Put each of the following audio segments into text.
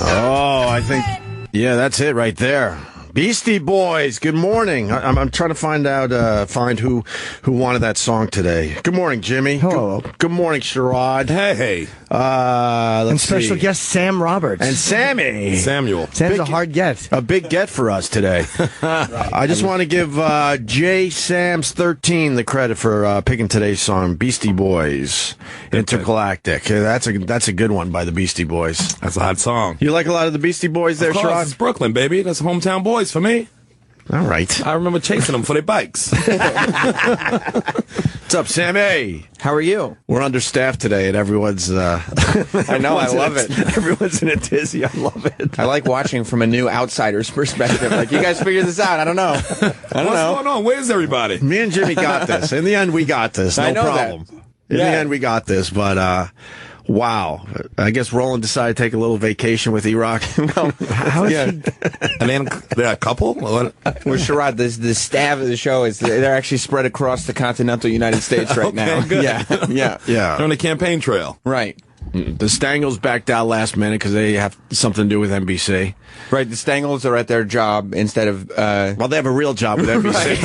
Oh, I think, yeah, that's it right there. Beastie Boys, good morning. I'm trying to find who wanted that song today. Good morning, Jimmy. Hello. Good morning, Sherrod. Hey. Let's special see. guest Sam Roberts. And Sammy. Samuel. Sam's a hard get. A big get for us today. I just want to give J. Sam's 13 the credit for picking today's song, Beastie Boys, Intergalactic. Yeah, that's a good one by the Beastie Boys. That's a hot song. You like a lot of the Beastie Boys there, Of course, Sherrod? it's Brooklyn, baby. That's hometown boys for me. All right. I remember chasing them for their bikes. What's up, Sammy? How are you? We're understaffed today, and everyone's... I know, I love it. Everyone's in a tizzy. I love it. I like watching from a new outsider's perspective. Like, you guys figure this out. I don't know. What's going on? Where's everybody? Me and Jimmy got this. In the end, we got this. No I know problem. that. In the end, we got this, but... Wow. I guess Roland decided to take a little vacation with E-Rock. How is he? And then they're a couple? Well, Sherrod, the staff of the show they're actually spread across the continental United States right now. Good. Yeah. They're on the campaign trail. Right. The Stangles backed out last minute because they have something to do with NBC. Right, the Stangles are at their job instead of... Well, they have a real job with NBC.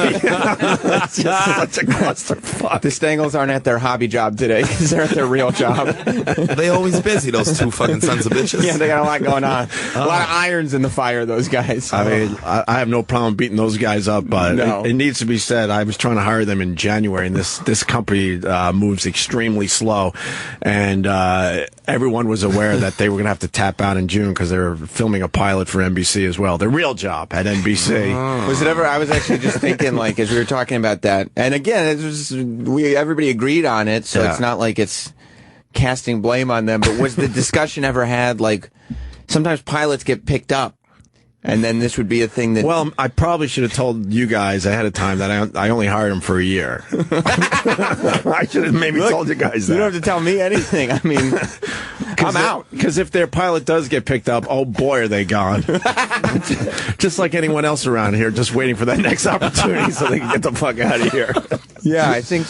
It's just such a clusterfuck. The Stangles aren't at their hobby job today because they're at their real job. They always busy, those two fucking sons of bitches. Yeah, they got a lot going on. A lot of irons in the fire, those guys. I mean, I have no problem beating those guys up, but No. it needs to be said, I was trying to hire them in January, and this company moves extremely slow, and everyone was aware that they were going to have to tap out in June because they were filming a pilot for NBC as well. Their real job at NBC. Was it ever? I was actually just thinking, like, as we were talking about that, and again, it was everybody agreed on it, so it's not like it's casting blame on them. But was the discussion ever had, like, sometimes pilots get picked up, and then this would be a thing that? Well, I probably should have told you guys ahead of time that I only hired them for a year. I should have maybe told you guys that. You don't have to tell me anything. I mean, I'm out. Because if their pilot does get picked up, oh boy, are they gone. Just like anyone else around here, just waiting for that next opportunity so they can get the fuck out of here. Yeah, I think.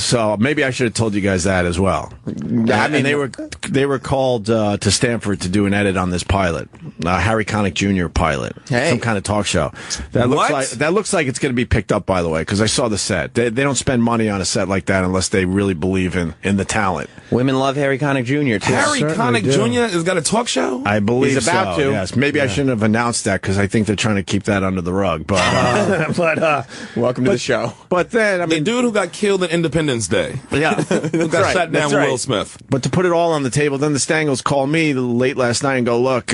So maybe I should have told you guys that as well. I mean, they were called to Stanford to do an edit on this pilot, Harry Connick Jr. pilot, some kind of talk show. That looks like it's going to be picked up. By the way, because I saw the set. They don't spend money on a set like that unless they really believe in the talent. Women love Harry Connick Jr. too. Harry Connick Jr. has got a talk show? I believe He's about to. Yes, maybe I shouldn't have announced that because I think they're trying to keep that under the rug. But Welcome to the show. But then I The mean, dude who got killed on Independence Day. yeah, Who got shot down with Will Smith. But to put it all on the table, then the Stangles called me late last night and go, look,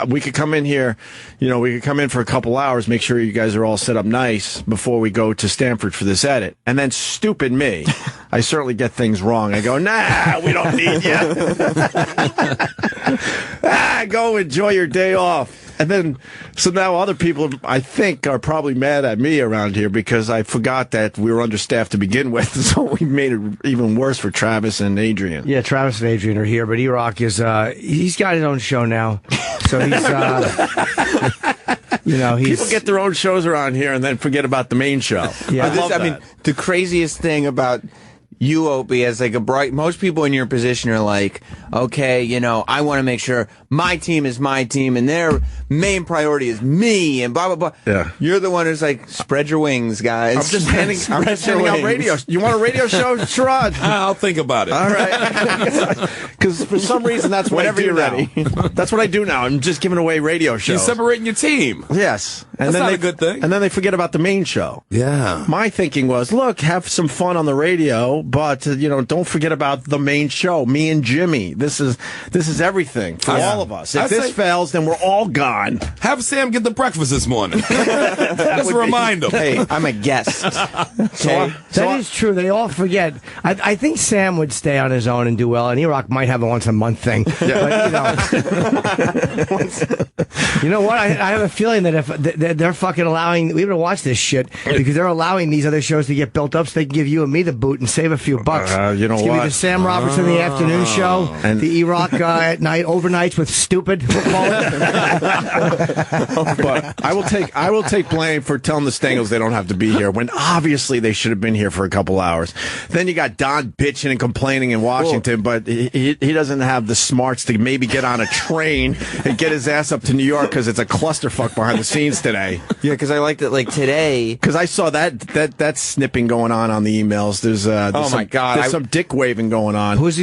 we could come in here, we could come in for a couple hours, make sure you guys are all set up nice before we go to Stanford for this edit. And then stupid me, I certainly get things wrong. I go, nah, we don't need you. Go enjoy your day off. And then, so now other people, I think, are probably mad at me around here because I forgot that we were understaffed to begin with. So we made it even worse for Travis and Adrian. Yeah, Travis and Adrian are here, but E-Rock is, he's got his own show now. So he's, People get their own shows around here and then forget about the main show. Yeah. I mean, the craziest thing about you, Opie, as like most people in your position are like, okay, I want to make sure my team is my team and their main priority is me and blah, blah, blah. Yeah. You're the one who's like, spread your wings, guys. I'm just handing out radio. You want a radio show, Sherrod? I'll think about it. All right. Because for some reason, that's what Whenever I do you're ready. now. That's what I do now. I'm just giving away radio shows. You're separating your team. Yes. And That's then not a good thing. And then they forget about the main show. Yeah. My thinking was, look, have some fun on the radio, but don't forget about the main show. Me and Jimmy. This is everything for all of us. If this fails, then we're all gone. Have Sam get the breakfast this morning. Just remind him. Hey, I'm a guest. Okay? That is true. They all forget. I think Sam would stay on his own and do well, and E-Rock might have a once-a-month thing. Yeah. But, you know what? I have a feeling that if they're fucking allowing, we have to watch this shit because they're allowing these other shows to get built up so they can give you and me the boot and save few bucks. You know it's what? Be the Sam Robertson in the afternoon show, and the E-Rock at night, overnights with stupid football. But I will take blame for telling the Stengels they don't have to be here when obviously they should have been here for a couple hours. Then you got Don bitching and complaining in Washington, but he doesn't have the smarts to maybe get on a train and get his ass up to New York because it's a clusterfuck behind the scenes today. Yeah, because I liked it like today. Because I saw that snipping going on the emails. There's some dick waving going on. Who's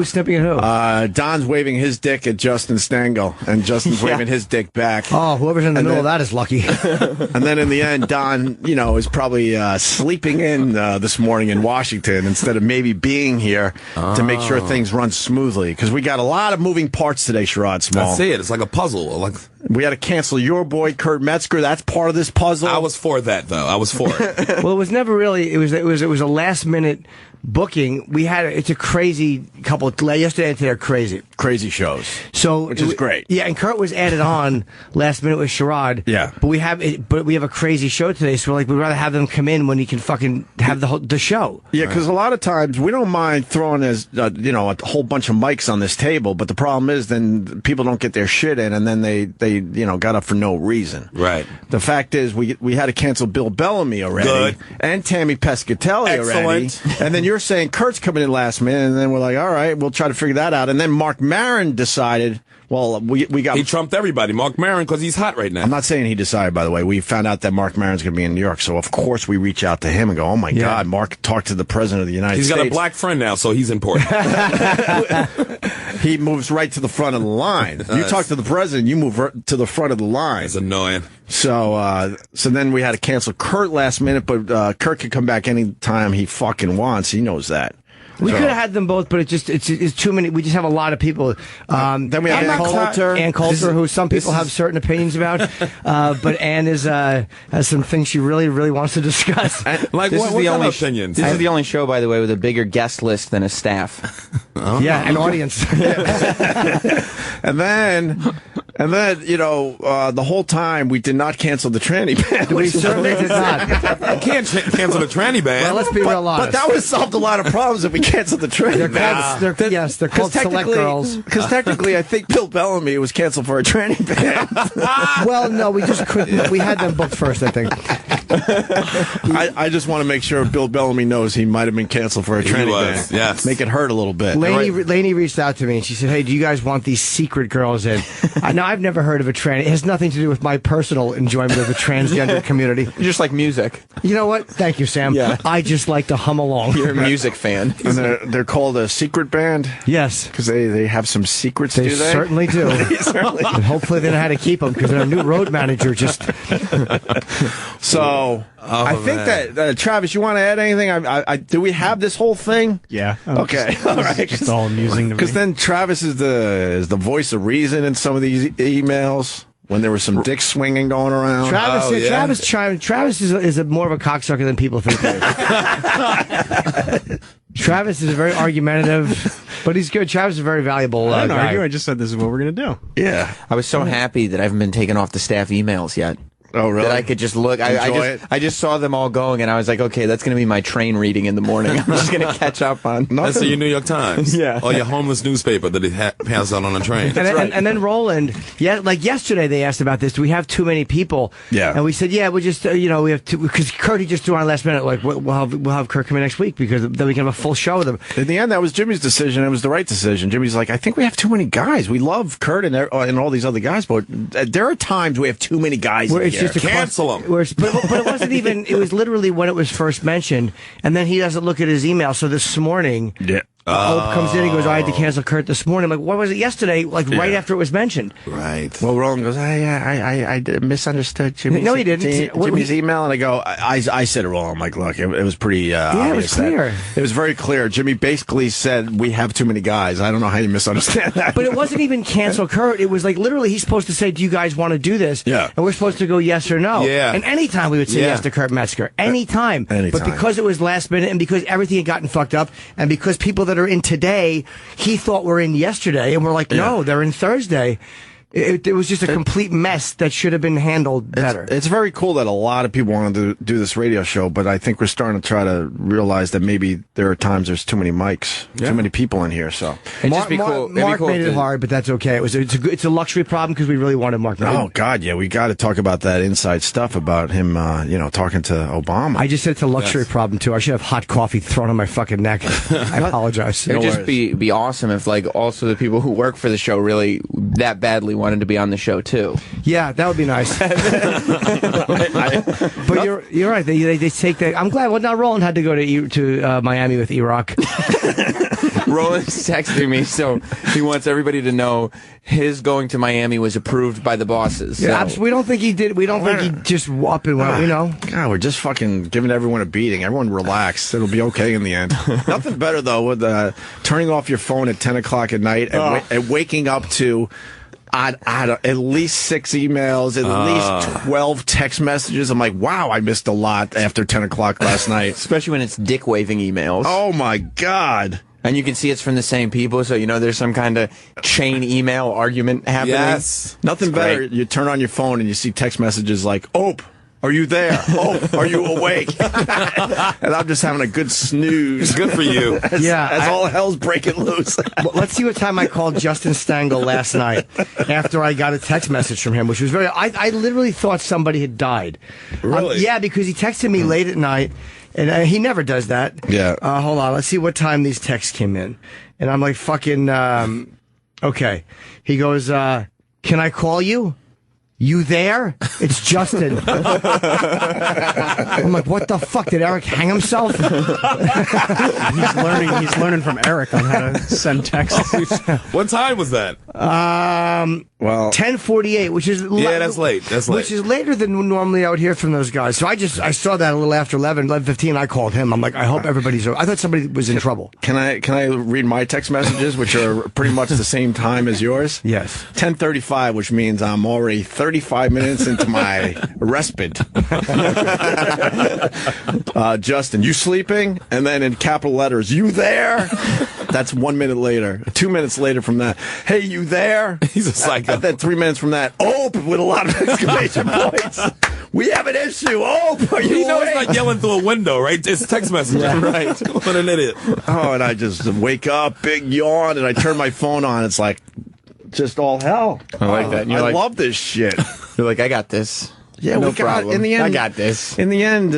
snipping at who? Don's waving his dick at Justin Stengel, and Justin's waving his dick back. Oh, whoever's in the middle of that is lucky. And then in the end, Don, is probably sleeping in this morning in Washington instead of maybe being here to make sure things run smoothly. Because we got a lot of moving parts today, Sherrod Small. I see it. It's like a puzzle. We had to cancel your boy Kurt Metzger. That's part of this puzzle. I was for that, though. I was for it. Well, it was never really. It was a last minute booking. It's a crazy couple. Yesterday and today are crazy shows. So which is great. Yeah, and Kurt was added on last minute with Sherrod. Yeah, but we have a crazy show today. So we'd rather have them come in when he can fucking have the show. Yeah, because a lot of times we don't mind throwing a whole bunch of mics on this table, but the problem is then people don't get their shit in, and then they got up for no reason. Right. The fact is we had to cancel Bill Bellamy already. Good. And Tammy Pescatelli already. And then you're saying Kurt's coming in last minute, and then we're like, all right, we'll try to figure that out. And then Marc Maron decided, well, we got... He trumped everybody, Marc Maron, because he's hot right now. I'm not saying he decided, by the way. We found out that Marc Maron's going to be in New York, so of course we reach out to him and go, oh my God, Mark talked to the President of the United States. He's got a black friend now, so he's important. He moves right to the front of the line. You talk to the President, you move to the front of the line. It's annoying. So then we had to cancel Kurt last minute, but Kurt can come back anytime he fucking wants. He knows that. We could have had them both, but it's too many. We just have a lot of people. Then we have Ann Coulter, who some people have certain opinions about. But Ann has some things she really, really wants to discuss. Like this what is the kind only of opinions? This is the only show, by the way, with a bigger guest list than a staff. Yeah, an audience. And then the whole time we did not cancel the tranny band. We certainly did not. You can't cancel the tranny band. Well, let's be real honest. But that would have solved a lot of problems if we canceled the tranny band. They're called Select Girls. Because technically, I think Bill Bellamy was canceled for a tranny band. Well, no, we just couldn't. We had them booked first, I think. I just want to make sure Bill Bellamy knows he might have been canceled for a tranny band. Yes. Make it hurt a little bit. Lainey reached out to me and she said, hey, do you guys want these secret girls in? Now, I've never heard of a tranny. It has nothing to do with my personal enjoyment of the transgender community. You just like music. You know what? Thank you, Sam. Yeah. I just like to hum along. You're a music fan. And they're called a secret band? Yes. Because they have some secrets, They do they? certainly do. And hopefully they know how to keep them because their new road manager just... So... I think that Travis, you want to add anything? Do we have this whole thing? Yeah. Okay. All right. It's just all amusing to me. Because then Travis is the voice of reason in some of these emails when there was some dick swinging going around. Travis is more of a cocksucker than people think. Travis is very argumentative, but he's good. Travis is a very valuable I didn't guy. argue. I just said this is what we're going to do. Yeah. I was so happy that I haven't been taken off the staff emails yet. Oh, really? That I could just look. I just saw them all going, and I was like, okay, that's going to be my train reading in the morning. I'm just going to catch up on. That's your New York Times. Yeah. Or your homeless newspaper that he passed out on a train. And then Roland, like yesterday they asked about this. Do we have too many people? Yeah. And we said, yeah, we just, we have to, because Kurt, he just threw on last minute, like, we'll have Kurt come in next week because then we can have a full show with him. In the end, that was Jimmy's decision. It was the right decision. Jimmy's like, I think we have too many guys. We love Kurt and all these other guys, but there are times we have too many guys Where in it's here. just a Cancel them. But it wasn't even, it was literally when it was first mentioned, and then he doesn't look at his email. So this morning, Hope comes in and goes, I had to cancel Kurt this morning. I'm like, what was it yesterday? Like right after it was mentioned. Right. Well, Roland goes, I misunderstood Jimmy's, No, he didn't. Jimmy's email. And I go, I said it wrong. I'm like, look, it was pretty obvious. It was clear. It was very clear. Jimmy basically said, we have too many guys. I don't know how you misunderstand that. But it wasn't even cancel Kurt. It was like literally he's supposed to say, do you guys want to do this? Yeah. And we're supposed to go yes or no. Yeah. And anytime we would say yes to Kurt Metzger. Anytime. But because it was last minute and because everything had gotten fucked up and because people that are in today, he thought were in yesterday, and we're like, no, they're in Thursday. It was just a complete mess that should have been handled better. It's very cool that a lot of people want to do this radio show, but I think we're starting to try to realize that maybe there are times there's too many mics, too many people in here. So Mark made it hard, but that's okay. It's a luxury problem because we really wanted Mark Maron. Oh God, yeah, we got to talk about that inside stuff about him, talking to Obama. I just said it's a luxury problem too. I should have hot coffee thrown on my fucking neck. I apologize. It would just be awesome if, like, also the people who work for the show really that badly wanted to be on the show too. Yeah, that would be nice. But you're right. They take that. I'm glad. Well, now Roland had to go to Miami with Iraq. Roland's texting me, so he wants everybody to know his going to Miami was approved by the bosses. So. Yeah, we don't think he did. We don't think he just up and went. God, we're just fucking giving everyone a beating. Everyone relax. It'll be okay in the end. Nothing better though with turning off your phone at 10 o'clock at night and waking up to. At least 6 emails, at least 12 text messages. I'm like, wow, I missed a lot after 10 o'clock last night. Especially when it's dick-waving emails. Oh, my God. And you can see it's from the same people, so you know there's some kind of chain email argument happening. Yes. Nothing better. You turn on your phone and you see text messages like, Ope, are you there? Oh, are you awake? And I'm just having a good snooze. Good for you. As all hell's breaking loose. Well, let's see what time I called Justin Stangl last night after I got a text message from him, which was I literally thought somebody had died. Really? Yeah, because he texted me late at night, and he never does that. Yeah. Hold on. Let's see what time these texts came in. And I'm like, fucking, okay. He goes, can I call you? You there? It's Justin. I'm like, what the fuck? Did Eric hang himself? He's learning from Eric on how to send texts. What time was that? 10:48, which is that's late. That's late. Which is later than normally I would hear from those guys. So I saw that a little after 11:15. I called him. I'm like, I hope everybody's. I thought somebody was in trouble. Can I read my text messages, which are pretty much the same time as yours? Yes. 10:35, which means I'm already 35 minutes into my respite. Justin, you sleeping? And then in capital letters, you there? That's 1 minute later. 2 minutes later from that, hey, you there? He's a psycho. And then 3 minutes from that, with a lot of exclamation points. We have an issue. Are you He knows awake? it's not yelling through a window, right? It's text message, right? What an idiot. Oh, and I just wake up, big yawn, and I turn my phone on. It's like just all hell. I like that. And I love this shit. You're like, I got this. Yeah, no we got problem. in the end. I got this. In the end,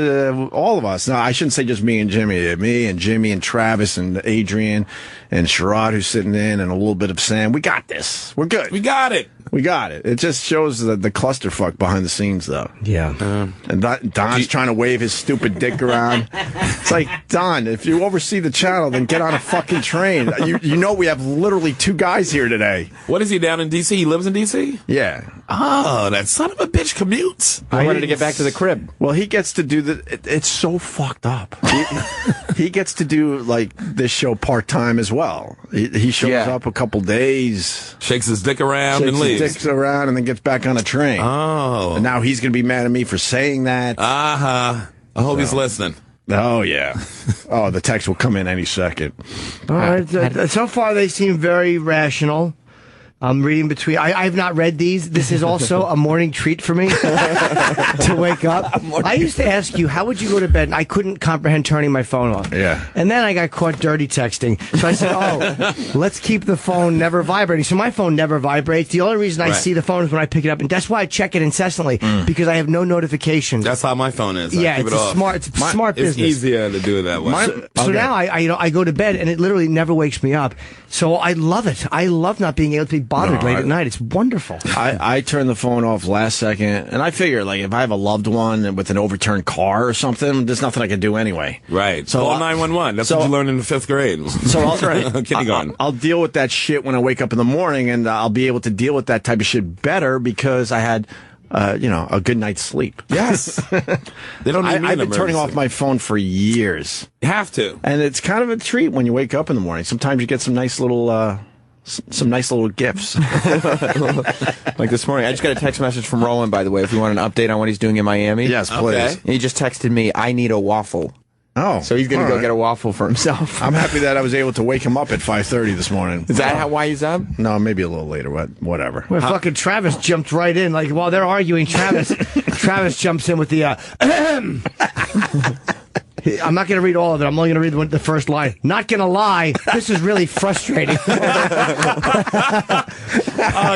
all of us. No, I shouldn't say just me and Jimmy. Me and Jimmy and Travis and Adrian and Sherrod, who's sitting in, and a little bit of Sam. We got this. We're good. We got it. We got it. It just shows the clusterfuck behind the scenes, though. Yeah. And Don's trying to wave his stupid dick around. It's like, Don, if you oversee the channel, then get on a fucking train. You know we have literally 2 guys here today. What is he down in D.C.? He lives in D.C.? Yeah. Oh, that son of a bitch commutes. I wanted to get back to the crib. Well, he gets to do it's so fucked up. He gets to do, like, this show part-time as well. He shows up a couple days. Shakes his dick around and leaves. Dicks around and then gets back on a train. Oh. And now he's going to be mad at me for saying that. I hope he's listening. Oh, yeah. The text will come in any second. All right. So far, they seem very rational. I'm reading between. I've not read these. This is also a morning treat for me to wake up. I used to ask you, how would you go to bed? And I couldn't comprehend turning my phone off. Yeah. And then I got caught dirty texting. So I said, let's keep the phone never vibrating. So my phone never vibrates. The only reason I see the phone is when I pick it up. And that's why I check it incessantly, because I have no notifications. That's how my phone is. Yeah, it's a smart business. It's easier to do it that way. So now I go to bed and it literally never wakes me up. So I love it. I love not being able to be bothered late at night. It's wonderful. I turn the phone off last second, and I figure, like, if I have a loved one with an overturned car or something, there's nothing I can do anyway. Right. So call 911. That's what you learned in the 5th grade. So kindergarten. I'll deal with that shit when I wake up in the morning, and I'll be able to deal with that type of shit better because I had a good night's sleep. Yes. They don't need me. I've been turning off my phone for years. You have to. And it's kind of a treat when you wake up in the morning. Sometimes you get some nice little gifts. Like this morning, I just got a text message from Roland, by the way, if you want an update on what he's doing in Miami. Yes, please. Okay. He just texted me, I need a waffle. Oh. So he's going to go get a waffle for himself. I'm happy that I was able to wake him up at 5:30 this morning. Is that why he's up? No, maybe a little later, but whatever. Well, fucking Travis jumped right in. Like, while they're arguing, Travis jumps in with the, I'm not going to read all of it. I'm only going to read the first line. Not going to lie, this is really frustrating.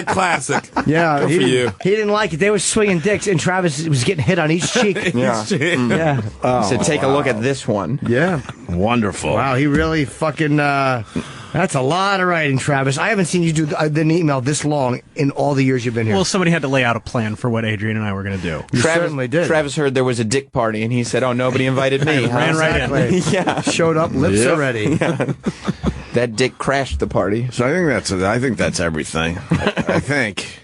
Classic. Yeah, Good for you. He didn't like it. They were swinging dicks, and Travis was getting hit on each cheek. Yeah. Yeah. He said, take a look at this one. Yeah. Wonderful. Wow, he really fucking... that's a lot of writing, Travis. I haven't seen you do an email this long in all the years you've been here. Well, somebody had to lay out a plan for what Adrian and I were going to do. You certainly did. Travis heard there was a dick party, and he said, oh, nobody invited me. Ran right in. Yeah. Showed up, lips are ready. Yeah. That dick crashed the party. So I think that's everything. I think.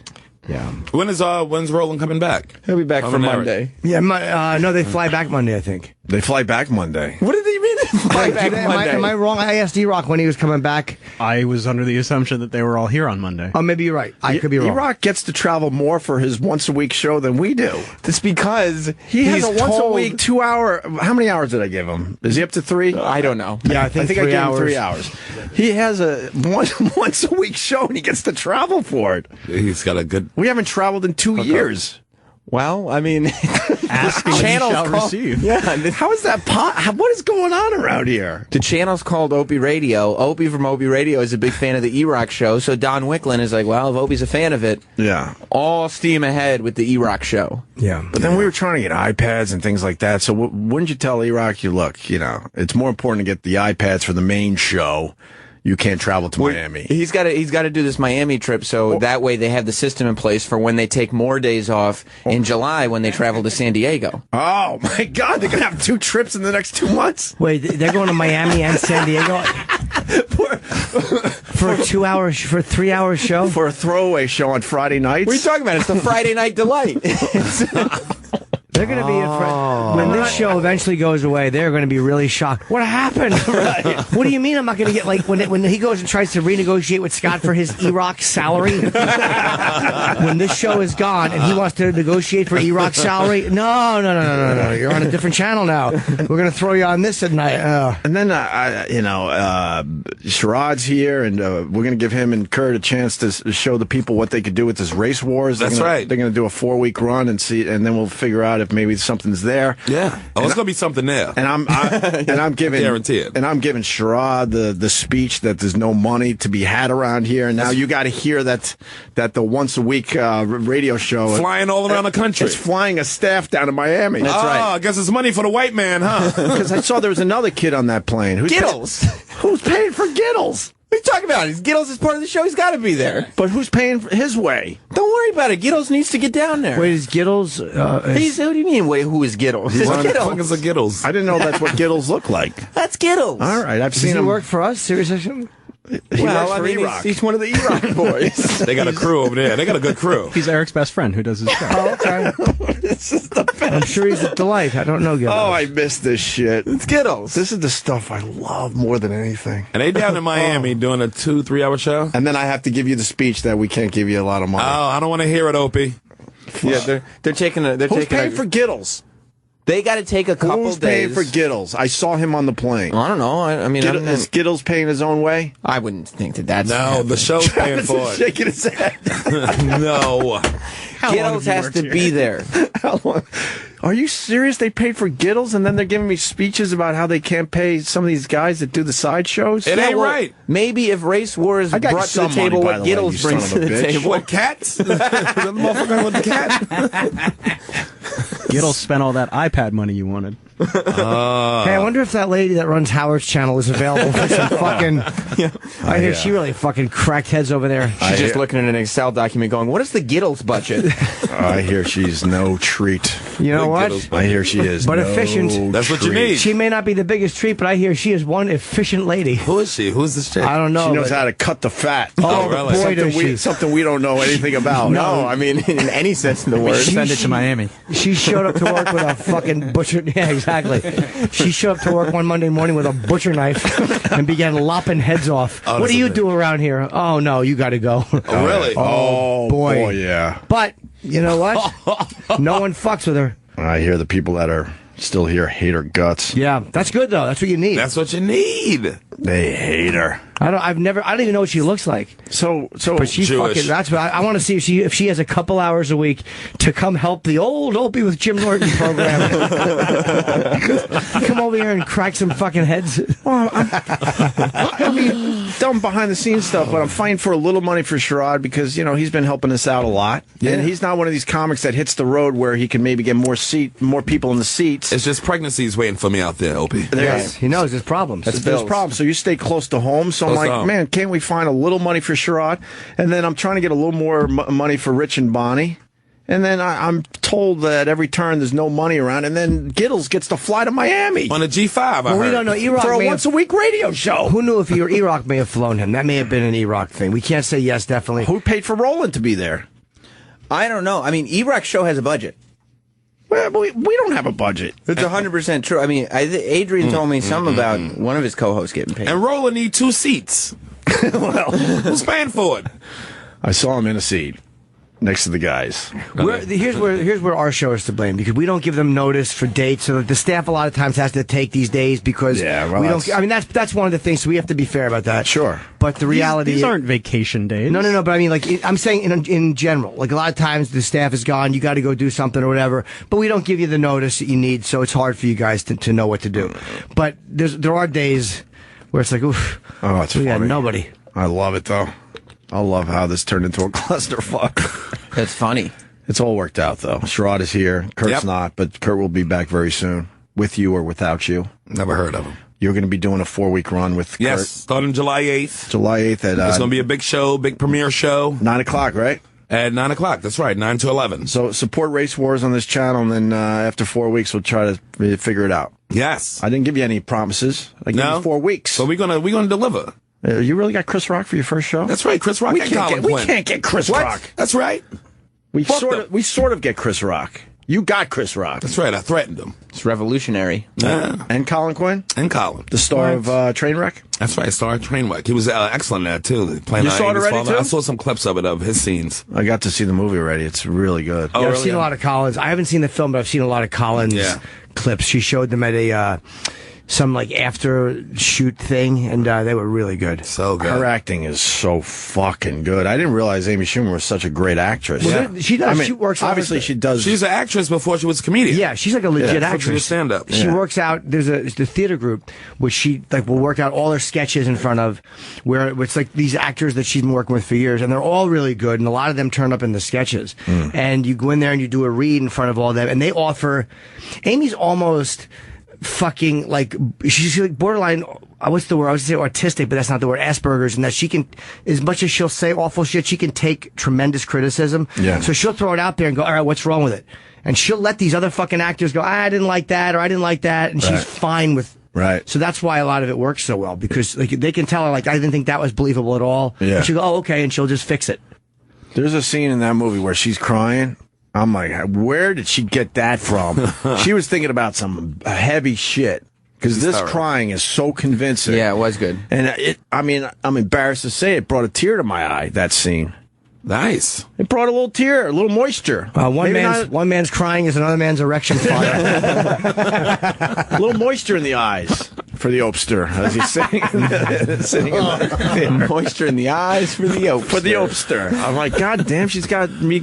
Yeah. When's Roland coming back? He'll be back for Eric. Monday. Yeah, no, they fly back Monday, I think. They fly back Monday. What did he mean? Fly back Monday. Am I wrong? I asked E-Rock when he was coming back. I was under the assumption that they were all here on Monday. Oh, maybe you're right. I could be wrong. E-Rock gets to travel more for his once-a-week show than we do. That's because He has a he's once-a-week 2-hour... How many hours did I give him? Is he up to 3? I don't know. Yeah, I think I 3 gave hours. him 3 hours. He has a once-a-week show, and he gets to travel for it. He's got a good... We haven't traveled in 2 years. Well, I mean, Asking what you shall receive. Yeah, How is that what is going on around here? the channel's called Opie Radio. Opie from Opie Radio is a big fan of the E-Rock show, so Don Wicklin is like, well, if Opie's a fan of it, Yeah. all steam ahead with the E-Rock show. Yeah. But then we were trying to get iPads and things like that. So wouldn't you tell E-Rock, look, it's more important to get the iPads for the main show. You can't travel to Miami. He's got to do this Miami trip, so that way they have the system in place for when they take more days off in July when they travel to San Diego. Oh, my God. They're going to have 2 trips in the next 2 months? Wait, they're going to Miami and San Diego for a 3-hour show? For a throwaway show on Friday nights? What are you talking about? It's the Friday Night Delight. They're going to be when this show eventually goes away. They're going to be really shocked. What happened? What do you mean I'm not going to get when he goes and tries to renegotiate with Scott for his E-Rock salary? When this show is gone and he wants to negotiate for E-Rock's salary? No. You're on a different channel now. We're going to throw you on this at night. And then Sherrod's here, and we're going to give him and Kurt a chance to show the people what they could do with this race wars. That's right. They're going to do a 4-week run and then we'll figure out if maybe something's there. Yeah. Oh, it's going to be something there. And I'm giving Guarantee it. And I'm giving Sherrod the speech that there's no money to be had around here. And now you got to hear that the once a week radio show Flying all around the country. It's flying a staff down to Miami. That's right. I guess it's money for the white man, huh? Because I saw there was another kid on that plane. Giddles. Who's paying for Giddles? What are you talking about? Giddles is part of the show. He's got to be there. But who's paying for his way? Don't worry about it. Giddles needs to get down there. Wait, is Giddles? What do you mean? Wait, who is Giddles? It's What the fuck Giddles. is a Giddles? I didn't know that's what Giddles look like. That's Giddles. All right, I've Does seen he him work for us? Sirius XM? He works for E-Rock. He's one of the E-Rock boys. They got a crew over there. They got a good crew. He's Eric's best friend who does his show. Oh, okay. This is the best. I'm sure he's a delight. I don't know Giddles. Oh, I miss this shit. It's Giddles. This is the stuff I love more than anything. And they down in Miami doing a 2-3 hour show? And then I have to give you the speech that we can't give you a lot of money. Oh, I don't want to hear it, Opie. Yeah, they're taking a. Who's paying for Giddles? They got to take a couple Who's days. paying for Giddles? I saw him on the plane. I don't know. I mean, Is Giddles paying his own way? I wouldn't think that's No, the show's paying Travis for is it. shaking his head. No. Giddles has to be there. How long? Are you serious? They paid for Giddles, and then they're giving me speeches about how they can't pay some of these guys that do the sideshows? It ain't right. Maybe if Race Wars I got brought to the some table money, by what the way, Giddles you brings son to of a the bitch. table. What, cats? the motherfucker with the cat? Giddle spent all that iPad money you wanted. Hey, I wonder if that lady that runs Howard's channel is available for some fucking... I hear she really fucking cracked heads over there. She's just looking at an Excel document going, what is the Giddles budget? I hear she's no treat. You know what? Giddles. I hear she is But no efficient. That's what you treat. need. She may not be the biggest treat, but I hear she is one efficient lady. Who is she? Who's this chick? I don't know. She knows but- how to cut the fat. Oh, really? boy, does she. Something we don't know anything about. No, I mean, in any sense of the word. Send it to Miami. She showed up to work with a fucking butcher. Yeah, exactly. She showed up to work one Monday morning with a butcher knife and began lopping heads off. Oh, What do you that's do around here? Oh, no, you got to go. Oh, really? Oh, boy. yeah. But, you know what? No one fucks with her. I hear the people that are Still here, hate her guts. Yeah, that's good though. That's what you need. That's what you need. They hate her. I don't even know what she looks like. So But she's Jewish. fucking. That's what I want to see if she has a couple hours a week to come help the old Opie with Jim Norton program. Come over here and crack some fucking heads. Well, I mean, dumb behind the scenes stuff, but I'm fighting for a little money for Sherrod because, you know, he's been helping us out a lot. Yeah. And he's not one of these comics that hits the road where he can maybe get more people in the seats. It's just pregnancies waiting for me out there, Opie. Yes, he knows his problems. There's problems. So you stay close to home. So I'm like, man, can't we find a little money for Sherrod? And then I'm trying to get a little more money for Rich and Bonnie. And then I'm told that every turn there's no money around. And then Giddles gets to fly to Miami. On a G5, Well, we don't know. E-Rock for a once-a-week radio show. Who knew if E-Rock may have flown him? That may have been an E-Rock thing. We can't say yes, definitely. Who paid for Roland to be there? I don't know. I mean, E-Rock's show has a budget. Well, we don't have a budget. It's 100% true. I mean, Adrian told me something about one of his co-hosts getting paid. And Roland need 2 seats. Well, who's paying for it? I saw him in a seat next to the guys. Here's where our show is to blame because we don't give them notice for dates, so that the staff a lot of times has to take these days because we don't. I mean, that's one of the things. So we have to be fair about that. Sure, but the reality these aren't vacation days. No. But I mean, like I'm saying in general, like a lot of times the staff is gone. You got to go do something or whatever, but we don't give you the notice that you need, so it's hard for you guys to know what to do. But there are days where it's like, oof, it's we funny. got nobody. I love it though. I love how this turned into a clusterfuck. That's funny. It's all worked out, though. Sherrod is here. Kurt's not, but Kurt will be back very soon, with you or without you. Never heard of him. You're going to be doing a 4-week run with Kurt. Yes, starting July 8th. July 8th at... it's going to be a big show, big premiere show. 9 o'clock, right? At 9 o'clock, that's right, 9 to 11. So support Race Wars on this channel, and then after 4 weeks, we'll try to figure it out. Yes. I didn't give you any promises. I gave you 4 weeks. So we're gonna deliver. You really got Chris Rock for your first show? That's right, Chris Rock and Colin We Quinn. can't get Chris Rock. That's right. We sort of get Chris Rock. You got Chris Rock. That's right, I threatened him. It's revolutionary. Yeah. And Colin Quinn? And Colin. The star of Trainwreck? That's right, star of Trainwreck. He was excellent there, too. You saw it already, too? I saw some clips of his scenes. I got to see the movie already. It's really good. Yeah, I've seen a lot of Collins. I haven't seen the film, but I've seen a lot of Collins clips. She showed them at a some like after shoot thing, and they were really good. So good. Her acting is so fucking good. I didn't realize Amy Schumer was such a great actress. Well, she does. I mean, she works. Obviously, she does. She's an actress before she was a comedian. Yeah, she's like a legit actress. Stand up. She works out. There's the theater group which she will work out all her sketches in front of, where it's like these actors that she's been working with for years, and they're all really good, and a lot of them turn up in the sketches. And you go in there and you do a read in front of all them, and they offer. Amy's almost fucking like she's like borderline. What's the word? I was going to say autistic, but that's not the word. Asperger's, and that she can, as much as she'll say awful shit, she can take tremendous criticism. Yeah. So she'll throw it out there and go, all right, what's wrong with it? And she'll let these other fucking actors go, I didn't like that, or I didn't like that, and she's fine with. Right. So that's why a lot of it works so well, because like they can tell her, like, I didn't think that was believable at all. Yeah. And she'll go, oh, okay, and she'll just fix it. There's a scene in that movie where she's crying. I'm like, where did she get that from? She was thinking about some heavy shit. Because this crying is so convincing. Yeah, it was good. And I'm embarrassed to say it brought a tear to my eye, that scene. Nice. It brought a little tear, a little moisture. One man's crying is another man's erection fire. A little moisture in the eyes for the Opster, as he's saying. Sitting in the moisture in the eyes for the Opster. For the Opster. I'm like, God damn, she's got me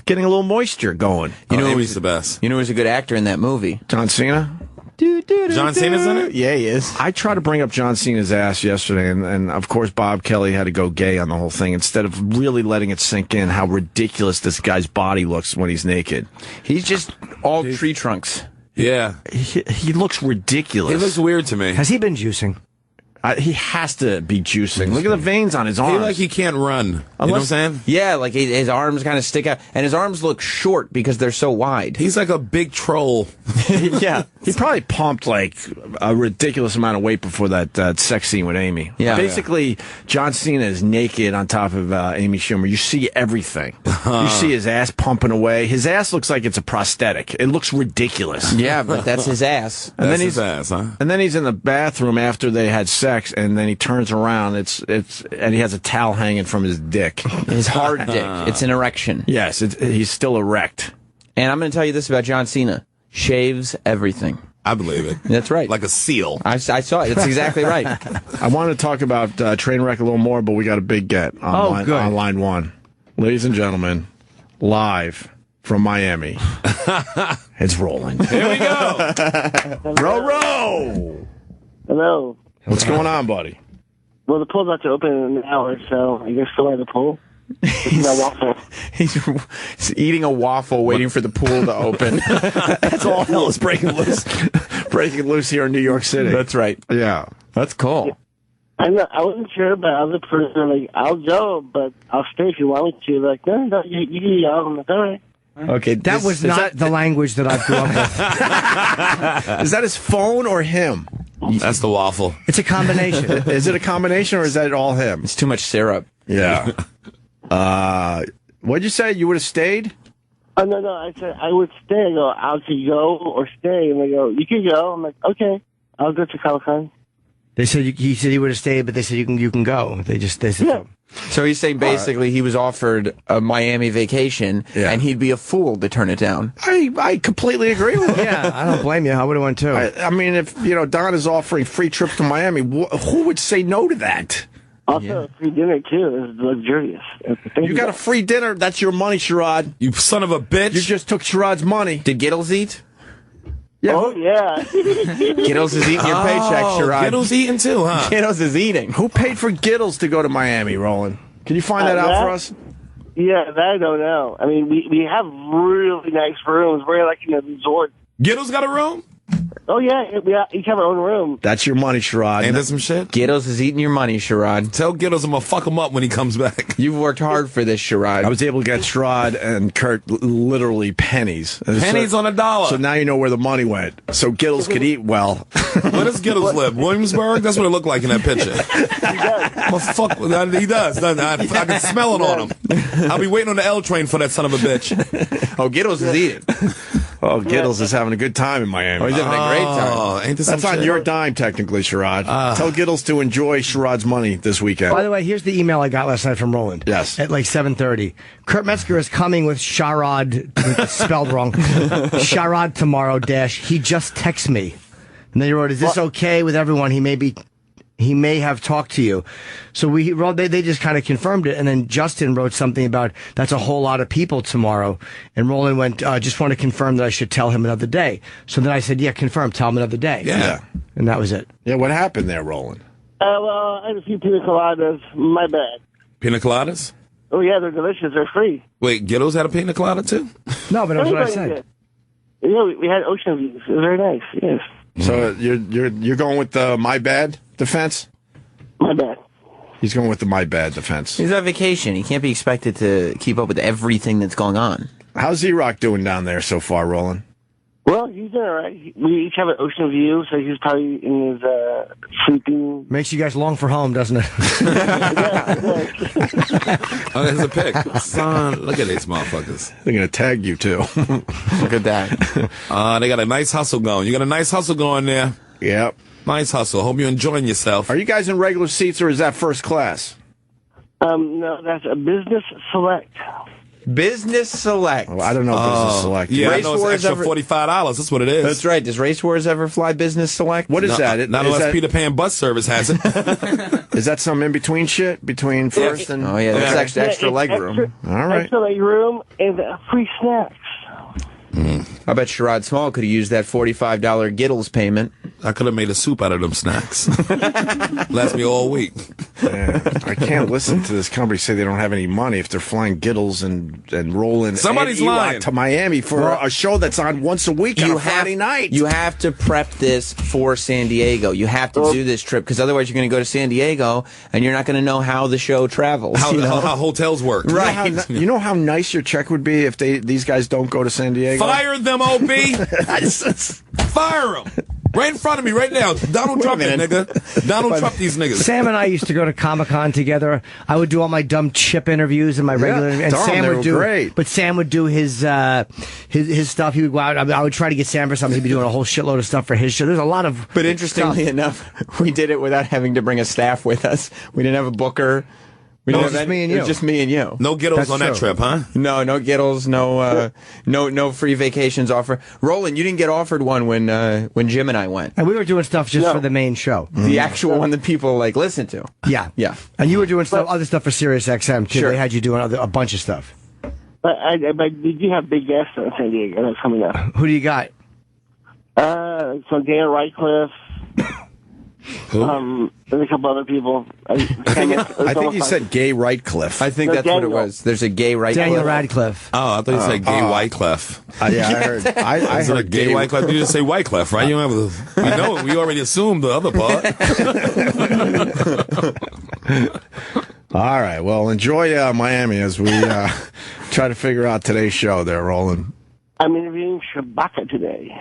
getting a little moisture going. You know who's the best? You know who's a good actor in that movie? John Cena? John Cena's in it? Yeah, he is. I tried to bring up John Cena's ass yesterday, and of course Bob Kelly had to go gay on the whole thing instead of really letting it sink in how ridiculous this guy's body looks when he's naked. He's just all tree trunks. Yeah. He looks ridiculous. He looks weird to me. Has he been juicing? He has to be juicing. Look at the veins on his arms. I feel like he can't run. You know what I'm saying? Yeah, like his arms kind of stick out, and his arms look short because they're so wide. He's like a big troll. Yeah. He probably pumped like a ridiculous amount of weight before that sex scene with Amy. Yeah. Basically, John Cena is naked on top of Amy Schumer. You see everything. You see his ass pumping away. His ass looks like it's a prosthetic. It looks ridiculous. Yeah, but that's his ass. And That's then his ass, huh? And then he's in the bathroom after they had sex, and then he turns around. And he has a towel hanging from his dick. His hard dick. It's an erection. Yes, he's still erect. And I'm going to tell you this about John Cena. shaves everything. I believe it. That's right. Like a seal. I saw it. That's exactly right. I want to talk about Trainwreck a little more, but we got a big get on, good. on line one. Ladies and gentlemen, live from Miami, it's rolling. Here we go. Row! Hello. What's going on, buddy? Well, the pool's about to open in an hour, so you're still at the pool? He's eating a waffle, waiting for the pool to open. That's all hell is breaking loose. Breaking loose here in New York City. That's right. Yeah. That's cool. I wasn't sure, but I was a person like, I'll go, but I'll stay if you want me to. Like, no, you can go. I'm like, all right. Okay, That was not the language that I grew up with. Is that his phone or him? That's the waffle. It's a combination. Is it a combination or is that all him? It's too much syrup. Yeah. What'd you say? You would have stayed? Oh, no, I said I would stay. I go, I could go or stay. And they go, you can go. I'm like, okay, I'll go to Comic-Con. They said he said he would have stayed, but they said you can go. They said Yeah. So he's saying basically he was offered a Miami vacation, and he'd be a fool to turn it down. I completely agree with him. Yeah, I don't blame you. I would have went too. I mean, if Don is offering free trips to Miami, who would say no to that? Also, free dinner, too. It's luxurious. You got a free dinner. That's your money, Sherrod. You son of a bitch. You just took Sherrod's money. Did Giddles eat? Yeah. Oh, yeah. Giddles is eating your paycheck, Sherrod. Giddles eating too, huh? Giddles is eating. Who paid for Giddles to go to Miami, Roland? Can you find that out for us? Yeah, that I don't know. I mean, we have really nice rooms. We're like in a resort. Giddles got a room? Oh, yeah. We each have our own room. That's your money, Sherrod. Ain't that some shit? Giddles is eating your money, Sherrod. Tell Giddles I'm gonna fuck him up when he comes back. You've worked hard for this, Sherrod. I was able to get Sherrod and Kurt literally pennies. Pennies on a dollar. So now you know where the money went. So Giddles could eat well. Where does Giddles live? Williamsburg? That's what it looked like in that picture. He does. I can smell it on him. I'll be waiting on the L train for that son of a bitch. Oh, Giddles is eating. Oh, Giddles is having a good time in Miami. Oh, he's having a great time. Oh, ain't this That's some on shit? your dime, technically, Sherrod. Tell Giddles to enjoy Sherrod's money this weekend. By the way, here's the email I got last night from Roland. Yes. At like 7:30. Kurt Metzger is coming with Sherrod, spelled wrong. Sherrod tomorrow, he just texted me. And then he wrote, is this okay with everyone? He may have talked to you. So they just kind of confirmed it. And then Justin wrote something about that's a whole lot of people tomorrow. And Roland went, just want to confirm that I should tell him another day. So then I said, yeah, confirm, tell him another day. Yeah. And that was it. Yeah, what happened there, Roland? Well, I had a few pina coladas. My bad. Pina coladas? Oh, yeah, they're delicious. They're free. Wait, Giddles had a pina colada too? No, but that's what I Everybody said. did. Yeah, we had ocean views. It was very nice, yes. So you're going with the my bad defense? My bad. He's going with the my bad defense. He's on vacation. He can't be expected to keep up with everything that's going on. How's Z-Rock doing down there so far, Roland? Well, he's doing all right. We each have an ocean view, so he's probably in his sleeping. Makes you guys long for home, doesn't it? Oh, there's a pic. Son, look at these motherfuckers. They're going to tag you, too. Look at that. They got a nice hustle going. You got a nice hustle going there. Yep. Nice hustle. Hope you're enjoying yourself. Are you guys in regular seats or is that first class? No, that's a business select. Business Select. Well, I don't know business select. Yeah, Race I know it's Wars extra ever- $45. That's what it is. That's right. Does Race Wars ever fly Business Select? What is that? Not Is unless that- Peter Pan Bus Service has it. Is that some in-between shit between first and... Oh, yeah, that's Yeah. extra leg room. All right. Extra leg room and free snacks. I bet Sherrod Small could have used that $45 Giddles payment. I could have made a soup out of them snacks. Last me all week. Yeah. I can't listen to this company say they don't have any money if they're flying Giddles and rolling Somebody's and Eli lying. to Miami for a show that's on once a week on a Friday night. You have to prep this for San Diego. You have to do this trip because otherwise you're going to go to San Diego and you're not going to know how the show travels. How hotels work. Right. You know how nice your check would be if these guys don't go to San Diego? Fire them, Opie. Fire them. Right in front of me, right now. Donald Trump it, nigga. Donald Trump these niggas. Sam and I used to go to Comic-Con together. I would do all my dumb chip interviews and my regular, and Dumb, Sam they would were do. great. But Sam would do his stuff. He would go out. I would try to get Sam for something. He'd be doing a whole shitload of stuff for his show. There's a lot of. But interestingly enough, we did it without having to bring a staff with us. We didn't have a booker. We No, didn't just have me and It you. was just me and you. No Giddles That's on that true. trip, huh? No Giddles, no free vacations offer. Roland, you didn't get offered one when Jim and I went. And we were doing stuff just for the main show. The actual one that people like listen to. Yeah. Yeah. And you were doing other stuff for Sirius XM, too. Sure. They had you doing a bunch of stuff. But did you have big guests in San Diego that's coming up? Who do you got? So Dan Radcliffe. There's a couple other people. I think you said Gay Rightcliffe. I think No, that's what it Daniel. was. There's a gay right. Daniel Radcliffe. Oh, I thought you said gay Wyclef. Yeah, I heard. I Is it a heard gay Wyclef? You just say Wyclef, right? You don't have we know it. We already assumed the other part. All right. Well, enjoy Miami as we try to figure out today's show there, Roland. I'm interviewing Chewbacca today.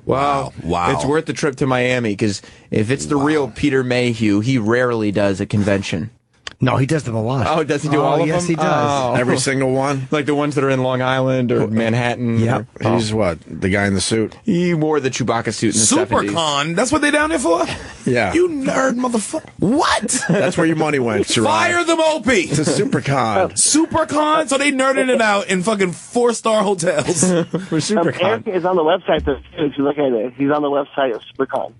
Wow. It's worth the trip to Miami because if it's the real Peter Mayhew, he rarely does a convention. No, he does them a lot. Oh, does he do all of them? Yes, he does. Oh. Every single one. Like the ones that are in Long Island or Manhattan. Yep. He's what? The guy in the suit? He wore the Chewbacca suit in the 70s. SuperCon. That's what they down there for? Yeah. You nerd motherfucker. What? That's where your money went, Sherrod. Fire them, Opie. To SuperCon. SuperCon? So they nerding it out in fucking 4-star hotels. For SuperCon. Eric is on the website, though, too, if you look at it. He's on the website of SuperCon.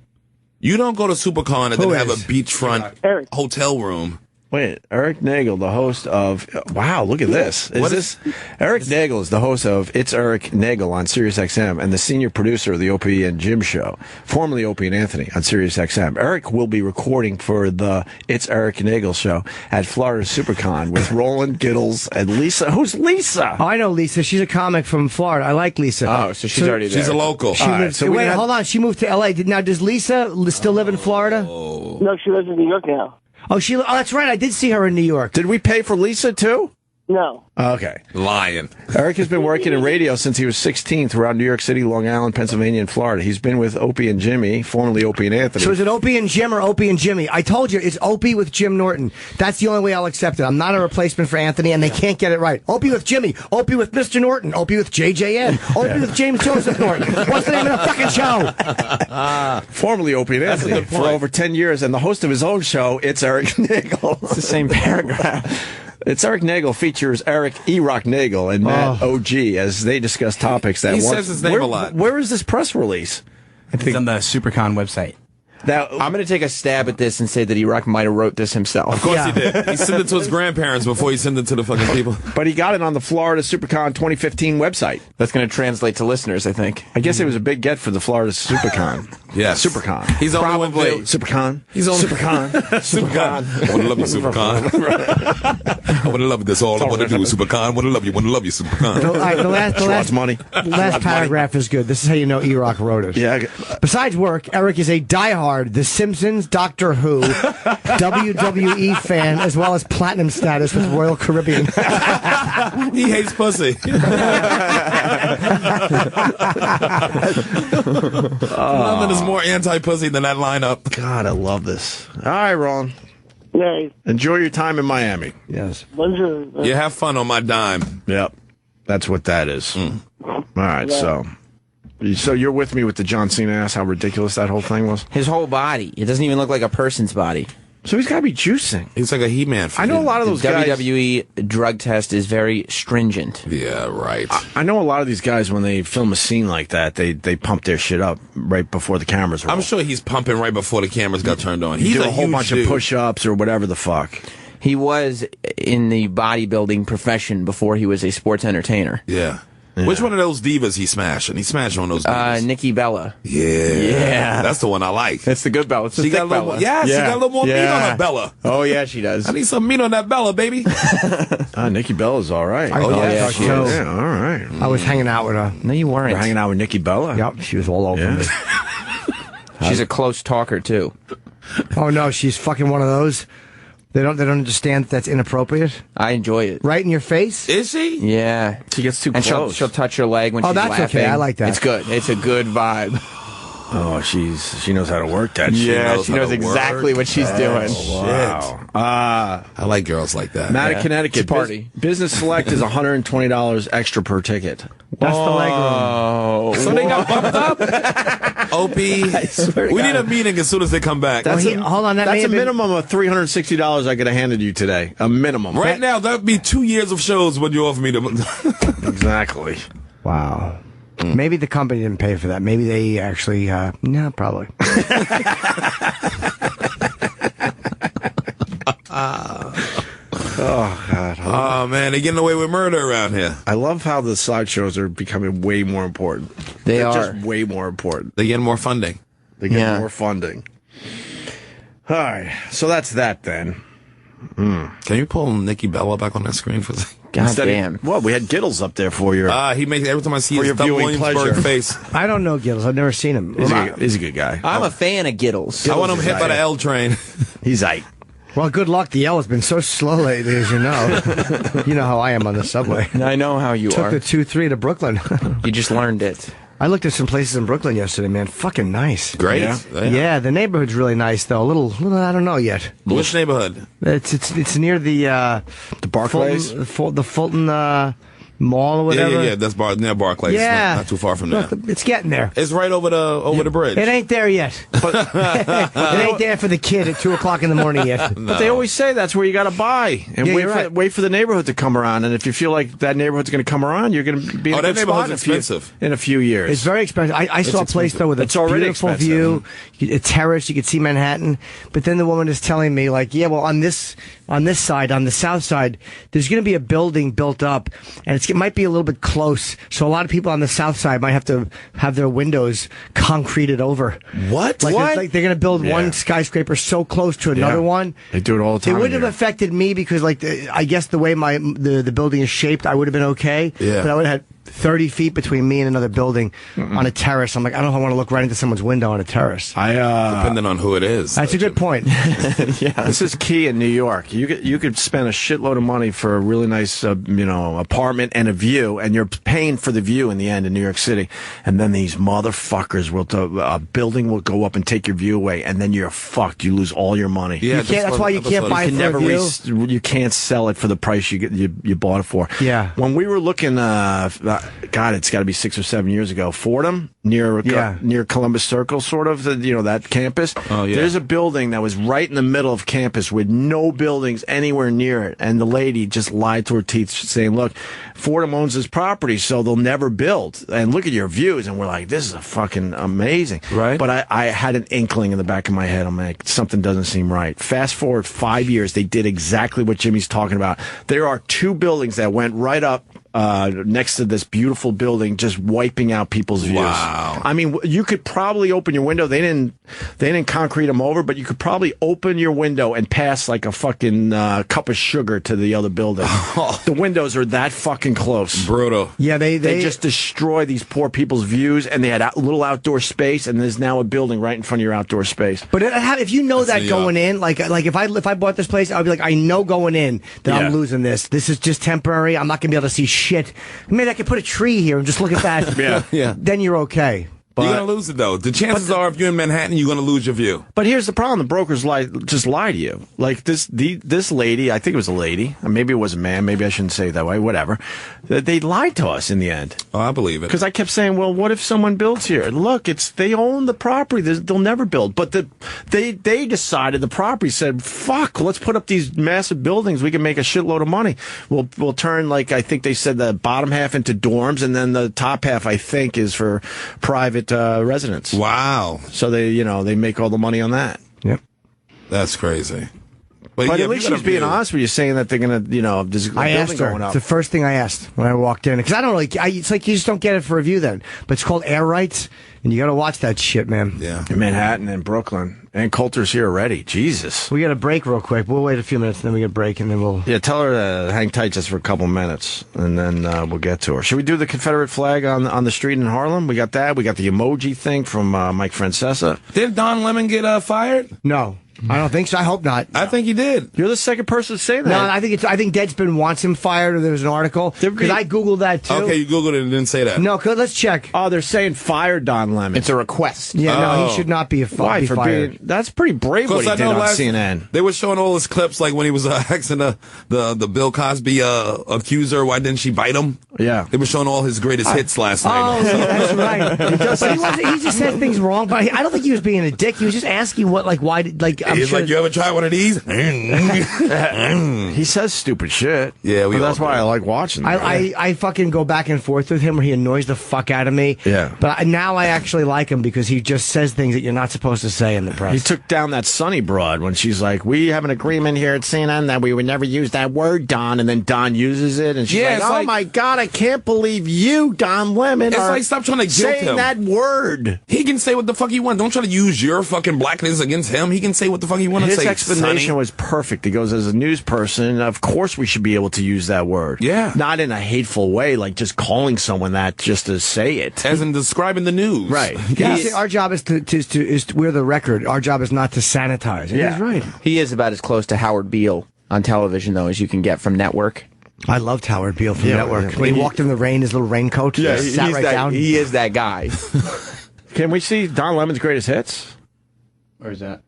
You don't go to SuperCon and then have a beachfront Eric. hotel room. Wait, Eric Nagel, the host of... Wow, look at this. Eric Nagel is the host of It's Eric Nagel on Sirius XM and the senior producer of the Opie and Jim show, formerly Opie and Anthony on Sirius XM. Eric will be recording for the It's Eric Nagel show at Florida SuperCon with Roland Giddles and Lisa. Who's Lisa? Oh, I know Lisa. She's a comic from Florida. I like Lisa. Oh, so she's already there. She's a local. She lives, so we wait, had- hold on. She moved to L.A. Now, does Lisa still live in Florida? No, she lives in New York now. Oh, that's right. I did see her in New York. Did we pay for Lisa, too? No. Okay. Lying. Eric has been working in radio since he was 16 throughout New York City, Long Island, Pennsylvania, and Florida. He's been with Opie and Jimmy, formerly Opie and Anthony. So is it Opie and Jim or Opie and Jimmy? I told you, it's Opie with Jim Norton. That's the only way I'll accept it. I'm not a replacement for Anthony, and they can't get it right. Opie with Jimmy. Opie with Mr. Norton. Opie with JJN. Opie with James Joseph Norton. What's the name of the fucking show? Formerly Opie and Anthony for over 10 years, and the host of his own show, It's Eric Nagel. It's the same paragraph. It's Eric Nagel features Eric E-Rock Nagel and Matt O.G. as they discuss topics that He says his name a lot. Where is this press release? It's on the SuperCon website. Now, I'm going to take a stab at this and say that E-Rock might have wrote this himself. Of course he did. He sent it to his grandparents before he sent it to the fucking people. but he got it on the Florida SuperCon 2015 website. That's going to translate to listeners, I think. I guess it was a big get for the Florida SuperCon. Yes. SuperCon. He's the only one Probably. big. SuperCon. He's only- SuperCon. SuperCon. I would love you, SuperCon. I would love this all. I want to do is SuperCon. Would love you. Want to love you, SuperCon. All right, the last money. last paragraph is good. This is how you know E-Rock wrote it. Yeah. Besides work, Eric is a diehard The Simpsons, Doctor Who, WWE fan, as well as platinum status with Royal Caribbean. He hates pussy. Nothing is more anti-pussy than that lineup. God, I love this. All right, Ron. Yay. Enjoy your time in Miami. Yes. Bonjour. You have fun on my dime. Yep. That's what that is. All right, so you're with me with the John Cena ass, how ridiculous that whole thing was? His whole body. It doesn't even look like a person's body. So he's got to be juicing. He's like a He-Man. I know a lot of those The guys. WWE drug test is very stringent. Yeah, right. I know a lot of these guys, when they film a scene like that, they pump their shit up right before the cameras roll. I'm sure he's pumping right before the cameras got turned on. He's He's do a whole huge bunch dude. of push-ups or whatever the fuck. He was in the bodybuilding profession before he was a sports entertainer. Yeah. Which one of those divas he smashing? He smashing on those divas. Nikki Bella. Yeah. That's the one I like. That's the good Bella. It's the She got a thick little Bella. more, yeah, she got a little more meat on her Bella. Oh, yeah, she does. I need some meat on that Bella, baby. Nikki Bella's all right. I thought yeah, so, she too. is. Yeah, all right. I was hanging out with her. No, you weren't. You're hanging out with Nikki Bella? Yep, she was all over Yeah. me. She's a close talker, too. Oh no, she's fucking one of those. They don't understand that's inappropriate. I enjoy it. Right in your face. Is she? Yeah. She gets too And close. she'll touch your leg when Oh, she's that's laughing. okay. I like that. It's good. It's a good vibe. Oh, she knows how to work that shit. Yeah, she knows how to exactly work. what she's doing. Wow. I like girls like that. Matt Yeah. of Connecticut. It's a party. Business Select is $120 extra per ticket. That's the leg room. So they got bumped up? Opie, we need a meeting as soon as they come back. Hold on, that's a minimum of $360 I could have handed you today. A minimum. Right now, that would be 2 years of shows when you offer me to. Exactly. Wow. Maybe the company didn't pay for that. Maybe they actually, no, probably. Oh, God. Oh, man, they're getting away with murder around here. I love how the sideshows are becoming way more important. They're just way more important. They're getting more funding. They get more funding. All right. So that's that then. Can you pull Nikki Bella back on that screen for a second? God damn. Well, we had Giddles up there for your... He makes every time I see his your viewing pleasure face. I don't know Giddles. I've never seen him. He's a good guy. I'm a fan of Giddles. I want him hit by the L train. He's aight. Well, good luck. The L has been so slow lately, as you know. You know how I am on the subway. I know how you are. Took the 2-3 to Brooklyn. You just learned it. I looked at some places in Brooklyn yesterday, man. Fucking nice. Great. Yeah, the neighborhood's really nice, though. A little I don't know yet. Which neighborhood? It's near the Barclays? the Fulton Mall or whatever. Yeah. That's near Barclays. Yeah. Not too far from there. It's getting there. It's right over the bridge. It ain't there yet. It ain't there for the kid at 2 o'clock in the morning yet. But they always say that's where you got to buy and wait for the neighborhood to come around. And if you feel like that neighborhood's going to come around, you're going to be in a that good spot neighborhood's expensive. in a few years. It's very expensive. I saw a place though with a beautiful view, a terrace. You could see Manhattan. But then the woman is telling me like, yeah, well on this side, on the south side, there's going to be a building built up, and it might be a little bit close. So a lot of people on the south side might have to have their windows concreted over. What? Like they're going to build one skyscraper so close to another one. They do it all the time. It wouldn't have affected me because, I guess the way the building is shaped, I would have been okay. Yeah. But I would have had 30 feet between me and another building on a terrace. I'm like, I don't know if I want to look right into someone's window on a terrace. Depending on who it is. That's a good point. This is key in New York. You could spend a shitload of money for a really nice, apartment and a view, and you're paying for the view in the end in New York City. And then these motherfuckers a building will go up and take your view away, and then you're fucked. You lose all your money. Yeah, that's why you can't buy it for a view. You can't sell it for the price you bought it for. Yeah. When we were looking, God, it's got to be 6 or 7 years ago. Fordham, near Columbus Circle, sort of, that campus. Oh, yeah. There's a building that was right in the middle of campus with no buildings anywhere near it. And the lady just lied to her teeth saying, look, Fordham owns this property, so they'll never build. And look at your views. And we're like, this is a fucking amazing. Right. But I had an inkling in the back of my head. I'm like, something doesn't seem right. Fast forward 5 years, they did exactly what Jimmy's talking about. There are 2 buildings that went right up next to this beautiful building, just wiping out people's views. Wow. I mean, you could probably open your window. They didn't concrete them over, but you could probably open your window and pass like a fucking cup of sugar to the other building. The windows are that fucking close. Brutal. Yeah, they just destroy these poor people's views, and they had a little outdoor space, and there's now a building right in front of your outdoor space. But if you know that going in, like if I bought this place, I'd be like, I know going in that I'm losing this. This is just temporary. I'm not gonna be able to see shit. Maybe I could put a tree here and just look at that. Yeah. Then you're okay. You're going to lose it, though. The chances are, if you're in Manhattan, you're going to lose your view. But here's the problem. The brokers just lie to you. Like this lady, I think it was a lady, or maybe it was a man, maybe I shouldn't say it that way, whatever. They lied to us in the end. Oh, I believe it. Because I kept saying, well, what if someone builds here? Look, they own the property. They'll never build. But they decided, the property said, fuck, let's put up these massive buildings. We can make a shitload of money. We'll turn, I think they said the bottom half into dorms, and then the top half, I think, is for private residents. Wow. So they make all the money on that. Yep. That's crazy. But at least she's being honest with you, saying that they're going to, there's a building going up. It's the first thing I asked when I walked in. Because I don't know, it's like you just don't get it for review then. But it's called air rights, and you got to watch that shit, man. Yeah. In Manhattan and Brooklyn. And Coulter's here already. Jesus. We got a break real quick. We'll wait a few minutes, and then we get a break, and then we'll... Yeah, tell her to hang tight just for a couple minutes, and then we'll get to her. Should we do the Confederate flag on the street in Harlem? We got that. We got the emoji thing from Mike Francesa. Did Don Lemon get fired? No. I don't think so. I hope not. I think he did. You're the second person to say that. No, I think Deadspin wants him fired, or there was an article. Because I Googled that, too. Okay, you Googled it and didn't say that. No, let's check. Oh, they're saying fire Don Lemon. It's a request. Yeah, no, he should not be fired. That's pretty brave what he did on CNN. They were showing all his clips, like when he was asking the Bill Cosby accuser, why didn't she bite him? Yeah. They were showing all his greatest hits last night. Oh, yeah, that's right. He just said things wrong, but I don't think he was being a dick. He was just asking why I'm He's sure. like, you ever try one of these? He says stupid shit. Yeah, that's why I like watching him. I fucking go back and forth with him where he annoys the fuck out of me. Yeah. But now I actually like him because he just says things that you're not supposed to say in the press. He took down that Sunny broad when she's like, we have an agreement here at CNN that we would never use that word, Don, and then Don uses it, and she's like, oh my God, I can't believe you, Don Lemon, it's like, stop trying to guilt him. saying that word. He can say what the fuck he wants. Don't try to use your fucking blackness against him. He can say what the fuck he wants to say. His explanation Sonny. was perfect. He goes, as a news person, of course we should be able to use that word. Yeah. Not in a hateful way, like just calling someone that just to say it. As in describing the news. Right. See, our job is to we're the record. Our job is not to sanitize. Yeah. He's right. He is about as close to Howard Beale on television, though, as you can get from Network. I loved Howard Beale from Network. When he walked in the rain, his little raincoat, sat right down. He is that guy. Can we see Don Lemon's greatest hits? Where's that?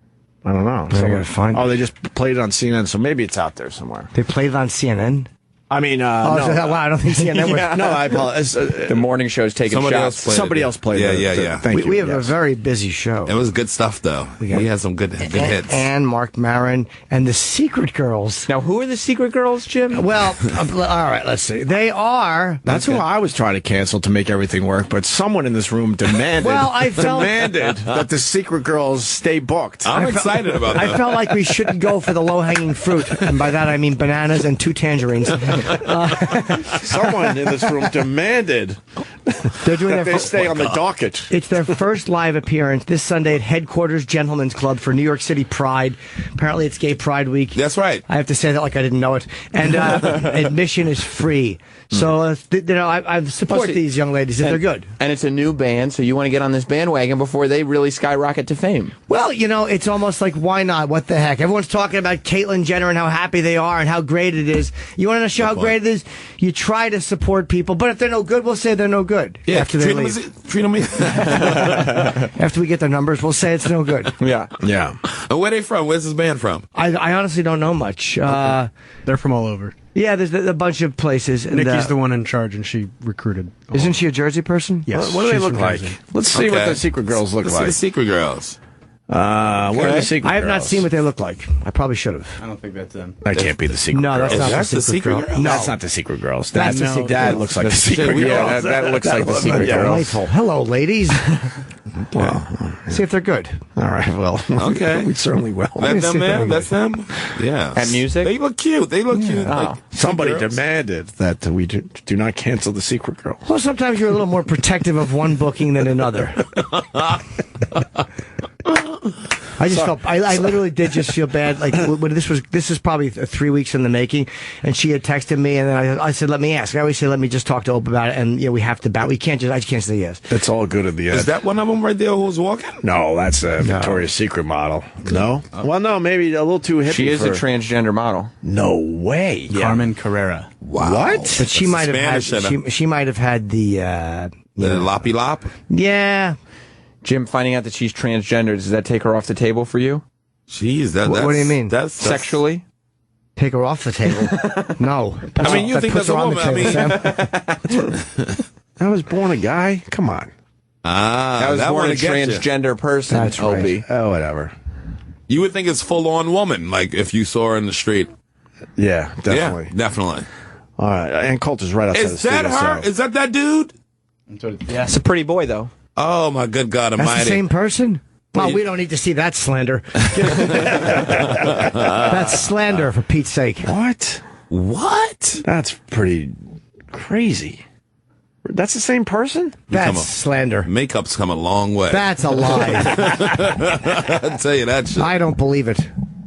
I don't know. I gotta find it. Oh, they just played it on CNN, so maybe it's out there somewhere. They played it on CNN. I mean, Wow, I don't think CNN was. no, I apologize. The morning show's taking shots. Somebody else played it. Yeah. Thank you. We have a very busy show. It was good stuff, though. He had some good hits. And Marc Maron and the Secret Girls. Now, who are the Secret Girls, Jim? Well, all right, let's see. They are. That's who I was trying to cancel to make everything work, but someone in this room demanded that the Secret Girls stay booked. I'm excited about that. I felt like we shouldn't go for the low-hanging fruit, and by that I mean bananas and 2 tangerines. Someone in this room demanded They're doing that they stay on the docket. It's their first live appearance this Sunday at Headquarters Gentlemen's Club for New York City Pride. Apparently, it's Gay Pride Week. That's right. I have to say that like I didn't know it. And admission is free. So, I support these young ladies if they're good. And it's a new band, so you want to get on this bandwagon before they really skyrocket to fame. Well, it's almost like, why not? What the heck? Everyone's talking about Caitlyn Jenner and how happy they are and how great it is. You want to show how great it is? You try to support people, but if they're no good, we'll say they're no good. Yeah, after they leave. Treat them After we get their numbers, we'll say it's no good. Yeah. And where they from? Where's this band from? I honestly don't know much. They're from all over. Yeah, there's a bunch of places. And, Nikki's the one in charge, and she recruited. Isn't she a Jersey person? Yes. What do they she's look from like? Jersey. Let's see what the Secret Girls look Let's see like. the Secret Girls. Where are the Secret I have not Girls? seen what they look like. I probably should have. I don't think that's them. That can't be the Secret No, Girls. that's not That's the Secret Girl. Girl? No, That's not the Secret Girls. That's the Secret That Girls. looks like the Secret Girls. Yeah, that looks like the Secret Yeah. Girls. Delightful. Hello, ladies. See if they're good. All right, well, Okay. we certainly will. That's see them, if they're man? good. That's them? Yeah. At music? They look cute. They look cute. Like, Somebody girls. demanded that we do not cancel the Secret Girls. Well, sometimes you're a little more protective of one booking than another. I just felt I literally did just feel bad. Like when this is probably 3 weeks in the making, and she had texted me, and then I said, "Let me ask." I always say, "Let me just talk to Opie about it," and we have to bat. I just can't say yes. It's all good at the end. Is that one of them right there who's walking? No, that's a Victoria's Secret model. No? Well, no, maybe a little too hippie. She is a transgender model. No way. Carmen Carrera. Wow. What? But she might have had Spanish, she might have had the The loppy lop? yeah. Jim, finding out that she's transgender, does that take her off the table for you? Jeez, What do you mean? That's Sexually? Take her off the table. No. I mean, you think puts that's a her on woman. the table, I was born a guy. Come on. That was born a transgender person, That's right. Opie. Oh, whatever. You would think it's full on woman, like if you saw her in the street. Yeah, definitely. Yeah, definitely. All right, and Coulter's right outside the Is that studio, her? so- Is that dude? Yeah. It's a pretty boy, though. Oh my good God That's Almighty! the same person? Well, we don't need to see that slander. That's slander, for Pete's sake. What? What? That's pretty crazy. That's the same person? That's slander. Makeup's come a long way. That's a lie. I'll tell you that shit. I don't believe it.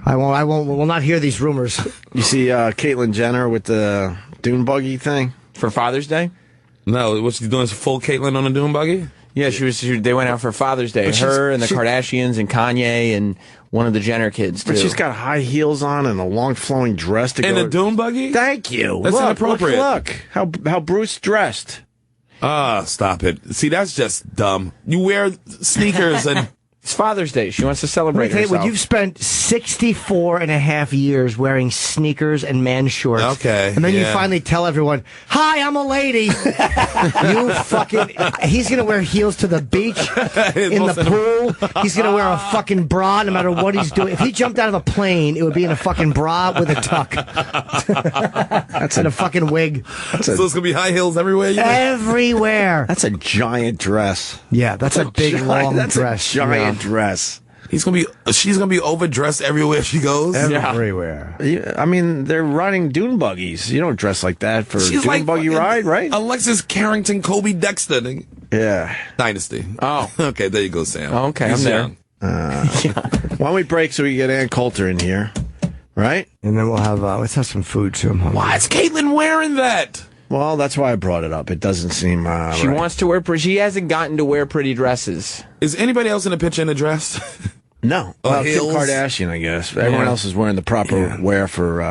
I will not hear these rumors. You see Caitlyn Jenner with the dune buggy thing? For Father's Day? No, what she's doing is full Caitlyn on a dune buggy? Yeah, they went out for Father's Day. Her and the Kardashians and Kanye and one of the Jenner kids, too. But she's got high heels on and a long flowing dress to In go. a dune buggy? Thank you. That's inappropriate. Look how Bruce dressed. Ah, stop it. See, that's just dumb. You wear sneakers and It's Father's Day. She wants to celebrate Let me tell you, herself. when you've spent 64 and a half years wearing sneakers and man shorts, Okay, and then you yeah. finally tell everyone, "Hi, I'm a lady." You fucking. He's gonna wear heels to the beach, in the pool. He's gonna wear a fucking bra no matter what he's doing. If he jumped out of a plane, it would be in a fucking bra with a tuck. That's in a fucking wig. So it's gonna be high heels everywhere. You think? Everywhere. That's a giant dress. Yeah, that's a big long That's dress. a giant dress. She's gonna be overdressed everywhere she goes. Everywhere. I mean, they're riding dune buggies. You don't dress like that for a She's dune like buggy fucking ride, right? Alexis Carrington, Kobe Dexter. Yeah. Dynasty. Oh. Okay, there you go, Sam. Okay, He's I'm there. young. Why don't we break so we get Ann Coulter in here, right? And then we'll have let's have some food too. Why is Caitlyn wearing that? Well, that's why I brought it up. It doesn't seem She right. wants to wear. She hasn't gotten to wear pretty dresses. Is anybody else in the picture in a dress? No. Well, Kim heels? Kardashian, I guess. Everyone else is wearing the proper wear for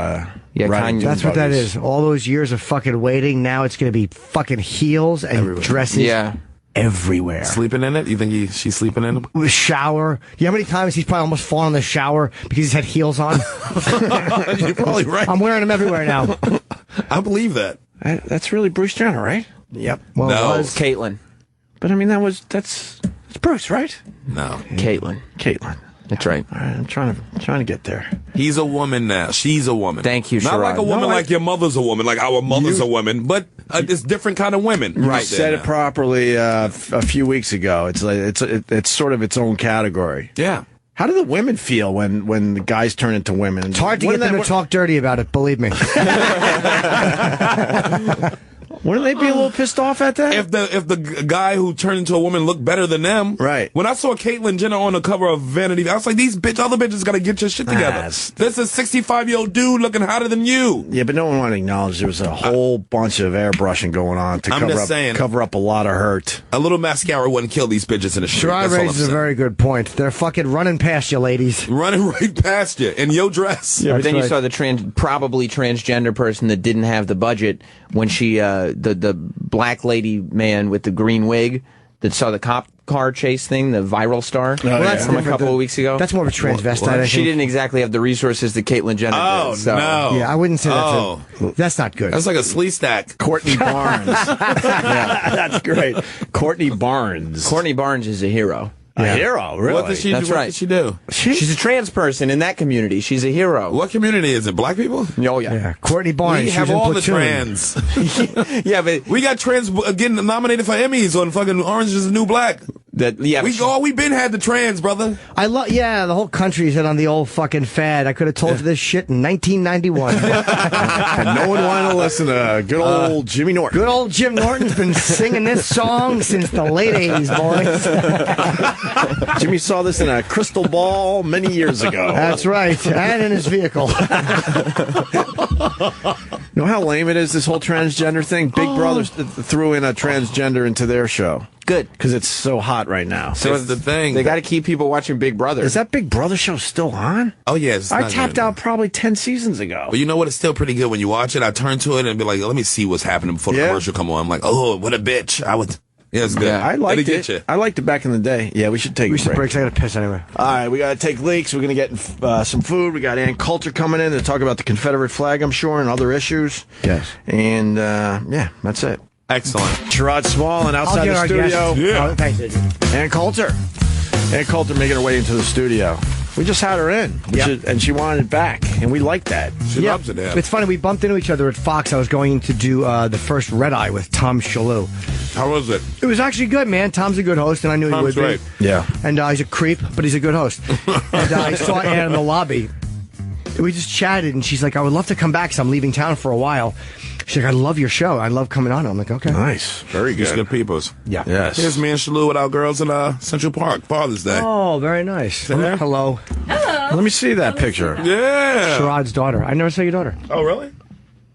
Yeah, riding Kanye. dune That's what that buggies. is. All those years of fucking waiting. Now it's going to be fucking heels and dresses Yeah. everywhere. Sleeping in it? You think she's sleeping in it? With shower. You know how many times he's probably almost fallen in the shower because he's had heels on? You're probably right. I'm wearing them everywhere now. I believe that. That's really Bruce Jenner, right? Yep. Well, No. it was. Caitlyn. But I mean, that's Bruce, right? No. Caitlyn. Caitlyn. That's right. All right, I'm trying to get there. He's a woman now. She's a woman. Thank you, Not Sherrod. like a woman No, like your mother's a woman, like our mother's a woman, but it's different kind of women. You Right said there it now. properly a few weeks ago. It's like it's sort of its own category. Yeah. How do the women feel when the guys turn into women? It's hard to get them to talk dirty about it, believe me. Wouldn't they be a little pissed off at that? If the guy who turned into a woman looked better than them, Right. When I saw Caitlyn Jenner on the cover of Vanity, I was like, these other bitches got to get your shit together. Yes. This is a 65-year-old dude looking hotter than you. Yeah, but no one wanted to acknowledge there was a whole bunch of airbrushing going on to I'm just saying. cover up a lot of hurt. A little mascara wouldn't kill these bitches in the street. Sherrod That's all I'm raises a saying. very good point. They're fucking running past you, ladies. Running right past you in your dress. Yeah, but then you right. saw the probably transgender person that didn't have the budget when she the black lady man with the green wig that saw the cop car chase thing, the viral star that's from a different. couple of weeks ago. That's more of a transvestite, I think. She didn't exactly have the resources that Caitlyn Jenner Oh, did. So. no. Yeah, I wouldn't say Oh. that's not good. That's like a slee stack. Courtney Barnes. Yeah, that's great. Courtney Barnes. Courtney Barnes is a hero. A hero, really? What did she That's do? What right. did she do? She's a trans person in that community. She's a hero. What community is it? Black people? Oh, yeah. Yeah, Courtney Barnes. We she have was in all the Platoon. trans. Yeah, but We got trans getting nominated for Emmys on fucking Orange is the New Black. We been had the trans, brother. I love. Yeah, the whole country's in on the old fucking fad. I could have told you this shit in 1991. And no one wanted to listen to good old Jimmy Norton. Good old Jim Norton's been singing this song since the late 80s, boys. Jimmy saw this in a crystal ball many years ago. That's right, and in his vehicle. You know how lame it is, this whole transgender thing? Big Brother threw in a transgender into their show. good. Because it's so hot right now. So it's the thing. They got to keep people watching Big Brother. Is that Big Brother show still on? Oh, yes. I tapped out probably 10 seasons ago. But you know what? It's still pretty good when you watch it. I turn to it and be like, let me see what's happening before the commercial come on. I'm like, oh, what a bitch. Yeah, it's good. Yeah, I liked It'll it. get you. I liked it back in the day. Yeah, we should take We a should break. break. I got to piss anyway. All right, we got to take leaks. We're going to get some food. We got Ann Coulter coming in to talk about the Confederate flag, I'm sure, and other issues. Yes. And, yeah, that's it. Excellent. Sherrod Small and I'll outside get the our studio. guest. Yeah. Oh, thanks, Adrian. Ann Coulter. Ann Coulter making her way into the studio. We just had her in, and she wanted it back, and we like that. She loves it there. It's funny, we bumped into each other at Fox. I was going to do the first Red Eye with Tom Shalhoub. How was it? It was actually good, man. Tom's a good host, and I knew he Tom's would great. be. Yeah. And he's a creep, but he's a good host. And I saw Ann in the lobby. We just chatted, and she's like, I would love to come back, so I'm leaving town for a while. She's like, I love your show. I love coming on. I'm like, okay. Nice. Very It's good. good peoples. Yeah. Yes. Here's me and Shalou with our girls in Central Park, Father's Day. Oh, very nice. there? Hello. Let me see that picture. Yeah. Sherrod's daughter. I never saw your daughter. Oh, really?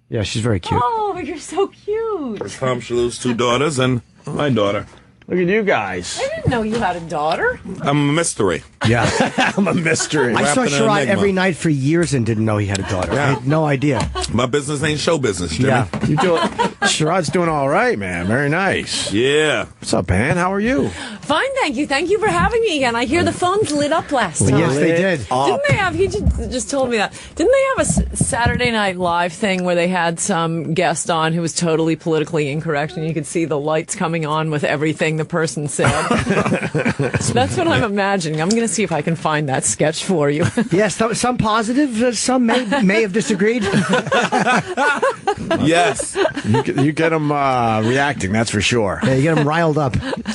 Yeah, she's very cute. Oh, you're so cute. It's Tom Shalou's two daughters and my daughter. Look at you guys. I didn't know you had a daughter. I'm a mystery. Yeah. I'm a mystery. I saw Wrapped in an Sherrod enigma. every night for years and didn't know he had a daughter. I had no idea. My business ain't show business, Jimmy. Yeah. You do Sherrod's doing all right, man. Very nice. Yeah. What's up, man? How are you? Fine, thank you. Thank you for having me again. I hear the phones lit up last time. Yes, they did. Didn't they have, he just told me that, didn't they have a Saturday Night Live thing where they had some guest on who was totally politically incorrect and you could see the lights coming on with everything the person said? So that's what I'm imagining. I'm going to see if I can find that sketch for you. Yes, some positive, some may have disagreed. Yes. You get them reacting, that's for sure. Yeah, you get them riled up.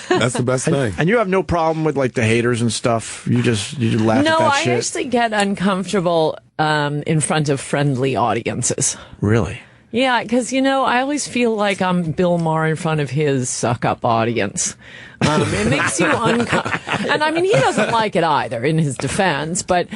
That's the best thing. And you have no problem with like the haters and stuff. You just laugh No, at that I shit. actually get uncomfortable in front of friendly audiences. Really? Yeah, because, I always feel like I'm Bill Maher in front of his suck-up audience. It makes you uncomfortable. And, he doesn't like it either, in his defense, but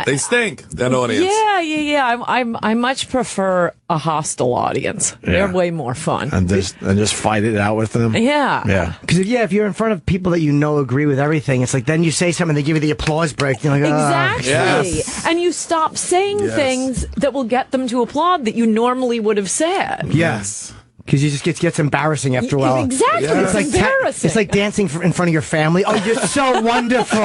They stink, that audience. Yeah. I much prefer a hostile audience. Yeah. They're way more fun. And just fight it out with them. Yeah. Yeah. Because if you're in front of people that agree with everything, it's like then you say something, they give you the applause break. You're like, Exactly. Yes. And you stop saying things that will get them to applaud that you normally would have said. yes. Because you just gets embarrassing after a while. Exactly. Yeah. It's like embarrassing. It's like dancing in front of your family. Oh, you're so wonderful.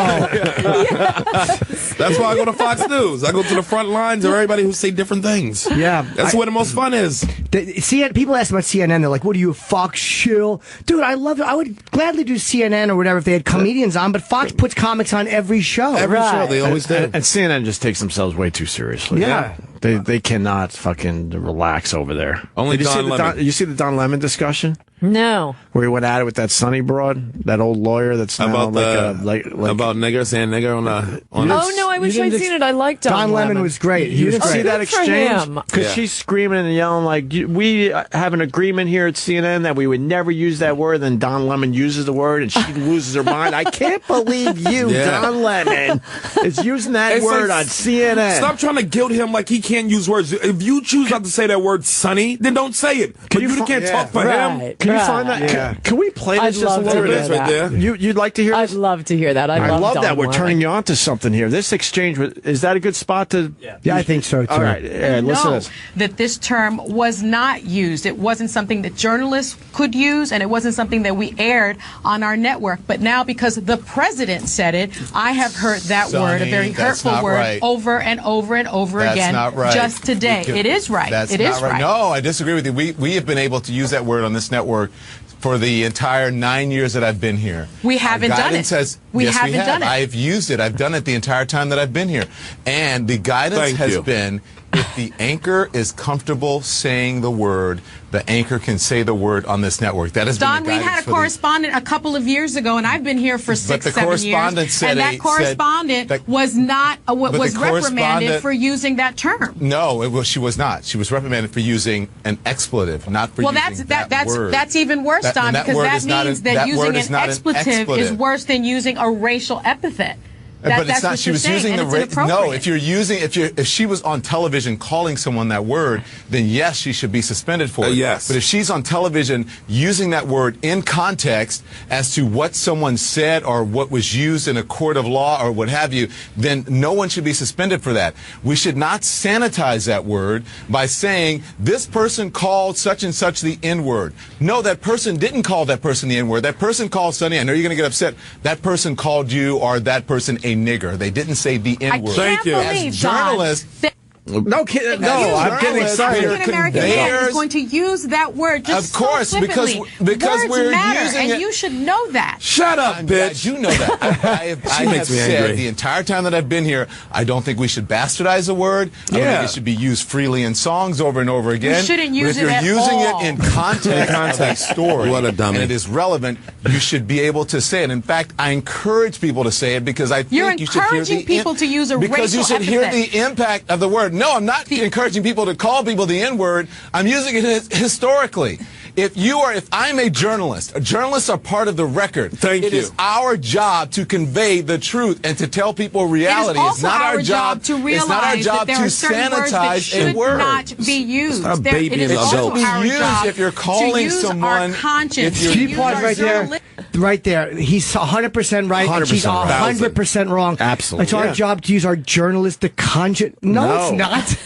That's why I go to Fox News. I go to the front lines of everybody who say different things. Yeah. That's where the most fun is. People ask about CNN. They're like, what are you, Fox shill? Dude, I love it. I would gladly do CNN or whatever if they had comedians on, but Fox puts comics on every show. Every show, they always do. And CNN just takes themselves way too seriously. Yeah. They cannot fucking relax over there. Only Did you Don see Lemon. you see the Don Lemon discussion? No. Where he went at it with that Sonny broad, that old lawyer that's now About about nigger saying nigger on Oh, no, I wish I'd seen it. I liked Don Lemon was great. He was You see great. that Good for exchange? him. Because Yeah. she's screaming and yelling like, we have an agreement here at CNN that we would never use that word. Then Don Lemon uses the word and she loses her mind. I can't believe you, Yeah. Don Lemon, is using that It's word like, on CNN. Stop trying to guilt him like he can't use words. If you choose not to say that word, Sonny, then don't say it. But you can't talk for him. Right. Can you find that? Yeah. Can we play this I'd just a love to little There it hear is bit? right that. there. You'd like to hear I'd this? love to hear that. I love Don that. We're Lemon. turning you on to something here. This exchange, is that a good spot to? Yeah, I think so, too. All right, listen to know this. that this term was not used. It wasn't something that journalists could use, and it wasn't something that we aired on our network. But now, because the president said it, I have heard that word, a very that's hurtful not word, right. over and over and over That's again. not right. Just today. It is right. That's It not is right. right. No, I disagree with you. We have been able to use that word on this network for the entire 9 years that I've been here. We haven't Our done guidance it. Has, We yes, haven't we have. done it. I've used it. I've done it the entire time that I've been here. And the guidance Thank has you. been, if the anchor is comfortable saying the word, the anchor can say the word on this network. That has Don, been the we guidance had a for the- correspondent a couple of years ago, and I've been here for But 6, the 7 correspondent years. said and that said correspondent that- was not but the was reprimanded correspondent- for using that term. No, she was not. She was reprimanded for using an expletive, not for Well, using that word. that's even worse, That- Don, and that because word that is not means an- that that using word is an not an expletive is expletive. worse than using a racial epithet. But it's That's not. what She you're was saying, using and the it's no. inappropriate. If she was on television calling someone that word, then yes, she should be suspended for it. Yes. But if she's on television using that word in context as to what someone said or what was used in a court of law or what have you, then no one should be suspended for that. We should not sanitize that word by saying this person called such and such the N-word. No, that person didn't call that person the N-word. That person called Sonny. I know you're going to get upset. That person called you or that person a nigger. They didn't say the I N-word. can't you. believe, As journalists, Don, No, kid, no, As I'm getting journalists, excited. African American man Conveyors- is going to use that word just Of course, so flippantly. because Words we're matter, using and it- you should know that. Shut up, I'm bitch. glad you know that. I makes have me said angry. the entire time that I've been here, I don't think we should bastardize a word. I don't Yeah. think it should be used freely in songs over and over again. shouldn't But use if it you're at using all. it in context of a story, What a dummy. and it is relevant, you should be able to say it. In fact, I encourage people to say it because I think You're you should hear encouraging the people to use a because you racial should hear epithet. the impact of the word. No, I'm not encouraging people to call people the N-word. I'm using it historically. If I'm a journalist, journalists are part of the record. Thank It you. is our job to convey the truth and to tell people reality. It is It's also not our job to realize it's not our job that there to are certain words that sanitize a should word. not be used. a baby it is in the also adult. It should our be used job if you're to calling use someone- our conscience. if you're- to Keep use pause our right there. right there. He's 100% right, and she's 100% wrong. Absolutely. It's our job to use our journalistic conscience. No, it's not.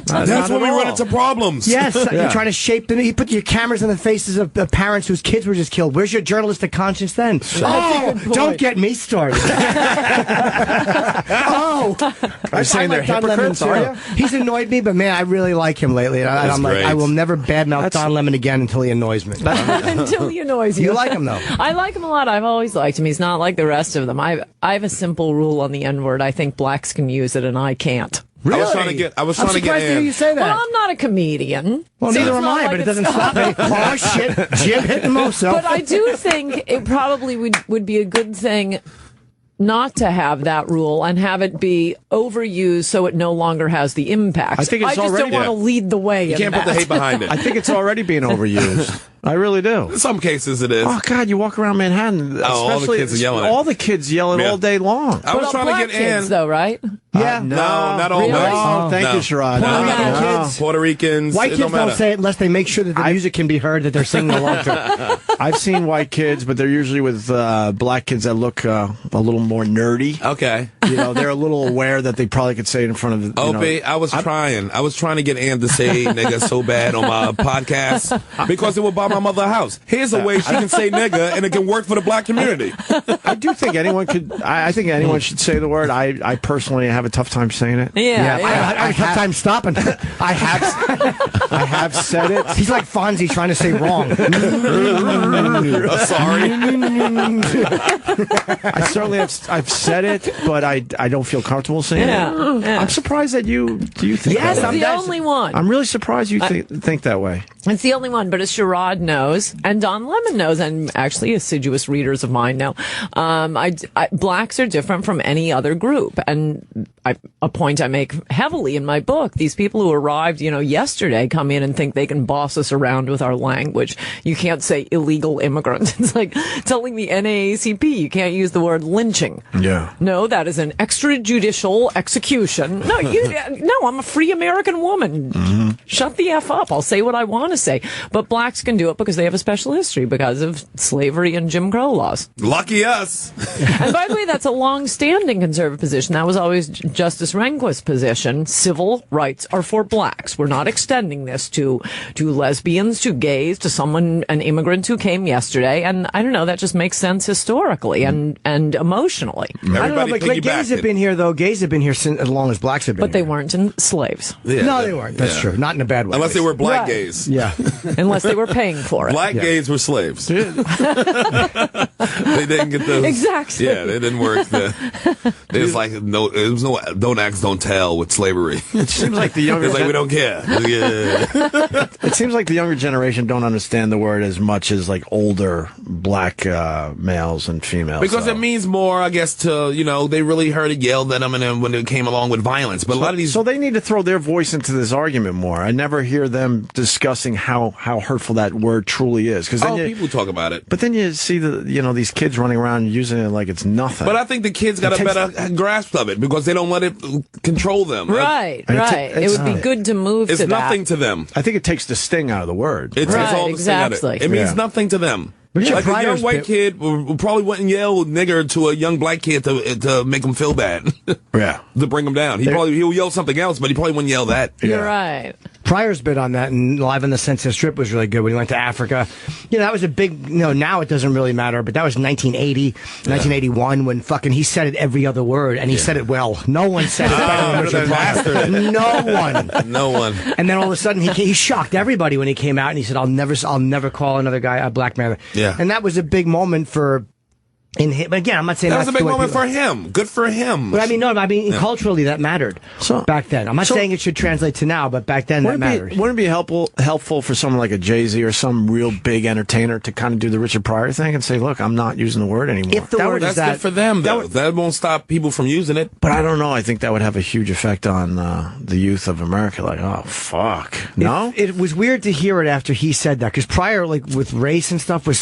That's when we run into problems. Yes, you're trying to shape them. You put your cameras in the faces of parents whose kids were just killed. Where's your journalistic conscience then? Don't get me started. I'm saying they're hypocrites, are you? He's annoyed me, but man, I really like him lately. And I'm like, I will never badmouth Don Lemon again until he annoys me. Until he annoys you. You like him, though? I like him a lot. I've always liked him. He's not like the rest of them. I have a simple rule on the N-word. I think blacks can use it, and I can't. Really? I was trying to get. I'm surprised to hear you say that. Well, I'm not a comedian. Well, neither am I, but it doesn't stop me. Oh, shit. Jim hitting myself. But I do think it probably would be a good thing not to have that rule and have it be overused so it no longer has the impact. I think it's I just already, don't want to lead the way. You can't put the hate behind it. I think it's already being overused. I really do. In some cases, it is. Oh God, you walk around Manhattan. All the kids are yelling. All the kids yelling all day long. I was trying to get kids, in, though, right? Yeah. No, not always. Really? Oh, thank you, Sherrod. Puerto Rican kids. Puerto Ricans. White kids don't say it unless they make sure that the music can be heard that they're singing along to. I've seen white kids, but they're usually with black kids that look a little more nerdy. Okay. You know, they're a little aware that they probably could say it in front of. Opie, I was trying to get Ann to say nigga so bad on my podcast because it would buy my mother a house. Here's a way she can say nigga and it can work for the black community. I do think anyone could. I think anyone should say the word. I personally have a tough time saying it. Yeah. I have a tough time stopping. I have said it. He's like Fonzie trying to say wrong. Sorry. I certainly I've said it, but I don't feel comfortable saying it. Yeah. I'm surprised that you think Yes, that way. the only one. I'm really surprised you think that way. It's the only one, but as Sherrod knows, and Don Lemon knows, and actually assiduous readers of mine know, blacks are different from any other group. And a point I make heavily in my book, these people who arrived, yesterday come in and think they can boss us around with our language. You can't say illegal immigrant. It's like telling the NAACP you can't use the word lynching. Yeah. No, that is an extrajudicial execution. No, I'm a free American woman. Mm-hmm. Shut the F up. I'll say what I want to say. But blacks can do it because they have a special history because of slavery and Jim Crow laws. Lucky us. And by the way, that's a long-standing conservative position. That was always Justice Rehnquist's position. Civil rights are for blacks. We're not extending this to lesbians, to gays, to an immigrant who came yesterday. And I don't know, that just makes sense historically and emotionally. I don't know, but gays have been here, though. Gays have been here since, as long as blacks have been But they here. weren't slaves. Yeah, no, they weren't. That's true. Not in a bad way. Unless they were black Right. gays. Yeah. Unless they were paying for it. Black gays were slaves. They didn't get those. Exactly. Yeah, they didn't work. There's like no don't ask, don't tell with slavery. It seems like the younger. It's like we don't care. Yeah. It seems like the younger generation don't understand the word as much as like older black males and females. Because it means more, I guess, to they really heard it yelled at them, and then when it came along with violence. But a lot of these, so they need to throw their voice into this argument more. I never hear them discussing how hurtful that word truly is. Because people talk about it. But then you see these kids running around using it like it's nothing. But I think the kids got a better grasp of it because they don't let it control them. Right. It would be good to move to that. It's nothing to them. I think it takes the sting out of the word. It's all the sting out of it. It means nothing to them. Like a young white kid probably wouldn't yell nigger to a young black kid to make him feel bad. Yeah. To bring him down. He'll yell something else, but he probably wouldn't yell that. You're right. Pryor's bit on that and Live on the Sunset Strip was really good when he went to Africa. That was a big, now it doesn't really matter, but that was 1980, 1981 when he said it every other word and he said it well. No one said it better than Richard Pryor. No one. And then all of a sudden he shocked everybody when he came out and he said, I'll never call another guy a black man. Yeah. And that was a big moment for in him. But again, I'm not saying that was a big moment for him. Good for him. But culturally that mattered back then. I'm not saying it should translate to now, but back then that mattered. Wouldn't it be helpful for someone like a Jay-Z or some real big entertainer to kind of do the Richard Pryor thing and say, look, I'm not using the word anymore? If the word that's good for them, though. That won't stop people from using it. But I don't know. I think that would have a huge effect on the youth of America. Like, oh, fuck. No? It was weird to hear it after he said that, because Pryor, with race and stuff, was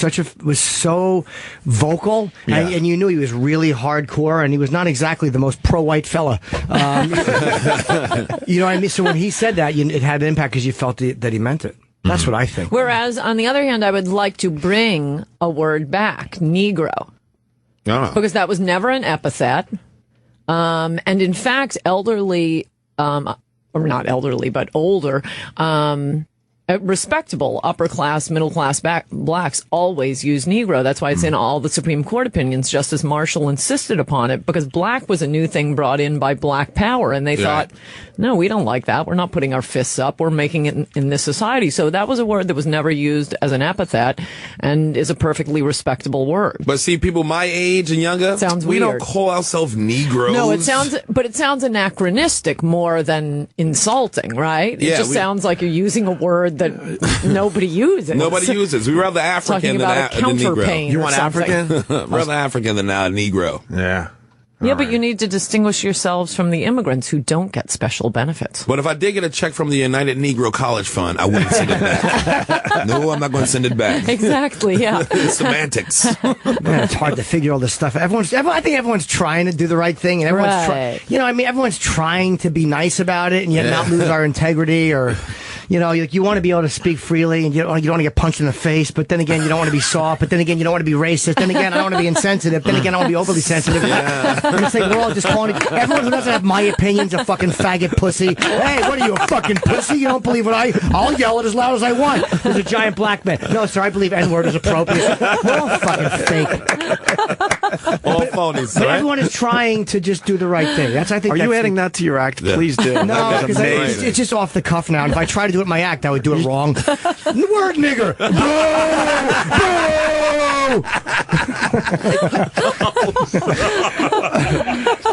so vocal. Yeah. And you knew he was really hardcore, and he was not exactly the most pro-white fella. You know what I mean? So when he said that, it had an impact because you felt that he meant it. That's what I think. Whereas, on the other hand, I would like to bring a word back, Negro. Because that was never an epithet. And in fact, elderly, or not elderly, but older, respectable upper class, middle class blacks always use Negro. That's why it's in all the Supreme Court opinions. Justice Marshall insisted upon it because black was a new thing brought in by Black Power. And they thought, no, we don't like that. We're not putting our fists up. We're making it in this society. So that was a word that was never used as an epithet and is a perfectly respectable word. But see, people my age and younger, we don't call ourselves Negroes. No, it sounds anachronistic more than insulting, right? It just sounds like you're using a word that nobody uses. Nobody uses. We rather African than Negro. You want African? Rather African than Negro. Yeah. Yeah, but you need to distinguish yourselves from the immigrants who don't get special benefits. But if I did get a check from the United Negro College Fund, I wouldn't send it back. No, I'm not going to send it back. Exactly, yeah. Semantics. Man, it's hard to figure all this stuff. I think everyone's trying to do the right thing, and everyone's everyone's trying to be nice about it, and yet not lose our integrity, or you want to be able to speak freely, and you don't want to get punched in the face. But then again, you don't want to be soft. But then again, you don't want to be racist. Then again, I don't want to be insensitive. Then again, I want to be overly sensitive. It's like we're all just calling it. Everyone who doesn't have my opinion's a fucking faggot pussy. Hey, what are you, a fucking pussy? You don't believe what I'll yell it as loud as I want. There's a giant black man. No, sir, I believe N-word is appropriate. We're all fucking fake. All phonies, but everyone is trying to just do the right thing. Are you adding that to your act? Please do. No, because it's just off the cuff now. And if I try to do it in my act, I would do it wrong. Word nigger.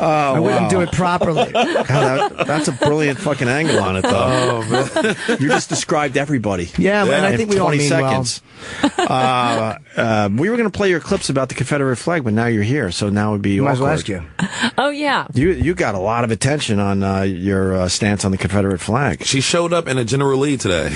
I wouldn't do it properly. God, that's a brilliant fucking angle on it, though. You just described everybody. Yeah, and I think we all mean seconds. We were going to play your clips about the Confederate flag, but now you're here, so now would be might as well awkward. ask you. Oh, yeah. You got a lot of attention on your stance on the Confederate flag. She showed up in a General Lee today.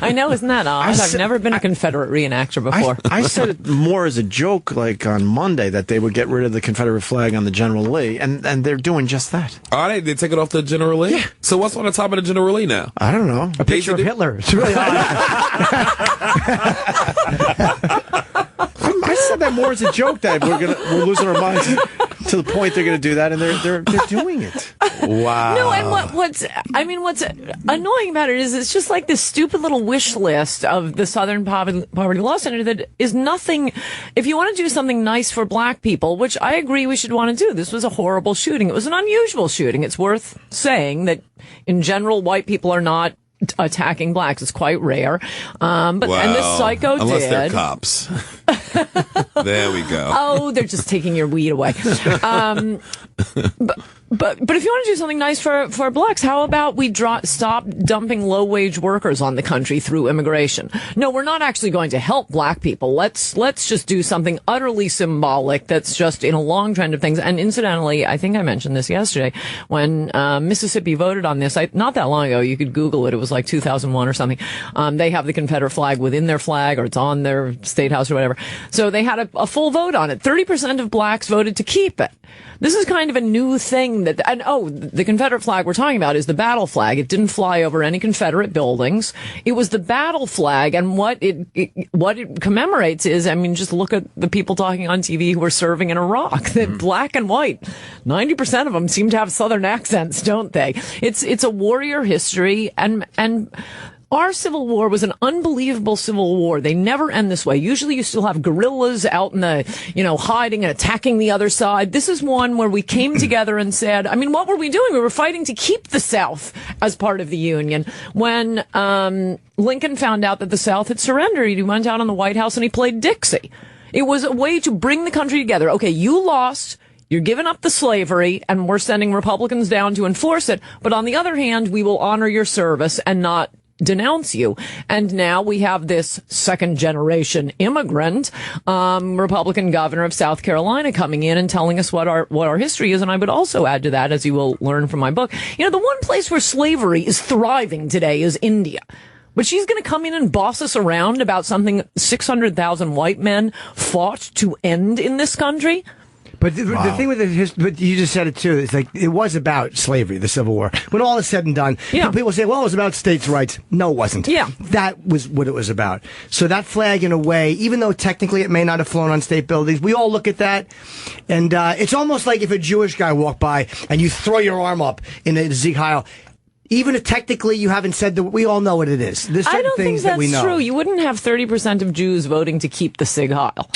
I know, isn't that odd? I've never been a Confederate reenactor before. I said it more as a joke, like on Monday, that they would get rid of the Confederate flag on the General Lee, and they're doing just that. All right, they take it off the General Lee? Yeah. So what's on the top of the General Lee now? I don't know. A picture of Hitler. It's really odd. I said that more as a joke, that we're losing our minds to the point they're going to do that, and they're doing it. Wow. No, and what's annoying about it is it's just like this stupid little wish list of the Southern Poverty Law Center that is nothing. If you want to do something nice for black people, which I agree we should want to do, this was a horrible shooting. It was an unusual shooting. It's worth saying that in general, white people are not attacking blacks. It's quite rare. And this psycho unless they're cops. There we go. Oh, they're just taking your weed away. But if you want to do something nice for blacks, how about we stop dumping low-wage workers on the country through immigration? No, we're not actually going to help black people. Let's just do something utterly symbolic that's just in a long trend of things. And incidentally, I think I mentioned this yesterday, when Mississippi voted on this, not that long ago, you could Google it, it was like 2001 or something. They have the Confederate flag within their flag, or it's on their state house or whatever. So they had a full vote on it. 30% of blacks voted to keep it. This is kind of a new thing the Confederate flag we're talking about is the battle flag. It didn't fly over any Confederate buildings. It was the battle flag, and what it commemorates is, just look at the people talking on TV who were serving in Iraq. They're black and white. 90% of them seem to have Southern accents, don't they? It's a warrior history, and our Civil War was an unbelievable Civil War. They never end this way. Usually you still have guerrillas out in the, hiding and attacking the other side. This is one where we came together and said, what were we doing? We were fighting to keep the South as part of the Union. When Lincoln found out that the South had surrendered, he went out on the White House and he played Dixie. It was a way to bring the country together. Okay, you lost. You're giving up the slavery, and we're sending Republicans down to enforce it. But on the other hand, we will honor your service and not denounce you. And now we have this second generation immigrant, Republican governor of South Carolina, coming in and telling us what our history is. And I would also add to that, as you will learn from my book, the one place where slavery is thriving today is India. But she's going to come in and boss us around about something 600,000 white men fought to end in this country. But the thing with but you just said it too. It's like it was about slavery, the Civil War. When all is said and done, people say, "Well, it was about states' rights." No, it wasn't. Yeah, that was what it was about. So that flag, in a way, even though technically it may not have flown on state buildings, we all look at that, and it's almost like if a Jewish guy walked by and you throw your arm up in a Sieg Heil. Even if technically you haven't said that, we all know what it is. There's certain things that we know. I don't think that's true. You wouldn't have 30% of Jews voting to keep the Sieg Heil.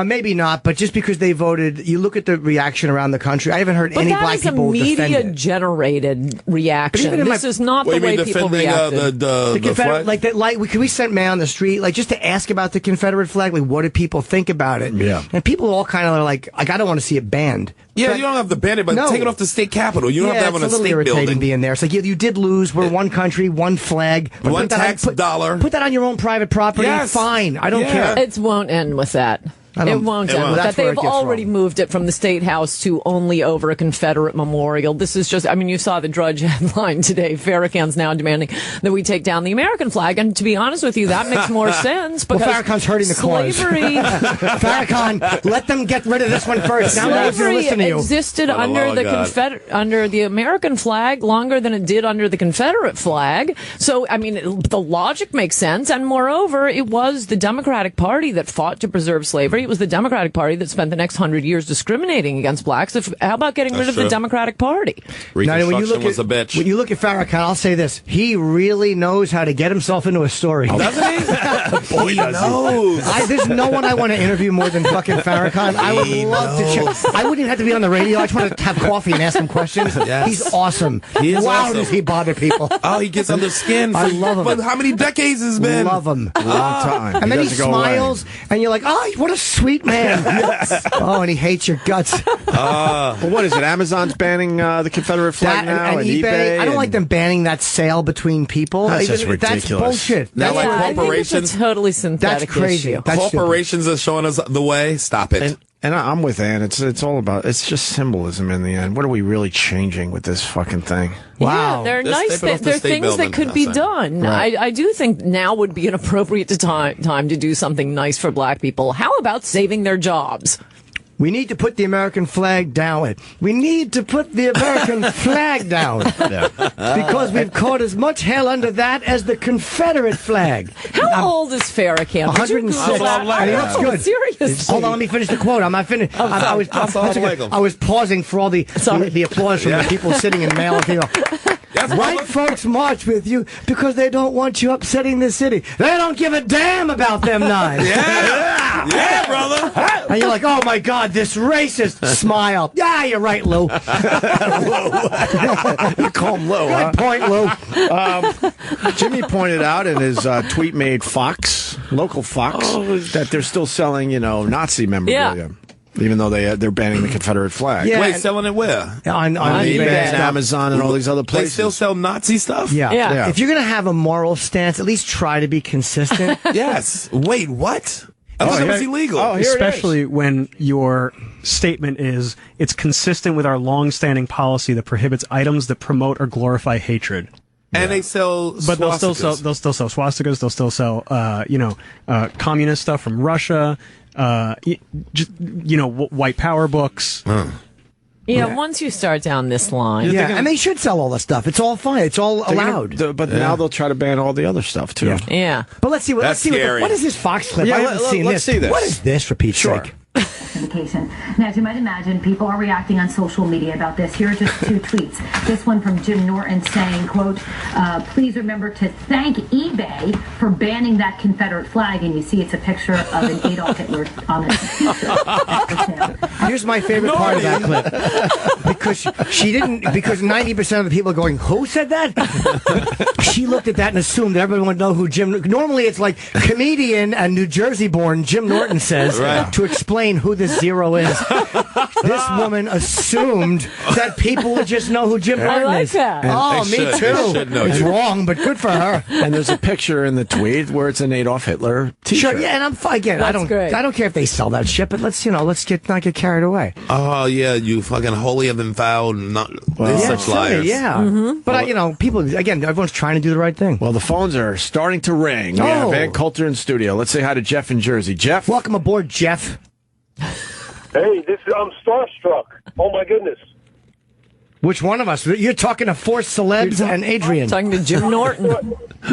Maybe not, but just because they voted, you look at the reaction around the country. I haven't heard any black people defend it. But that is a media-generated reaction. This is not the way people reacted. The Confederate, like we sent man on the street, like just to ask about the Confederate flag. Like, what do people think about it? Yeah, and people all kind of are like, I don't want to see it banned. Yeah, you don't have to ban it, but take it off the state capitol. You don't have to have it on a state building. It's a little irritating being there. It's like you did lose. We're one country, one flag, one tax dollar. Put that on your own private property. Yes. Fine, I don't care. It won't end with that. It won't end with that. They've already moved it from the State House to only over a Confederate memorial. This is just, I mean, you saw the Drudge headline today. Farrakhan's now demanding that we take down the American flag. And to be honest with you, that makes more sense. Because Farrakhan's hurting the cause. Slavery. Farrakhan, let them get rid of this one first. Now no one's going to listen to you. Existed under the American flag longer than it did under the Confederate flag. So, I mean, the logic makes sense. And moreover, it was the Democratic Party that fought to preserve slavery. It was the Democratic Party that spent the next 100 years discriminating against blacks. How about getting rid of the Democratic Party? Reconstruction was a bitch. When you look at Farrakhan, I'll say this. He really knows how to get himself into a story. Doesn't he? Boy, he knows. There's no one I want to interview more than fucking Farrakhan. I would love to check. I wouldn't even have to be on the radio. I just want to have coffee and ask him questions. Yes. He's awesome. He is awesome. Does he bother people? Oh, he gets under skin. I love him. But how many decades has been? Love him. A long time. And then he smiles, and you're like, oh, what a sweet man. Oh, and he hates your guts. Well, what is it? Amazon's banning the Confederate flag now, and eBay. I don't like them banning that sale between people. That's just ridiculous. That's bullshit. Now, like I corporations, think it's a totally synthetic that's crazy. issue. Corporations are showing us the way. Stop it. And I'm with Ann. It's all about. It's just symbolism in the end. What are we really changing with this fucking thing? Wow, yeah, they're nice. They're things that could be done. Right. I do think now would be an appropriate time to do something nice for black people. How about saving their jobs? We need to put the American flag down. We need to put the American flag down. Yeah. Because we've caught as much hell under that as the Confederate flag. How old is Farrakhan? 106. And he looks good. Seriously. Hold on, let me finish the quote. I'm not finished. I was pausing for all the applause from the people sitting in male and female. White folks march with you because they don't want you upsetting the city. They don't give a damn about them nines. Yeah, brother. And you're like, oh my God, this racist. Smile. Yeah, you're right, Lou. You call him Lou, huh? Good point, Lou. Jimmy pointed out in his tweet made Fox, local Fox, that they're still selling, Nazi memorabilia. Yeah. Even though they're banning the Confederate flag. Yeah, wait, selling it where? On eBay and Amazon and all these other places. They still sell Nazi stuff? Yeah. If you're going to have a moral stance, at least try to be consistent. Yes. Wait, what? I thought it was illegal. Especially when your statement is, it's consistent with our long-standing policy that prohibits items that promote or glorify hatred. And they sell swastikas. But they'll still sell swastikas. They'll still sell, communist stuff from Russia. White power books. Yeah, once you start down this line. And they should sell all the stuff. It's all fine. It's all allowed. But now they'll try to ban all the other stuff, too. Yeah. But let's see what is this Fox clip? I haven't seen this. See this. What is this, for Pete's sake? Now, as you might imagine, people are reacting on social media about this. Here are just two tweets. This one from Jim Norton saying, quote, please remember to thank eBay for banning that Confederate flag. And you see it's a picture of an Adolf Hitler on it. Here's my favorite part of that clip. Because because 90% of the people are going, who said that? She looked at that and assumed that everyone would know who normally it's like comedian and New Jersey born Jim Norton says to explain who this zero is. This woman assumed that people would just know who Jim Norton is. That. Me too. It's wrong, but good for her. And there's a picture in the tweet where it's an Adolf Hitler t-shirt. Sure, and I'm again. I don't care if they sell that shit, but let's not get carried away. Oh yeah, you fucking holier than thou, such liars. Yeah, but people again. Everyone's trying to do the right thing. Well, the phones are starting to ring. We have Van Coulter in studio. Let's say hi to Jeff in Jersey. Jeff, welcome aboard, Jeff. Hey, I'm starstruck. Oh my goodness. Which one of us? You're talking to four celebs and Adrian. Talking to Jim Norton.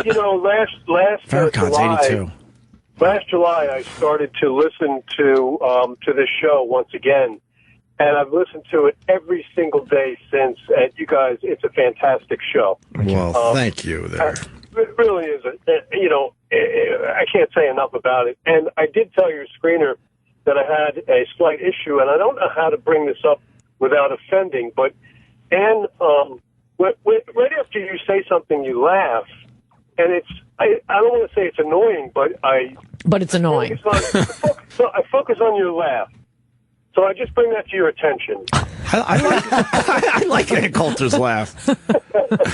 You know, last Farrakhan's July, 82. Last July, I started to listen to this show once again, and I've listened to it every single day since. And you guys, it's a fantastic show. Well, thank you. There, it really is. I can't say enough about it. And I did tell your screener that I had a slight issue, and I don't know how to bring this up without offending, but. And right after you say something, you laugh, and I don't want to say it's annoying, but it's annoying. I focus on your laugh, so I just bring that to your attention. I like Ann Coulter's laugh.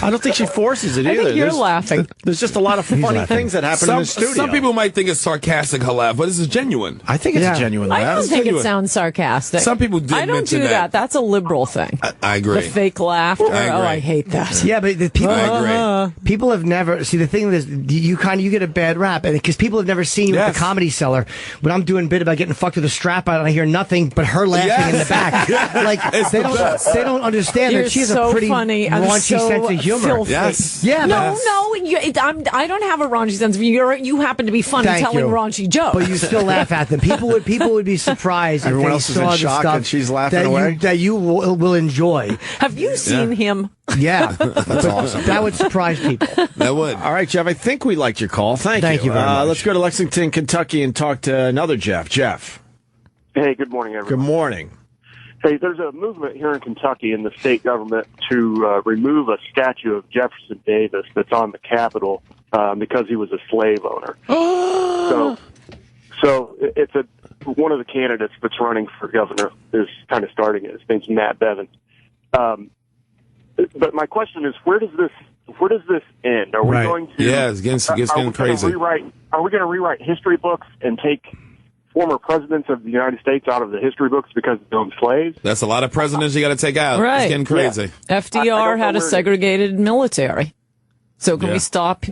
I don't think she forces it either. You're laughing. There's just a lot of funny things that happen in the studio. Some people might think it's sarcastic, her laugh, but this is genuine. I think it's a genuine laugh. I don't think it sounds sarcastic. Some people did I don't mention do that. That's a liberal thing. I agree. The fake laughter. I agree. Oh, I hate that. Yeah, but the people, I agree. People have never see the thing is you get a bad rap, and because people have never seen you at the Comedy Cellar when I'm doing a bit about getting fucked with a strap out, and I hear nothing but her laughing in the back. Like they don't understand that she has a pretty raunchy sense of humor. Filthy. Yes. Yeah. No. I don't have a raunchy sense of humor. You happen to be funny telling raunchy jokes, but you still laugh at them. People would be surprised. Everyone if else they is in saw the shock stuff and she's laughing away. That you will enjoy. Have you seen him? Yeah, that's awesome. That would surprise people. That would. All right, Jeff. I think we liked your call. Thank you very much. Let's go to Lexington, Kentucky, and talk to another Jeff. Jeff. Hey, good morning, everyone. Good morning. Hey, there's a movement here in Kentucky in the state government to remove a statue of Jefferson Davis that's on the Capitol because he was a slave owner. So it's one of the candidates that's running for governor is kind of starting it. His name's Matt Bevin. But my question is, where does this end? Are we going to? Yeah, it's getting crazy. Are we going to rewrite history books and take former presidents of the United States out of the history books because they owned slaves? That's a lot of presidents you got to take out. Right. It's getting crazy. Yeah. FDR had a segregated military. So can we stop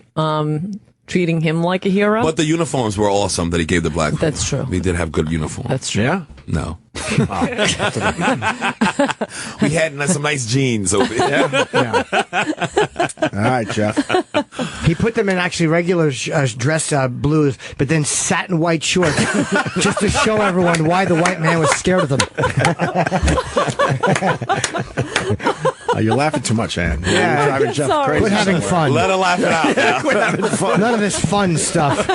treating him like a hero? But the uniforms were awesome that he gave the black people. That's true. He did have good uniforms. That's true. Yeah? No. We had some nice jeans over there. Yeah. All right, Jeff. He put them in actually regular dress blues, but then satin white shorts, just to show everyone why the white man was scared of them. You're laughing too much, Ann. Yeah, you're driving Jeff crazy. Quit having fun. Let her laugh it out now. Quit having fun. None of this fun stuff.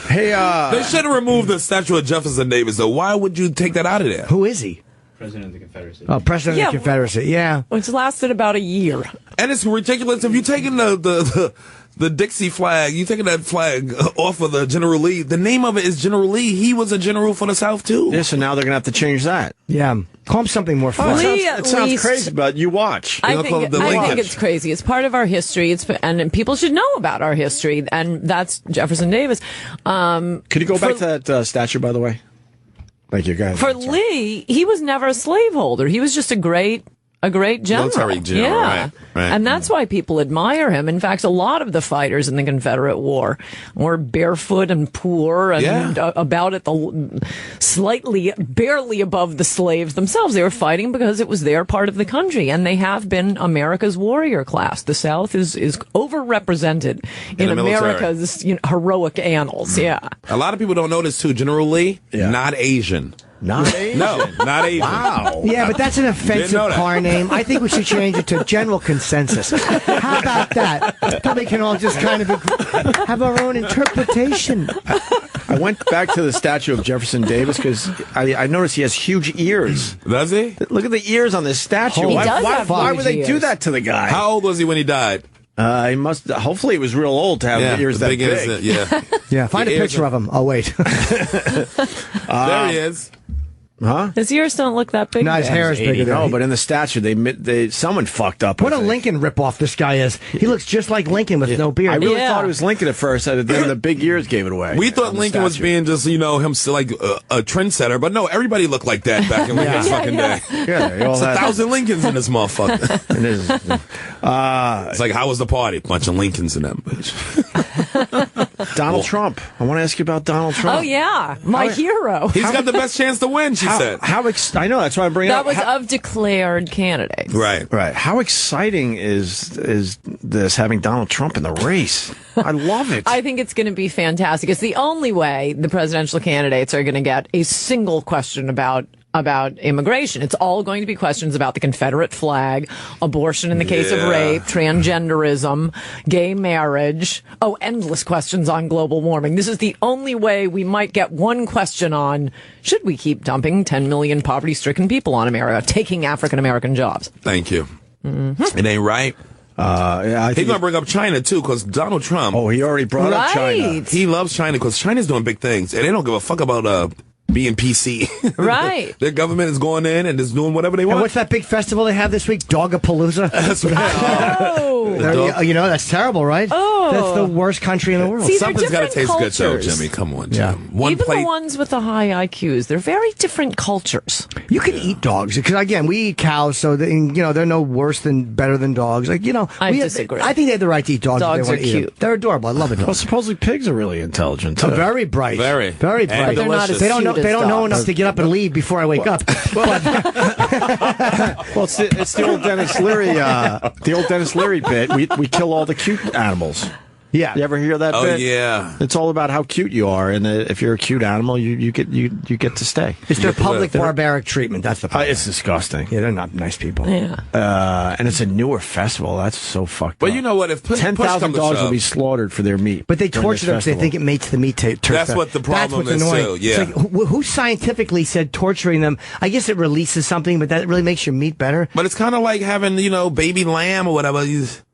Hey, they should have removed the statue of Jefferson Davis, though. Why would you take that out of there? Who is he? President of the Confederacy. Oh, President of the Confederacy, yeah. Which lasted about a year. And it's ridiculous. If you're taking the Dixie flag, you're taking that flag off of the General Lee. The name of it is General Lee. He was a general for the South, too. Yeah, so now they're going to have to change that. Yeah. Call him something more fun. It sounds crazy, but you watch. I think it's crazy. It's part of our history. And people should know about our history. And that's Jefferson Davis. Could you go back to that statue, by the way? Thank you, guys. For Lee, he was never a slaveholder. He was just a great general. Military general, right. And that's why people admire him. In fact, a lot of the fighters in the Confederate War were barefoot and poor and about at the barely above the slaves themselves. They were fighting because it was their part of the country, and they have been America's warrior class. The South is overrepresented in America's heroic annals. Yeah. A lot of people don't know this too. General Lee, not Asian. Not Asian? No, not Asian. Wow. Yeah, but that's an offensive car name. I think we should change it to general consensus. How about that? Then we can all just kind of have our own interpretation. I went back to the statue of Jefferson Davis because I noticed he has huge ears. Does he? Look at the ears on this statue. Why would they do that to the guy? How old was he when he died? He must. Hopefully, he was real old to have the ears that big. Yeah. Find a picture of him. Oh wait. There he is. Huh? His ears don't look that big. No, his hair is bigger. No, but in the statue, someone fucked up. What a Lincoln ripoff this guy is. He looks just like Lincoln with no beard. I really thought it was Lincoln at first, and then the big ears gave it away. We thought Lincoln was being just, him like a trendsetter, but no, everybody looked like that back in Lincoln's fucking day. Yeah, it's 1,000 Lincolns in this motherfucker. It is. It's like, how was the party? Bunch of Lincolns in that bitch. Donald Trump. I want to ask you about Donald Trump. Oh, yeah. My hero. He's got the best chance to win, she said. I know, that's why I'm bringing it up. That was of declared candidates. Right. How exciting is this, having Donald Trump in the race? I love it. I think it's going to be fantastic. It's the only way the presidential candidates are going to get a single question about immigration. It's all going to be questions about the Confederate flag, abortion in the case of rape, transgenderism, gay marriage. Oh, endless questions on global warming. This is the only way we might get one question on, should we keep dumping 10 million poverty-stricken people on America, taking African-American jobs? Thank you. Mm-hmm. It ain't right. He's going to bring up China, too, because Donald Trump... Oh, he already brought up China. He loves China because China's doing big things, and they don't give a fuck about being PC. Right. Their government is going in and is doing whatever they want. And what's that big festival they have this week? Dogapalooza? That's right. That's terrible, right? Oh. That's the worst country in the world. See, something's got to taste cultures. good, though, Jimmy. Come on, Jim. Yeah. Even the ones with the high IQs, they're very different cultures. You can eat dogs because, again, we eat cows, so they're no worse than better than dogs. I disagree. I think they have the right to eat dogs. Dogs if they are cute. They're adorable. I love it. Well, supposedly pigs are really intelligent, too. Very bright. Very bright. But they're not as They don't know. cute They as don't know dogs. enough to get up and leave before I wake up. Well, it's the old Dennis Leary bit. We kill all the cute animals. Yeah. You ever hear that bit? Oh, yeah. It's all about how cute you are, and if you're a cute animal, you get to stay. It's their public barbaric treatment. That's the problem. It's disgusting. Yeah, they're not nice people. Yeah. And it's a newer festival. That's so fucked But up. you know what? If 10,000 dogs will be slaughtered for their meat. But they torture them because they think it makes the meat taste. That's what the problem is, too. Yeah. It's like, who scientifically said torturing them? I guess it releases something, but that really makes your meat better. But it's kind of like having, baby lamb or whatever.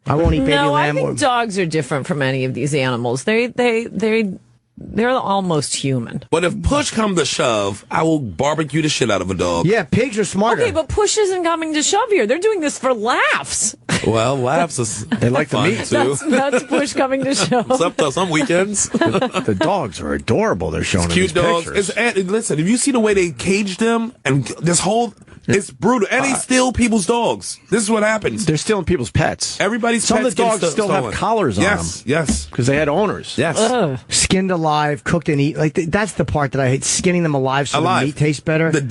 I won't eat baby No, lamb. I think dogs are different from any of these animals. They're almost human. But if push come to shove, I will barbecue the shit out of a dog. Yeah, pigs are smarter. Okay, but push isn't coming to shove here. They're doing this for laughs. Well, laughs is they like the fun, meat too. That's push coming to shove. Some weekends. The dogs are adorable. They're showing Cute dogs. Listen, if you see the way they cage them and this whole... It's brutal. And they steal people's dogs. This is what happens. They're stealing people's pets. Everybody's Some pets of the dogs still stolen. have collars on them. Yes. Because they had owners. Yes. Skinned alive, cooked and eat. That's the part that I hate. Skinning them alive so the meat tastes better. They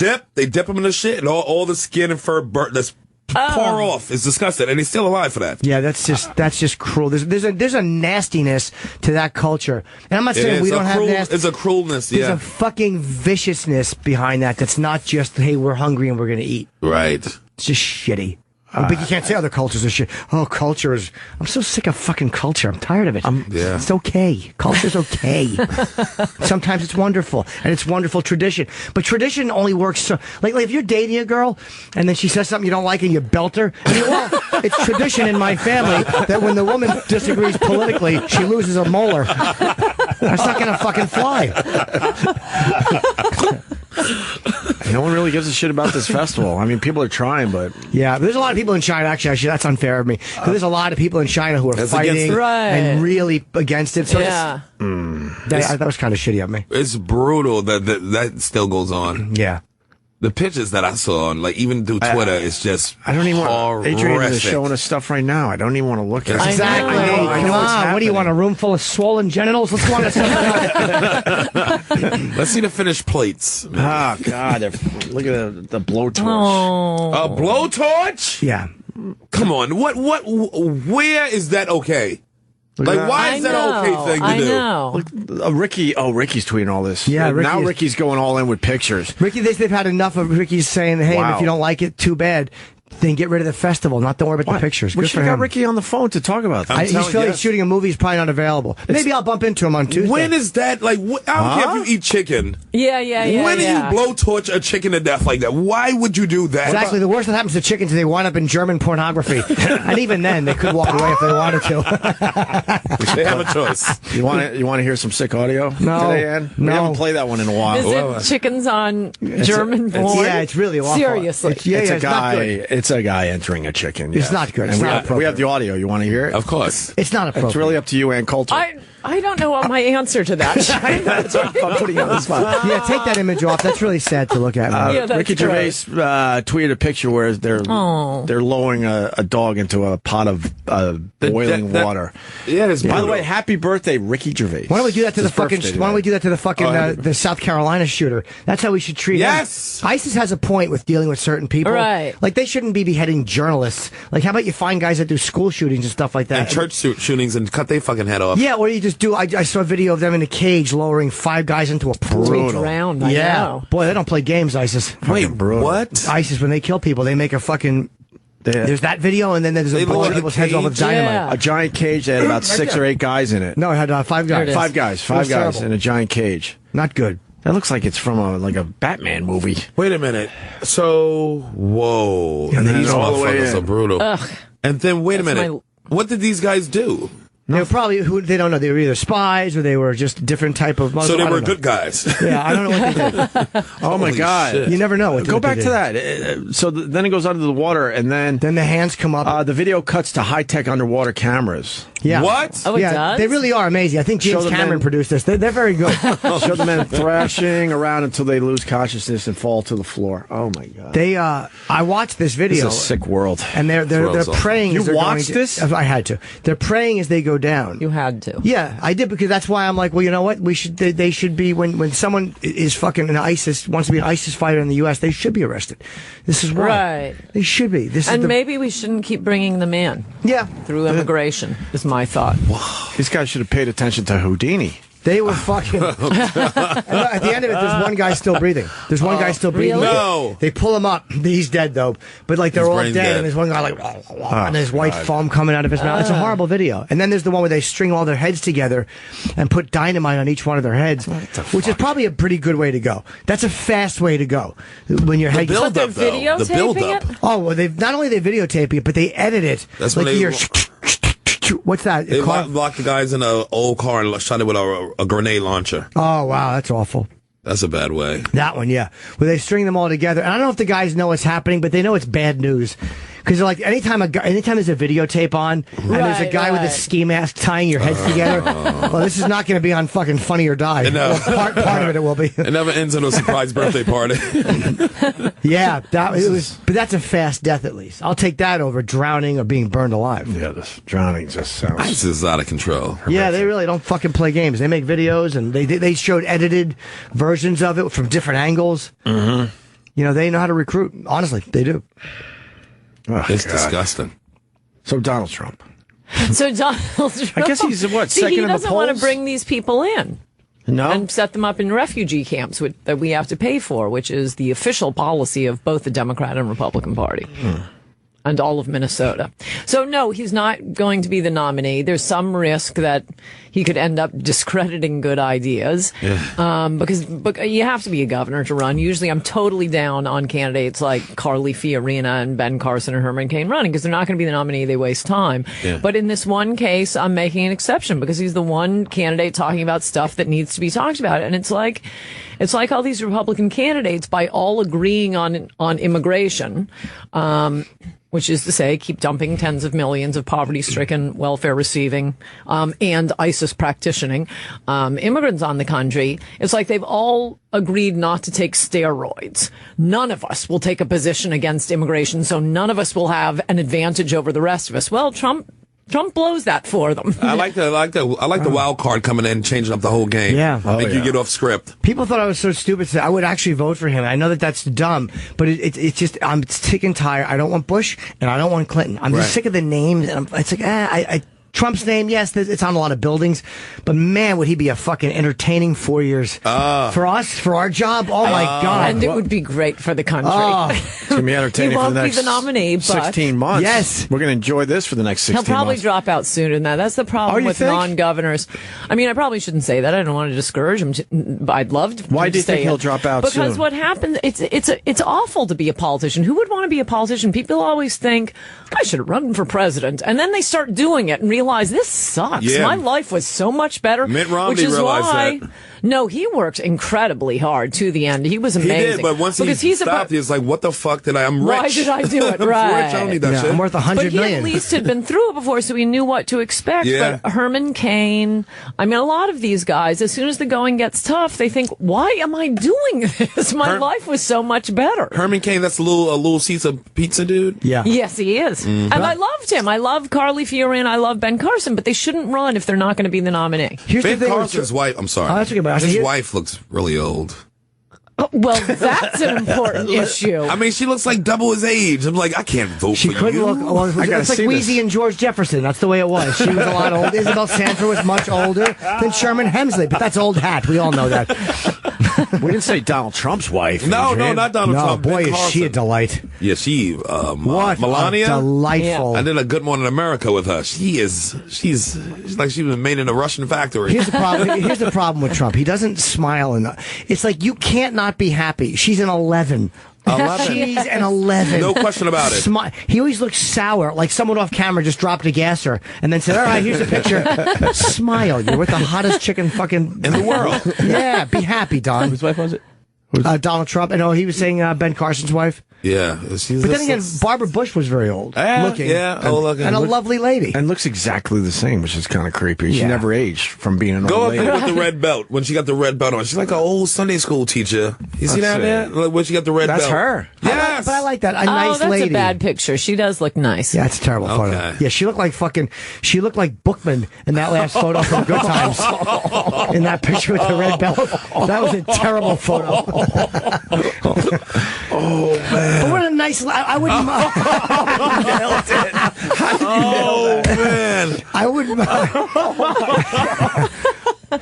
dip them in the shit and all the skin and fur that's pour off. It's disgusting. And he's still alive for that. Yeah, that's just cruel. There's a nastiness to that culture. And I'm not saying we don't have nasty. It's a cruelness, There's a fucking viciousness behind that that's not just, hey, we're hungry and we're going to eat. Right. It's just shitty. But you can't say other cultures are shit. Oh, culture is... I'm so sick of fucking culture. I'm tired of it. It's okay. Culture's okay. Sometimes it's wonderful. And it's wonderful tradition. But tradition only works so... Like if you're dating a girl, and then she says something you don't like and you belt her, it's tradition in my family that when the woman disagrees politically, she loses a molar. That's not going to fucking fly. No one really gives a shit about this festival. I mean, people are trying, but... Yeah, there's a lot of people in China, actually that's unfair of me. There's a lot of people in China who are fighting and really against it. So yeah. That was kind of shitty of me. It's brutal that still goes on. Yeah. The pictures that I saw on, even through Twitter, it's just I don't even want... Adrian is horrific. showing us stuff right now. I don't even want to look at it. Exactly. I know what's happening. What do you want, a room full of swollen genitals? Let's go on to something else. Let's see the finished plates. Oh, God. Look at the blowtorch. Oh. A blowtorch? Yeah. Come on. Where is that okay? Why is that an okay thing to do? I know. Ricky's tweeting all this. Yeah, now Ricky's going all in with pictures. Ricky, they've had enough of Ricky's saying, hey, if you don't like it, too bad. Then get rid of the festival. Not don't worry about the pictures. We Good should for have him. got Ricky on the phone to talk about that. He's shooting a movie. He's probably not available. Maybe I'll bump into him on Tuesday. When is that? I don't care if you eat chicken. Yeah. When do you blowtorch a chicken to death like that? Why would you do that? Exactly. The worst that happens to chickens is they wind up in German pornography. And even then, they could walk away if they wanted to. They have a choice. You want to hear some sick audio today, Ann? We haven't played that one in a while. Is it chickens on German porn? Yeah, it's really awful. Seriously. It's a guy entering a chicken. It's not good. It's not appropriate. We have the audio. You want to hear it? Of course. It's not appropriate. It's really up to you, Ann Coulter. I don't know what my answer to that. I'm putting you on the spot. Yeah, take that image off. That's really sad to look at. Ricky Gervais tweeted a picture where they're lowering a dog into a pot of boiling water. Yeah, by the way, happy birthday, Ricky Gervais. Why don't we do that to the fucking? Why don't we do that to the fucking the South Carolina shooter? That's how we should treat him. Yes, ISIS has a point with dealing with certain people. Right. Like they shouldn't be beheading journalists. Like how about you find guys that do school shootings and stuff like that, and church shootings, and cut their fucking head off. Yeah, or you just do. I saw a video of them in a cage lowering 5 guys into a pool. Drowned. I know. Boy, they don't play games, ISIS. Wait, what? ISIS, when they kill people, they make a fucking. There's that video, and then there's a bunch of people's heads off with dynamite. Yeah. A giant cage that had about 6 or 8 guys in it. No, it had 5 guys. 5 guys. 5 guys terrible. in a giant cage. Not good. That looks like it's from a Batman movie. Wait a minute. So, whoa. And then these he's all the way motherfuckers in. are brutal. Ugh. And then, wait a minute. What did these guys do? They were probably they don't know. They were either spies or they were just different type of. So they were good guys. Yeah, I don't know what they did. Oh my God! Shit. You never know. Go back to that. So then it goes under the water, and then the hands come up. The video cuts to high tech underwater cameras. Yeah. What? Oh, it does? They really are amazing. I think James Cameron produced this. They're very good. Show the men thrashing around until they lose consciousness and fall to the floor. Oh my God! I watched this video. It's a sick world. And they're praying. You watched this? I had to. They're praying as they go down. You had to. Yeah, I did, because that's why I'm like, well, you know what? They should be, when someone is fucking an ISIS, wants to be an ISIS fighter in the U.S., they should be arrested. This is why. Right. They should be. And maybe we shouldn't keep bringing them in. Yeah. Through immigration, is my thought. These guys should have paid attention to Houdini. They were fucking. At the end of it, there's one guy still breathing. There's one guy still breathing. Really? No. They pull him up. He's dead, though. But, like, they're His all brain's dead, dead. and there's one guy, like, and there's white foam coming out of his mouth. It's a horrible video. And then there's the one where they string all their heads together and put dynamite on each one of their heads, which is probably a pretty good way to go. That's a fast way to go. When your head build But up, they're though. The videotaping build up. it? Oh, well, not only they videotape it, but they edit it. That's like when they. you're. What's that? They locked the guys in an old car and shot it with a grenade launcher. Oh, wow, that's awful. That's a bad way. That one, yeah. Where they string them all together. And I don't know if the guys know what's happening, but they know it's bad news. Because like anytime there's a videotape on, and there's a guy with a ski mask tying your heads together, well, this is not going to be on fucking Funny or Die. No. Well, part of it will be. It never ends in a surprise birthday party. Yeah, but that's a fast death at least. I'll take that over drowning or being burned alive. Yeah, this drowning just sounds. This is out of control. Yeah, they really don't fucking play games. They make videos, and they showed edited versions of it from different angles. Mm-hmm. You know, they know how to recruit. Honestly, they do. Oh, It's God. disgusting. So Donald Trump. So Donald Trump. I guess he's second he in the doesn't want to polls? bring these people in. No. And set them up in refugee camps that we have to pay for, which is the official policy of both the Democrat and Republican Party. And all of Minnesota. So no, he's not going to be the nominee. There's some risk that he could end up discrediting good ideas. Yeah. Because you have to be a governor to run. Usually I'm totally down on candidates like Carly Fiorina and Ben Carson or Herman Cain running because they're not going to be the nominee. They waste time. Yeah. But in this one case, I'm making an exception because he's the one candidate talking about stuff that needs to be talked about. And it's like all these Republican candidates, by all agreeing on immigration, which is to say, keep dumping tens of millions of poverty-stricken, welfare-receiving, and ISIS practicing immigrants on the country. It's like they've all agreed not to take steroids. None of us will take a position against immigration, so none of us will have an advantage over the rest of us. Well, Trump blows that for them. I like the wild card coming in and changing up the whole game. Yeah. Make you get off script. People thought I was so stupid to say I would actually vote for him. I know that that's dumb, but it's just I'm sick and tired. I don't want Bush and I don't want Clinton. I'm just sick of the names, and it's like Trump's name, yes, it's on a lot of buildings, but man, would he be a fucking entertaining 4 years for us, for our job? Oh my God! And it would be great for the country. It's gonna be entertaining He for won't the be next the nominee, but 16 months. Yes, we're gonna enjoy this for the next 16 months. He'll probably drop out sooner than that. That's the problem with non-governors. I mean, I probably shouldn't say that. I don't want to discourage him. But I'd love to. Why do you think he'll drop out soon? Because what happens? It's awful to be a politician. Who would want to be a politician? People always think I should have run for president, and then they start doing it and realize realize this sucks. Yeah. My life was so much better. Mitt Romney which is realized why, that. No, he worked incredibly hard to the end. He was amazing. He did, but once he stopped, he was like, what the fuck did I'm rich. Why did I do it? I'm Right. rich. I don't need that shit. I'm worth $100 But he million. at least had been through it before, so he knew what to expect. Yeah. But Herman Cain, I mean, a lot of these guys, as soon as the going gets tough, they think, why am I doing this? My life was so much better. Herman Cain, that's a little Caesar pizza dude? Yeah. Yes, he is. Mm-hmm. And I loved him. I love Carly Fiore and I love Ben Carson, but they shouldn't run if they're not going to be the nominee. Here's Ben the thing Carson's wife, I'm sorry. Oh, that's okay, but his wife looks really old. Oh, well, that's an important issue. I mean, she looks like double his age. I'm like, I can't vote She for could you. look. Well, it's like Wheezy and George Jefferson. That's the way it was. She was a lot older. Isabel Sanford was much older than Sherman Hemsley, but that's old hat. We all know that. We didn't say Donald Trump's wife. No, Adrian. not Donald No, Trump. boy, Ben is she a Carson. delight. Yeah, she, What Melania. a delightful. I did a Good Morning America with her. She's like she was made in a Russian factory. Here's the problem with Trump. He doesn't smile enough. It's like you can't not be happy. She's an 11. 11. She's an 11. No question about it. He always looks sour, like someone off camera just dropped a gasser and then said, all right, here's a picture. Smile. You're with the hottest chicken fucking In the world. Yeah, be happy, Don. Whose wife was it? Donald Trump. And he was saying Ben Carson's wife. Yeah. But then again, Barbara Bush was very old looking. Yeah, old looking. And a lovely lady. And looks exactly the same, which is kind of creepy. She Yeah. never aged from being an Go old up lady. there with the red belt. When she got the red belt on, she's like an old Sunday school teacher. You see that there? Like when she got the red That's belt. her. Yes. But I like that. A Oh, nice that's lady. a bad picture. She does look nice. Yeah, it's a terrible photo. Okay. Yeah, she looked like Bookman in that last photo from Good Times. In that picture with the red belt. That was a terrible photo. Oh man. But what a nice. I wouldn't mind. Nailed it. Oh man. I wouldn't mind.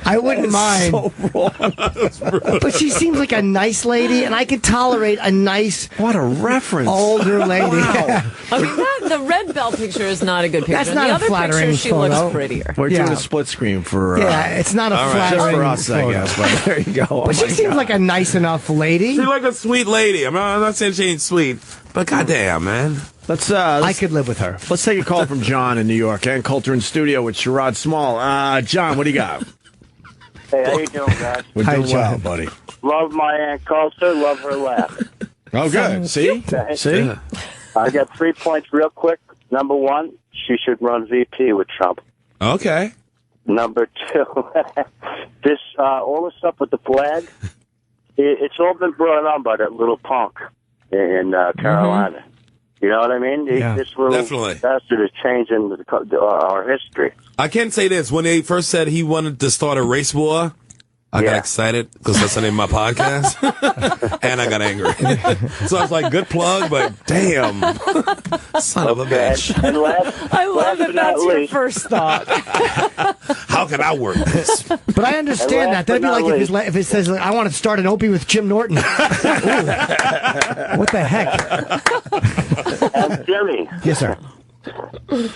I wouldn't mind. So wrong. But she seems like a nice lady, and I could tolerate a nice What a reference. older lady. I mean, the red belt picture is not a good picture. That's In not the a other flattering picture, she photo. looks prettier. We're Yeah. doing a split screen for Yeah, it's not a All right. just flattering for us, I photo. guess. But there you go. But she seems like a nice enough lady. She's like a sweet lady. I'm not saying she ain't sweet, but goddamn, man. I could live with her. Let's take a call from John in New York. And Coulter in studio with Sherrod Small. John, what do you got? Hey, how you doing, guys? We're Hi, doing well, John. buddy. Love my Aunt Coulter. Love her laugh. Oh, good. See? See? Yeah. I got 3 points real quick. Number one, she should run VP with Trump. Okay. Number two, this all this stuff with the flag, it's all been brought on by that little punk in Carolina. You know what I mean? Yeah. This little Definitely. bastard is changing our history. I can say this. When they first said he wanted to start a race war, I got excited because that's the name of my podcast. And I got angry. So I was like, good plug, but damb. Son of a bitch. And last, I love that but not that's your least- first thought. How can I work this? But I understand that. That'd be like if it says, I want to start an Opie with Jim Norton. Ooh. What the heck? And Jimmy, Yes, sir.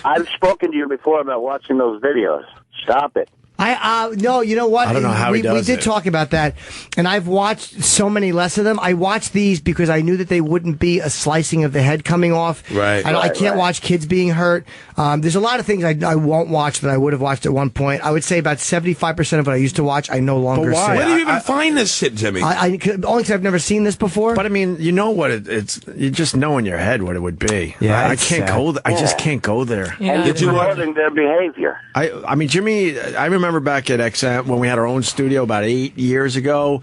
I've spoken to you before about watching those videos. Stop it. No, you know what? I don't know how we he does did it. talk about that, and I've watched so many less of them. I watched these because I knew that they wouldn't be a slicing of the head coming off. Right. I can't watch kids being hurt. There's a lot of things I won't watch that I would have watched at one point. I would say about 75% of what I used to watch, I no longer But why? see. Where do you even find this shit, Jimmy? Only because I've never seen this before. But I mean, you know what it's. You just know in your head what it would be. Yeah, I it's can't sad. go. I just can't go there. Yeah. And you're promoting their behavior. I mean, Jimmy. I remember back at XM when we had our own studio about 8 years ago.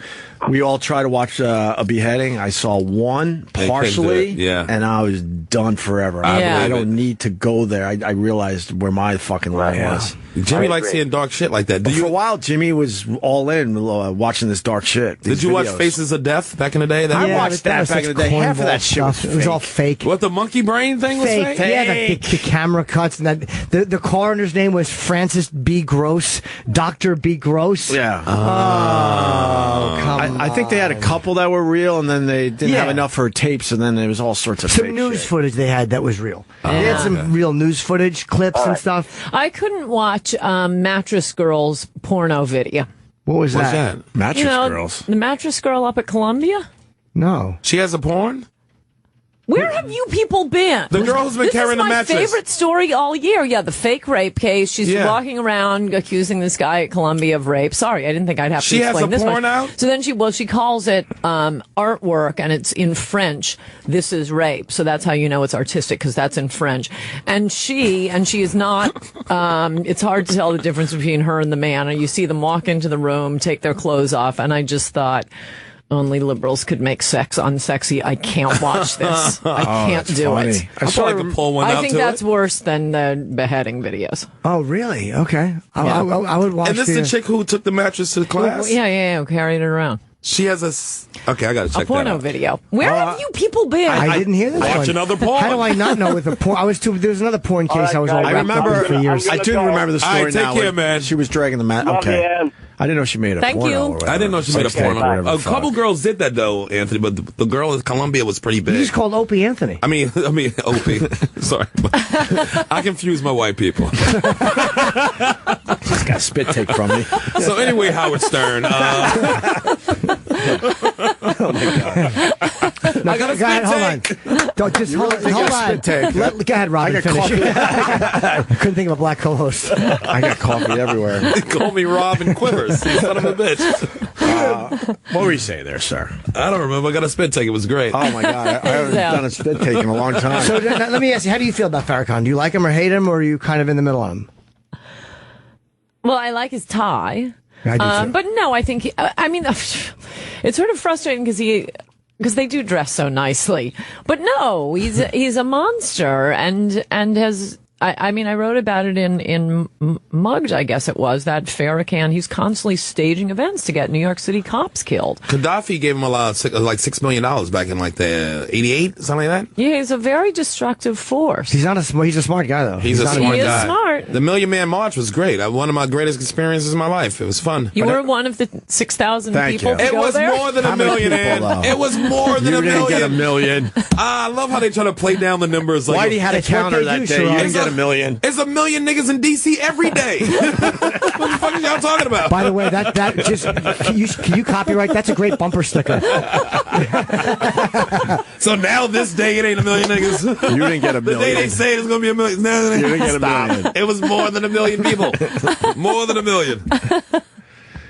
We all tried to watch a beheading. I saw one They couldn't do partially, it, yeah. and I was done forever. Yeah. I don't need to go there. I realized where my fucking line was. Jimmy I likes agree. seeing dark shit like that. For a while, Jimmy was all in watching this dark shit. Did these you watch videos. Faces of Death back in the day? I watched but that was back such in the day. Half of cornball that shit was stuff. It was all fake. What, the monkey brain thing was Fake. fake? Yeah, the camera cuts and that the coroner's name was Francis B. Gross, Dr. B. Gross. Yeah. Oh, come I think they had a couple that were real, and then they didn't have Yeah. enough for tapes, and then there was all sorts of some fake news shit. footage they had that was real. They had some real news footage, clips and stuff. I couldn't watch Mattress Girl's porno video. What was What's that? that? Mattress You know, Girls. the Mattress Girl up at Columbia? No. She has a porn? Where have you people been? The girl who's been carrying the mattress. This is my favorite story all year. Yeah, the fake rape case. She's walking around accusing this guy at Columbia of rape. Sorry, I didn't think I'd have to explain this. She has a porn out? So then she calls it artwork, and it's in French. This is rape. So that's how you know it's artistic, because that's in French. And she is not, it's hard to tell the difference between her and the man. And you see them walk into the room, take their clothes off, and I just thought, only liberals could make sex unsexy. I can't watch this. I can't do it. I think that's worse than the beheading videos. Oh, really? Okay. I would watch. And this is the chick who took the mattress to class? Yeah, carried it around. She has okay, I gotta check a porno video. Where have you people been? I didn't hear this one. Watch another porn. How do I not know with the porn? There was another porn case I was all wrapped up in for years. I do remember the story now. Take care, man. She was dragging the mat. Okay. I didn't know she made a porno. Thank you. I didn't know she made a porno. A couple girls did that though, Anthony, but the girl in Columbia was pretty big. You just called Opie Anthony. I mean Opie. Sorry. I confuse my white people. Just got a spit take from me. So anyway, Howard Stern. Oh my God. I got a spit take. Don't just hold on. Go ahead, Rob. I couldn't think of a black co-host. I got coffee everywhere. They call me Robin Quivers. You son of a bitch. What were you saying there, sir? I don't remember. I got a spit take. It was great. Oh my God, I haven't done a spit take in a long time. So let me ask you, how do you feel about Farrakhan? Do you like him or hate him, or are you kind of in the middle on him? Well, I like his tie. I do too. But no, I think it's sort of frustrating because they do dress so nicely. But no, he's a monster and has. I mean, I wrote about it in Mugge, I guess it was, that Farrakhan, he's constantly staging events to get New York City cops killed. Gaddafi gave him like $6 million back in like the 88, something like that. Yeah, he's a very destructive force. He's a smart guy, though. He's a smart guy. He is smart. The Million Man March was great. One of my greatest experiences in my life. It was fun. You were one of the 6,000 people to It was there? more than a million, Ann. It was more than a million. You didn't get a million. I love how they try to play down the numbers. Like, Whitey had a counter that day. You didn't get a million. It's a million niggas in D.C. every day. What the fuck are y'all talking about? By the way, that just can you copyright? That's a great bumper sticker. So now this day it ain't a million niggas. You didn't get a million. The day they say it's gonna be a million. No, you didn't get a million. It was more than a million people. More than a million.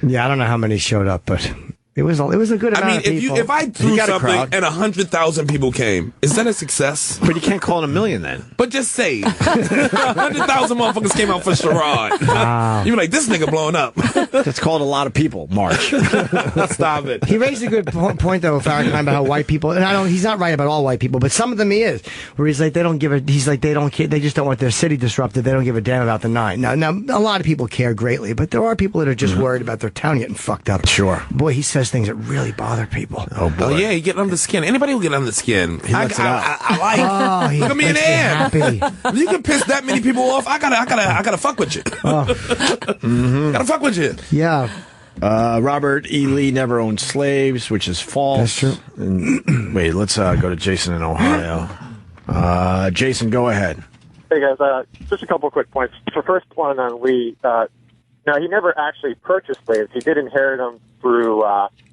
Yeah, I don't know how many showed up, but it was a good amount of people. If I threw something and 100,000 people came, is that a success? But you can't call it a million then. But just say 100,000 motherfuckers came out for Sherrod. Wow. You be like, this nigga blowing up. That's called a lot of people. March. Stop it. He raised a good point though, Farrakhan, about how white people, and he's not right about all white people, but some of them he is. Where he's like, they don't care. They just don't want their city disrupted. They don't give a damn about the nine. Now a lot of people care greatly, but there are people that are just worried about their town getting fucked up. Sure. Boy, he says things that really bother people. Oh boy. Oh yeah, you get under the skin. Anybody will get under the skin. I like. Oh, look at me in Ann. You can piss that many people off. I gotta fuck with you. Gotta fuck with you. Yeah. Robert E. Lee never owned slaves, which is false. That's true. And, wait, let's go to Jason in Ohio. Jason, go ahead. Hey guys, just a couple of quick points. The first one on Lee. Now, he never actually purchased slaves. He did inherit them through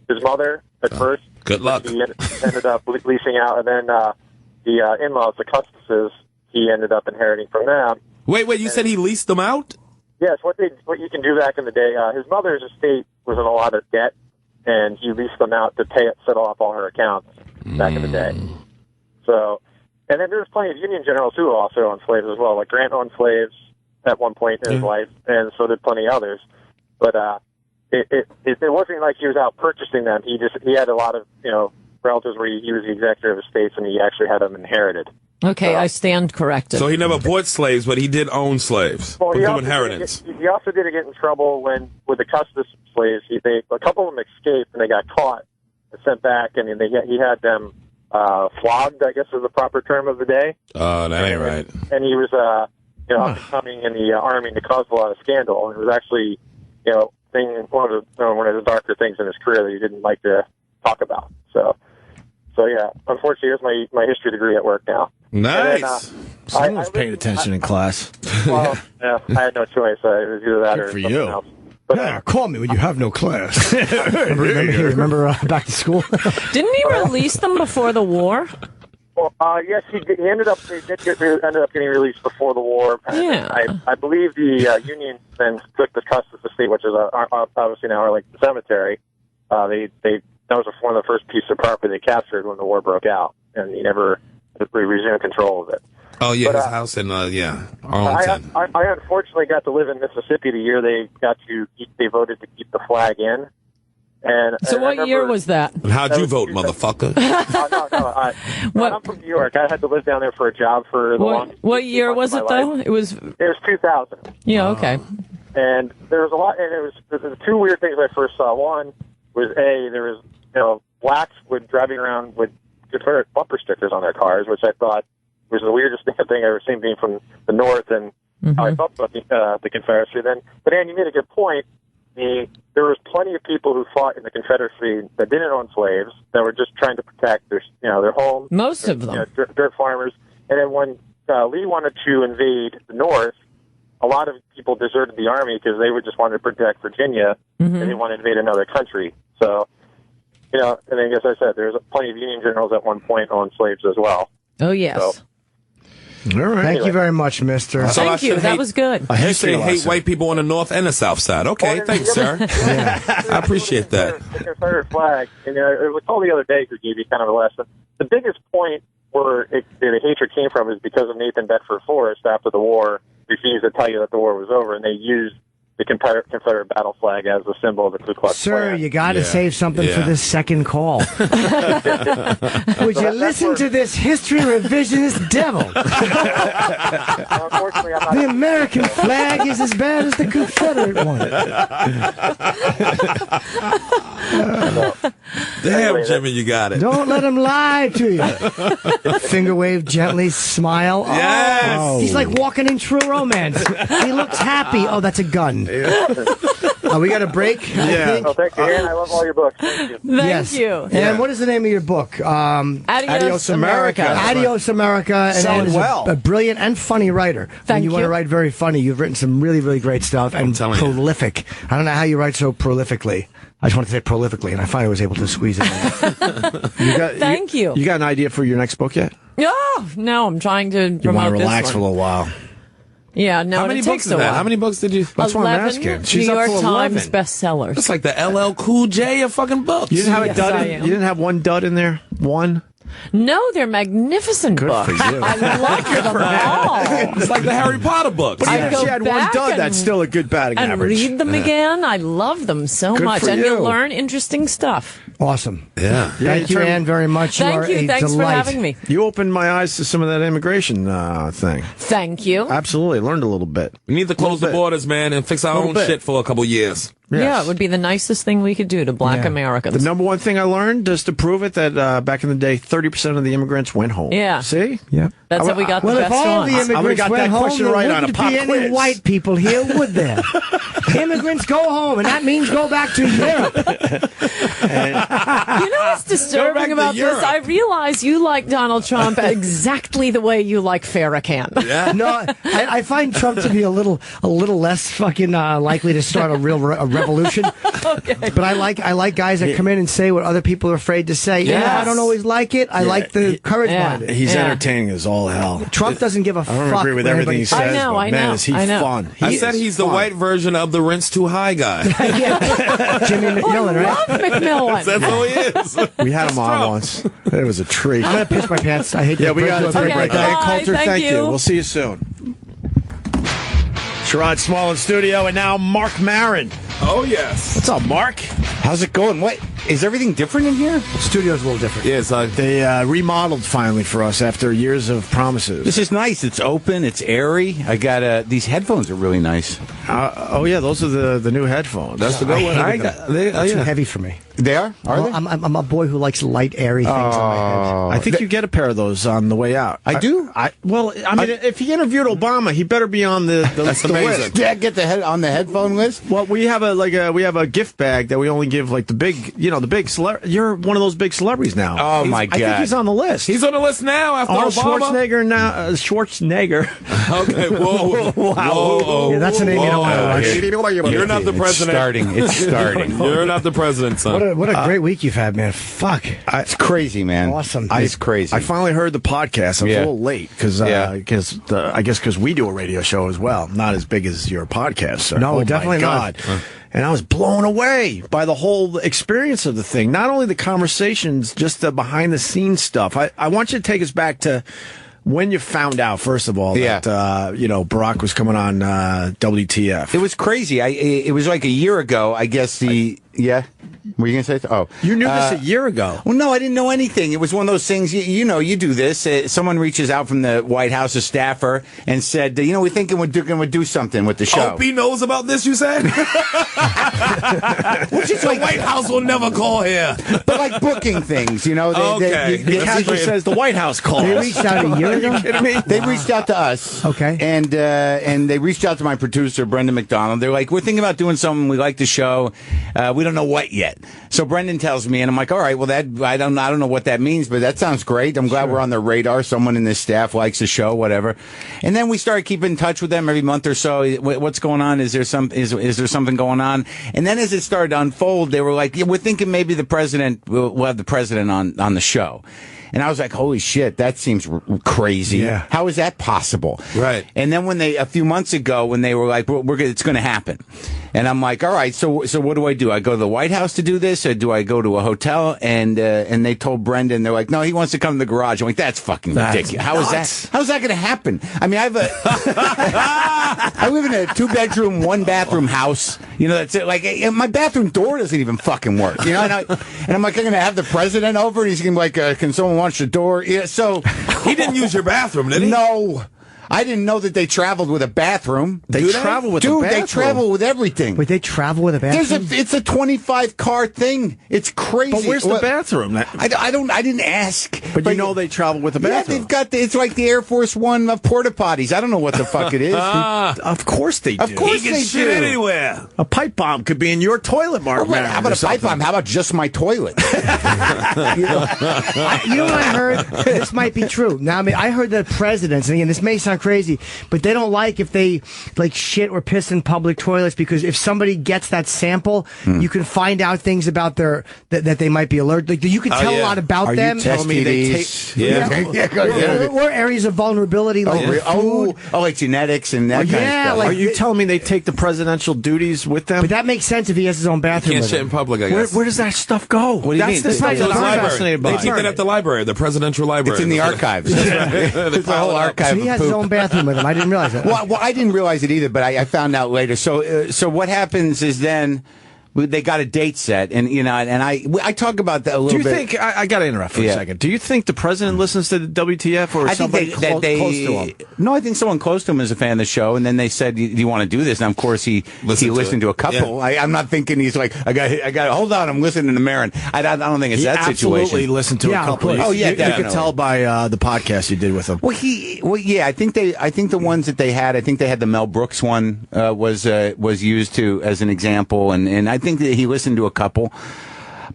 his mother at first. Good luck. He ended up leasing out, and then the in-laws, the Custis's, he ended up inheriting from them. Wait, you said he leased them out? Yes, what you can do back in the day, his mother's estate was in a lot of debt, and he leased them out to settle off all her accounts back in the day. So, and then there's plenty of Union generals who also owned slaves as well. Like Grant owned slaves at one point in his life, and so did plenty others. But it wasn't like he was out purchasing them. He had a lot of relatives where he was the executor of estates, and he actually had them inherited. Okay, I stand corrected. So he never bought slaves, but he did own slaves. Well, he also inheritance. He also did get in trouble with the Custis slaves. A couple of them escaped, and they got caught and sent back, and he had them flogged, I guess is the proper term of the day. Oh, that ain't right. And he was coming in the army to cause a lot of scandal, and it was actually one of the darker things in his career that he didn't like to talk about. So yeah, unfortunately, here's my history degree at work now. Nice. Someone's paying attention in class. Well, yeah, I had no choice. It was either that or something else. But, call me when you have no class. remember back to school? Didn't he release them before the war? Yes, he ended up getting released before the war. Yeah. I believe the Union then took the trust of the state, which is obviously now like the cemetery. That was one of the first pieces of property they captured when the war broke out, and he never resumed control of it. Oh, yeah, his house in, Arlington. I unfortunately got to live in Mississippi the year they voted to keep the flag in. So what year was that? And how'd you vote, motherfucker? No, I'm from New York. I had to live down there for a job for the longest. What year was it, though? It was 2000. Yeah, okay. And there was a lot, and there was two weird things I first saw. One was there was blacks driving around with Confederate bumper stickers on their cars, which I thought was the weirdest thing I've ever seen, being from the North, and how I felt about the Confederacy. But Ann, you made a good point. There was plenty of people who fought in the Confederacy that didn't own slaves, that were just trying to protect their home. Most of them. Dirt farmers. And then when Lee wanted to invade the North, a lot of people deserted the army because they just wanted to protect Virginia, and they wanted to invade another country. So, and then, as I said, there's plenty of Union generals at one point owned slaves as well. Oh, yes. So, all right. Thank you very much, mister. So Thank you. That was good. You say hate white people on the north and the south side. Okay, thanks, sir. I appreciate that. The Confederate flag, and it was told the other day, who gave you kind of a lesson. The biggest point where the hatred came from is because of Nathan Bedford Forrest after the war refused to tell you that the war was over, and they used the Confederate battle flag as a symbol of the Ku Klux Klan. Sir, you got to save something for this second call. Would you listen to this history revisionist devil? Unfortunately, I'm not. The American flag is as bad as the Confederate one. Damn, Jimmy, you got it. Don't let him lie to you. Finger wave gently, smile. Yes. Oh. He's like walking in True Romance. He looks happy. Oh, that's a gun. We got a break. Yeah. Oh, thank you, Aaron. I love all your books. Thank you. Thank you. And what is the name of your book? Adios, America. Adios, America. And Selling Ann is well. a brilliant and funny writer. When you want to write very funny, you've written some really, really great stuff and prolific. I don't know how you write so prolifically. I just wanted to say prolifically, and I finally was able to squeeze it in. Thank you. You got an idea for your next book yet? No, I'm trying to promote You want to this relax one. for a little while. Yeah, no, How many it books takes is a that? while. How many books did you? That's what I'm asking. She's New up York for Times 11. bestsellers. It's like the LL Cool J of fucking books. You didn't have a Yes, dud. I You am. didn't have one dud in there. One. No, they're magnificent Good books. for you. I love them all. It's like the Harry Potter books. I go She had one back dud. and- That's still a good batting And average. read them again. I love them so Good much. for And you. you learn interesting stuff. Awesome. Yeah. Thank you, Ann, very much. Thank are you. a Thanks delight. for having me. You opened my eyes to some of that immigration thing. Thank you. Absolutely. Learned a little bit. We need to close the borders, man, and fix our Little own bit. shit for a couple years. Yes. Yeah, it would be the nicest thing we could do to black Americans. The number one thing I learned, just to prove it, that back in the day, 30% of the immigrants went home. Yeah. See? Yeah. That's how we got Well, the if best all ones. the I would've immigrants got went that home, question there right on a wouldn't pop be any quiz. white people here, would there? Immigrants go home, and that means go back to Europe. You know what's disturbing about this? I realize you like Donald Trump exactly the way you like Farrakhan. Yeah. No, I find Trump to be a little less fucking likely to start a real revolution. Okay. But I like guys that come in and say what other people are afraid to say. Yes. Yeah, I don't always like it. I like the courage behind it. He's entertaining as all hell. Trump doesn't give a fuck. I don't agree with what everything anybody he says, I know, but I man, know, is he I know. fun. I said he's the white version of the rinse too high guy. Yeah. Jimmy McMillan, I right? love McMillan. That's who he is. We had him on once. It was a treat. I'm gonna piss my pants. I hate. Yeah, to we got to take a Okay, break. bye. Coulter, Thank thank you. you. We'll see you soon. Sherrod Small in studio, and now Marc Maron. Oh, yes. What's up, Mark? How's it going? What is everything different in here? Studio's a little different. Yeah, it's like They remodeled finally for us after years of promises. This is nice. It's open. It's airy. I got these headphones are really nice. Oh yeah, those are the new headphones. that's the good one. I got. They, Too heavy for me. They are? Are they? I'm a boy who likes light, airy things on my head. I think you get a pair of those on the way out. I do? I mean, if he interviewed Obama, he better be on the That's the amazing. list. Did I get the head on the headphone list? Well, we have a gift bag that we only give like the big you're one of those big celebrities now. Oh, my I think God. he's on the list. He's on the list now after Arnold Obama. Schwarzenegger now. Schwarzenegger. Okay, whoa. Wow. Whoa. Yeah, that's a name you don't You're not the president. It's starting. You're not the president, son. What a great week you've had, man. Fuck. It's crazy, man. Awesome. It's crazy. I finally heard the podcast. I was a little late because I guess because we do a radio show as well. Not as big as your podcast, sir. No, definitely not. And I was blown away by the whole experience of the thing. Not only the conversations, just the behind-the-scenes stuff. I want you to take us back to when you found out, first of all, that Barack was coming on WTF. It was crazy. It was like a year ago, I guess. Were you going to say? Oh, you knew this a year ago. Well, no, I didn't know anything. It was one of those things. You do this. Someone reaches out from the White House, a staffer, and said, we're thinking we're going to do something with the show. Opie knows about this. You said? Which is the White House will never call here. But like booking things, The casual says the White House calls. They reached out a year ago. Are you kidding me? They reached out to us. Okay. And they reached out to my producer, Brendan McDonald. They're like, we're thinking about doing something. We like the show. We don't know what yet. So Brendan tells me, and I'm like, all right, well, I don't know what that means, but that sounds great. I'm glad we're on their radar. Someone in this staff likes the show, whatever. And then we started keeping in touch with them every month or so. What's going on? Is there something going on? And then as it started to unfold, they were like, we're thinking maybe we'll have the president on the show. And I was like, holy shit, that seems crazy. Yeah. How is that possible? Right. And then a few months ago, when they were like, it's going to happen. And I'm like, all right, so what do? I go to the White House to do this, or do I go to a hotel? And they told Brendan, they're like, no, he wants to come to the garage. I'm like, that's fucking ridiculous. How is that? How is that going to happen? I mean, I live in a 2-bedroom, 1-bathroom house. That's it. Like, my bathroom door doesn't even fucking work. And I'm like, I'm going to have the president over, and he's going to be like, can someone watch the door? Yeah. So he didn't use your bathroom, did he? No. I didn't know that they traveled with a bathroom. They travel with a bathroom? Dude, they travel with everything. Wait, they travel with a bathroom? It's a 25-car thing. It's crazy. But where's the bathroom? I didn't ask. But they travel with a bathroom. Yeah, it's like the Air Force One of porta potties. I don't know what the fuck it is. Of course they do. Of course he can they shit do. anywhere. A pipe bomb could be in your toilet, Marc Maron. How about a pipe bomb? How about just my toilet? You know what I heard? This might be true. Now, I mean, I heard that presidents, and again, this may sound crazy, but they don't like if they like shit or piss in public toilets, because if somebody gets that sample, you can find out things about that they might be allergic. Like, you can tell a lot about them. You telling me they take or areas of vulnerability, like food. Like genetics and that kind of stuff. Are you telling me they take the presidential duties with them? But that makes sense if he has his own bathroom. Can't with shit him. in public, I guess. Where does that stuff go? What do you mean? That's the library. They keep it at the library, the presidential library. It's in the archives. It's the whole archive. So he has his own bathroom with him. I didn't realize that. Well, I didn't realize it either, but I found out later. So what happens is then they got a date set, and I talk about that a little bit. Do you think I got to interrupt for a second? Do you think the president listens to the WTF, or somebody close to him? No, I think someone close to him is a fan of the show, and then they said, "Do you want to do this?" And of course, he listened to a couple. Yeah. I'm not thinking he's like, I got. Hold on, I'm listening to Maron. I don't think it's that situation. Absolutely listened to a couple. Oh yeah, you could tell by the podcast you did with him. Well, I think the ones that they had. I think they had the Mel Brooks one was used as an example, and I think that he listened to a couple.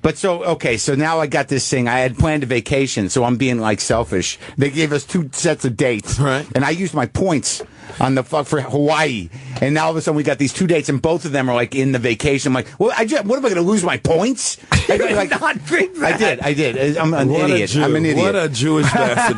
But so now I got this thing. I had planned a vacation, so I'm being like selfish. They gave us 2 sets of dates, right? And I used my points on the for Hawaii, and now all of a sudden we got these 2 dates, and both of them are like in the vacation. I'm like, well, what am I going to lose my points? I did. I'm an idiot. I'm an idiot. What a Jewish bastard!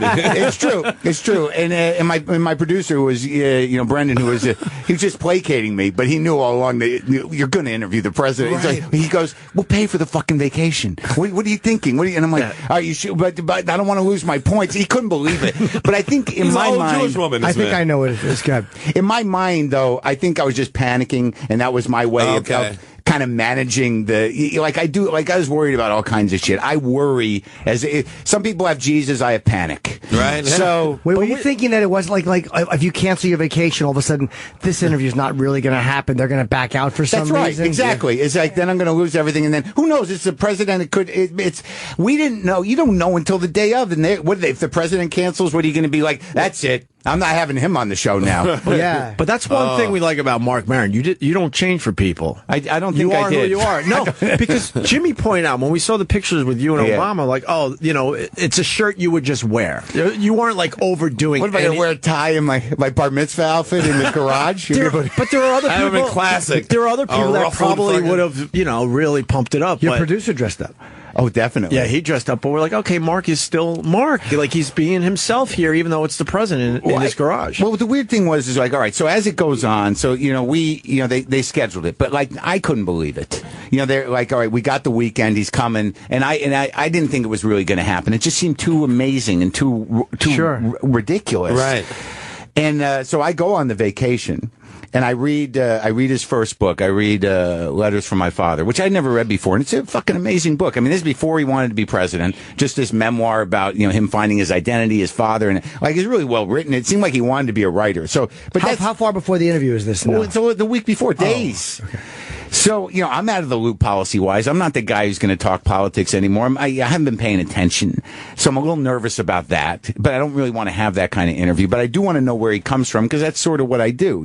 It's true. And my producer was Brendan, who was he was just placating me, but he knew all along that you're going to interview the president. Right. He goes, we'll pay for the fucking vacation. What are you thinking? And I'm like, all right, you should, but I don't want to lose my points. He couldn't believe it. But I think in my mind, Jewish woman, I think I know what it is. God. In my mind, though, I think I was just panicking, and that was my way of kind of managing I was worried about all kinds of shit. I worry some people have Jesus, I have panic. Right. So were you thinking that it was like if you cancel your vacation, all of a sudden this interview is not really going to happen? They're going to back out for some reason. That's right. Exactly. Yeah. It's like then I'm going to lose everything, and then who knows? It's the president. We didn't know. You don't know until the day of. And if the president cancels, what are you going to be like? That's it. I'm not having him on the show now. Yeah. But that's one thing we like about Marc Maron. You don't change for people. I don't think you I are did. who you are. No, because Jimmy pointed out when we saw the pictures with you and Obama, like, it's a shirt you would just wear. You weren't like overdoing. What if I could wear a tie in my bar mitzvah outfit in the garage? But there are other people. That would have been classic. There are other people that probably would have, really pumped it up. Your producer dressed up. Oh, definitely. Yeah, he dressed up, but we're like, okay, Mark is still Mark. Like, he's being himself here, even though it's the president in his garage. Well, the weird thing was, all right, so as it goes on, so, they scheduled it, but, like, I couldn't believe it. They're like, all right, we got the weekend, he's coming, and I didn't think it was really going to happen. It just seemed too amazing and too ridiculous. Right. And so I go on the vacation. And I read his first book. I read Letters from My Father, which I'd never read before, and it's a fucking amazing book. I mean, this is before he wanted to be president. Just this memoir about him finding his identity, his father, and like it's really well written. It seemed like he wanted to be a writer. So, but how far before the interview is this now? Well, so the week before, days. Okay. So, I'm out of the loop policy-wise. I'm not the guy who's going to talk politics anymore. I haven't been paying attention. So I'm a little nervous about that. But I don't really want to have that kind of interview. But I do want to know where he comes from because that's sort of what I do,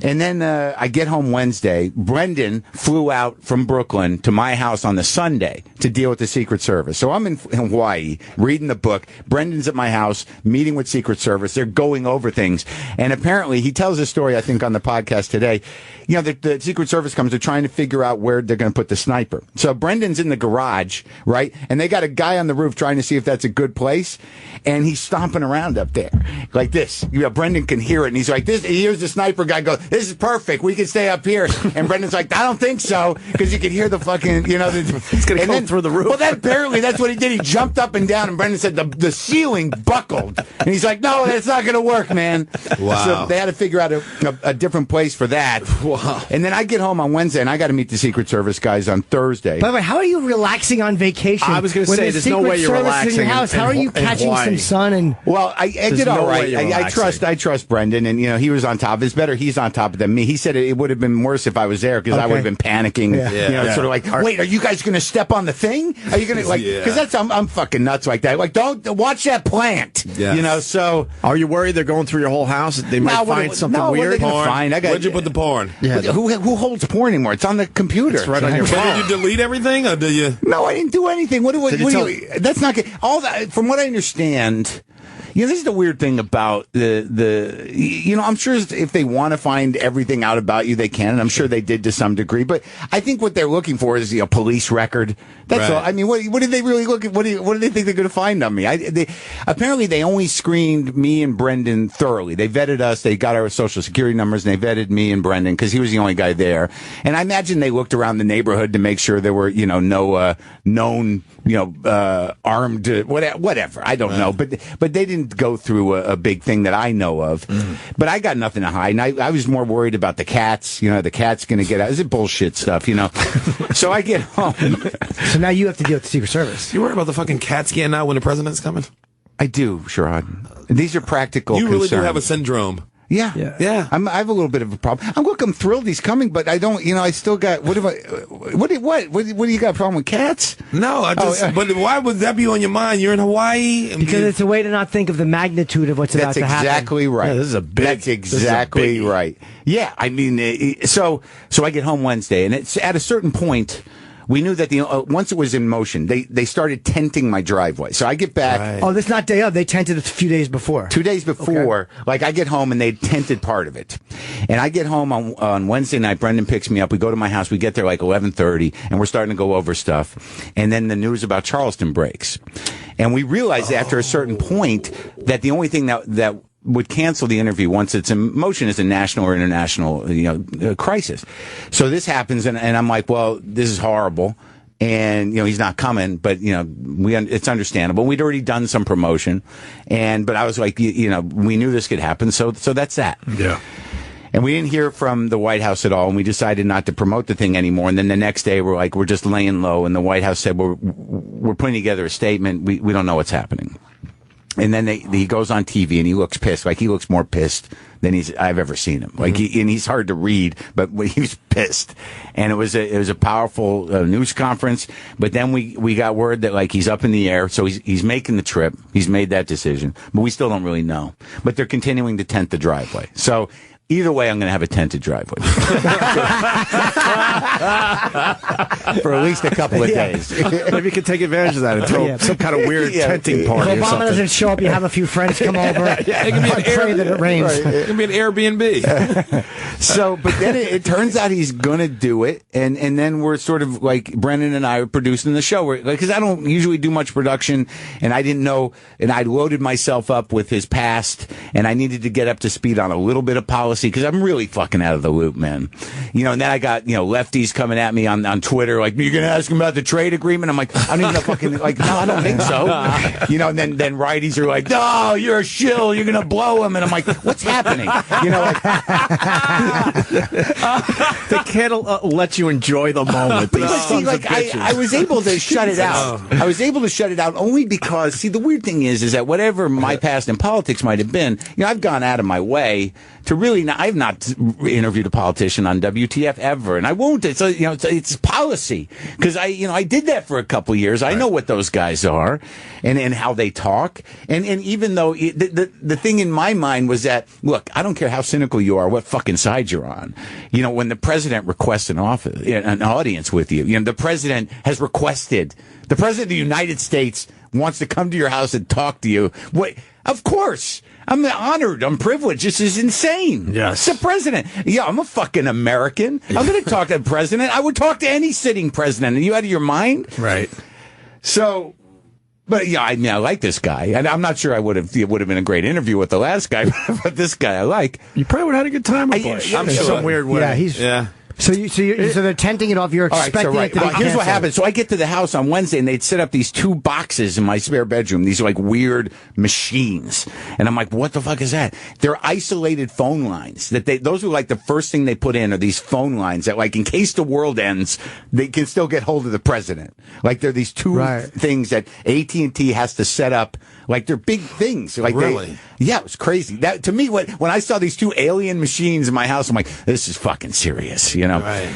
And then I get home Wednesday. Brendan flew out from Brooklyn to my house on the Sunday to deal with the Secret Service. So I'm in Hawaii reading the book. Brendan's at my house meeting with Secret Service. They're going over things. And apparently he tells a story, I think, on the podcast today. The Secret Service comes. They're trying to figure out where they're going to put the sniper. So Brendan's in the garage, right? And they got a guy on the roof trying to see if that's a good place. And he's stomping around up there like this. Brendan can hear it. And he's like, he hears the sniper guy go, this is perfect. We can stay up here. And Brendan's like, I don't think so. Because you can hear the fucking, it's going to go through the roof. Well, apparently that's what he did. He jumped up and down. And Brendan said the ceiling buckled. And he's like, no, that's not going to work, man. Wow. So they had to figure out a different place for that. Wow. And then I get home on Wednesday, and I got to meet the Secret Service guys on Thursday. By the way, how are you relaxing on vacation? I was going to say, there's no way you're relaxing in your house. How are you catching some sun? And well, I did all right. I trust Brendan, and he was on top. It's better he's on top than me. He said it would have been worse if I was there because I would have been panicking. Yeah. Sort of like, wait, are you guys going to step on the thing? Are you going to because I'm fucking nuts like that. Like, don't watch that plant. Yes. So are you worried they're going through your whole house? They might find something weird. Fine. Where'd you put the porn? Yeah. Who holds porn anymore? It's on the computer. It's right on your phone. Did you delete everything, or did you? No, I didn't do anything. That's not good. All that, from what I understand. This is the weird thing about I'm sure if they want to find everything out about you, they can, and I'm sure they did to some degree. But I think what they're looking for is a police record. That's all. I mean, what did they really look at? What do they think they're going to find on me? Apparently they only screened me and Brendan thoroughly. They vetted us. They got our social security numbers, and they vetted me and Brendan because he was the only guy there. And I imagine they looked around the neighborhood to make sure there were no known armed whatever. I don't know, but they didn't go through a big thing that I know of. But I got nothing to hide, and I was more worried about the cats. The cat's going to get out. This is bullshit stuff, So I get home. So now you have to deal with the Secret Service. You worried about the fucking cats getting out when the president's coming? I do, Sherrod. These are practical You really concerns. do have a syndrome. Yeah. I have a little bit of a problem. I'm thrilled he's coming, but I don't. I still got. What do you got a problem with cats? No, but why would that be on your mind? You're in Hawaii. Because it's a way to not think of the magnitude of what's about to happen. That's exactly right. Yeah, this is a big. That's exactly right. Yeah, I mean, so I get home Wednesday, and it's at a certain point. We knew that once it was in motion, they started tenting my driveway. So I get back. Right. Oh, this is not day of. They tented a few days before. 2 days before. Okay. Like I get home and they tented part of it. And I get home on Wednesday night. Brendan picks me up. We go to my house. We get there like 11:30 and we're starting to go over stuff. And then the news about Charleston breaks. And we realize after a certain point that the only thing that would cancel the interview once it's in motion is a national or international, crisis. So this happens, and I'm like, well, this is horrible, and he's not coming, but it's understandable. We'd already done some promotion, but I was like, we knew this could happen, so that's that. Yeah. And we didn't hear from the White House at all, and we decided not to promote the thing anymore. And then the next day, we're just laying low, and the White House said, we're putting together a statement. We don't know what's happening. And then he goes on TV and he looks pissed. Like, he looks more pissed than I've ever seen him. Like, and he's hard to read, but he was pissed. And it was a powerful news conference. But then we got word that, like, he's up in the air. So he's making the trip. He's made that decision, but we still don't really know. But they're continuing to tent the driveway. So either way, I'm going to have a tented driveway for at least a couple of days. Maybe you could take advantage of that and throw some kind of weird tenting party. If Obama doesn't show up, you have a few friends come over. It can be an pray that it rains. Right. It can be an Airbnb. So, but then it turns out he's going to do it, and then we're sort of like, Brendan and I are producing the show, because I don't usually do much production, and I didn't know, and I loaded myself up with his past, and I needed to get up to speed on a little bit of policy, because I'm really fucking out of the loop, man. And then I got, lefties coming at me on Twitter, like, you're going to ask him about the trade agreement? I'm like, I don't even know fucking, like, no, I don't think so. And then righties are like, no, you're a shill, you're going to blow him. And I'm like, what's happening? They can't let you enjoy the moment. But see, like, I was able to shut it out. I was able to shut it out only because, see, the weird thing is that whatever my past in politics might have been, I've gone out of my way to really I've not interviewed a politician on WTF ever, and I won't. It's policy, because I did that for a couple of years. I know what those guys are and how they talk. And even though the thing in my mind was that, look, I don't care how cynical you are, what fucking side you're on. When the president requests an audience with you, the president has requested, the president of the United States wants to come to your house and talk to you. What? Of course. I'm honored. I'm privileged. This is insane. Yes. It's the president. Yeah, I'm a fucking American. I'm going to talk to the president. I would talk to any sitting president. Are you out of your mind? Right. So, but I like this guy. And I'm not sure it would have been a great interview with the last guy, but this guy I like. You probably would have had a good time with Bush. I'm in sure. some weird way. Yeah, So they're tenting it off. You're expecting it to be here's what happened. So I get to the house on Wednesday, and they'd set up these 2 boxes in my spare bedroom. These are like weird machines, and I'm like, "What the fuck is that?" They're isolated phone lines. Those are like the first thing they put in are these phone lines that, like, in case the world ends, they can still get hold of the president. Like, they're these 2 things that AT&T has to set up. Like, they're big things. Like, really? Yeah, it was crazy. That, to me, when I saw these 2 alien machines in my house, I'm like, this is fucking serious, Right.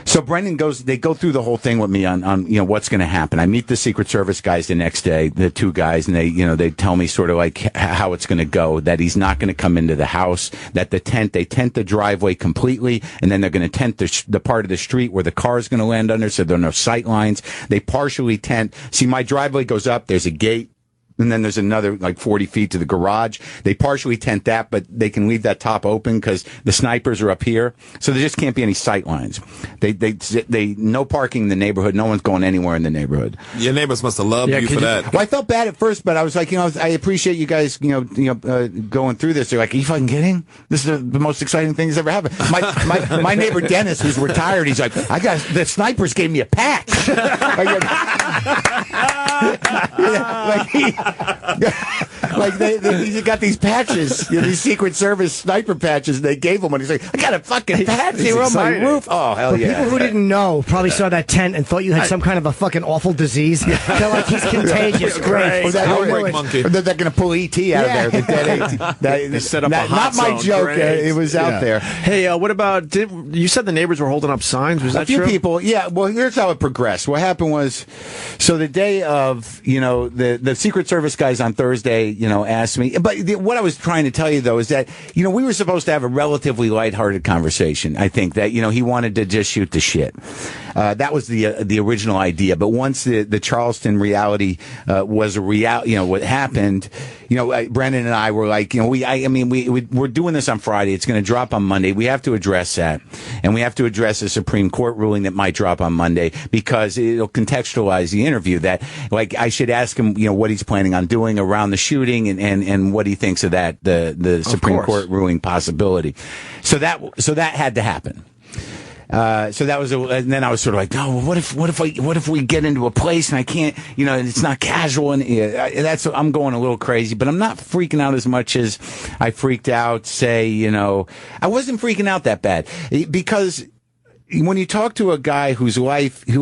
So they go through the whole thing with me on what's going to happen. I meet the Secret Service guys the next day, the 2 guys, and they tell me sort of like how it's going to go, that he's not going to come into the house, that they tent the driveway completely, and then they're going to tent the part of the street where the car is going to land under, so there are no sight lines. They partially tent. See, my driveway goes up, there's a gate. And then there's another, like, 40 feet to the garage. They partially tent that, but they can leave that top open because the snipers are up here. So there just can't be any sight lines. They no parking in the neighborhood. No one's going anywhere in the neighborhood. Your neighbors must have loved you for that. Well, I felt bad at first, but I was like, I appreciate you guys, going through this. They're like, are you fucking kidding? This is the most exciting thing that's ever happened. My neighbor Dennis, who's retired, he's like, the snipers gave me a patch. They got these patches, these Secret Service sniper patches. They gave him one. He's like, I got a fucking patch. They were on my roof. Oh, hell yeah! People who didn't know probably saw that tent and thought you had some kind of a fucking awful disease. They're like, he's contagious. Great. Or that monkey. Or they're going to pull ET out of there. The dead ET. They set up a hot zone. Not my joke. It was out there. Hey, what about? You said the neighbors were holding up signs. Was that true? A few people. Yeah. Well, here's how it progressed. What happened was, so the day of, the Secret Service guys on Thursday, asked me. But what I was trying to tell you, though, is that, we were supposed to have a relatively lighthearted conversation. I think that, he wanted to just shoot the shit. That was the original idea. But once the Charleston reality was a reality, what happened, Brendan and I were like, we're doing this on Friday. It's going to drop on Monday. We have to address that. And we have to address a Supreme Court ruling that might drop on Monday, because it'll contextualize the interview that, like, I should ask him, what he's planning on doing around the shooting and what he thinks of that, the Supreme Court ruling possibility. So that had to happen. So that was, and then I was sort of like, no, what if we get into a place and I can't, it's not casual, and I'm going a little crazy, but I'm not freaking out as much as I freaked out. I wasn't freaking out that bad, because when you talk to a guy who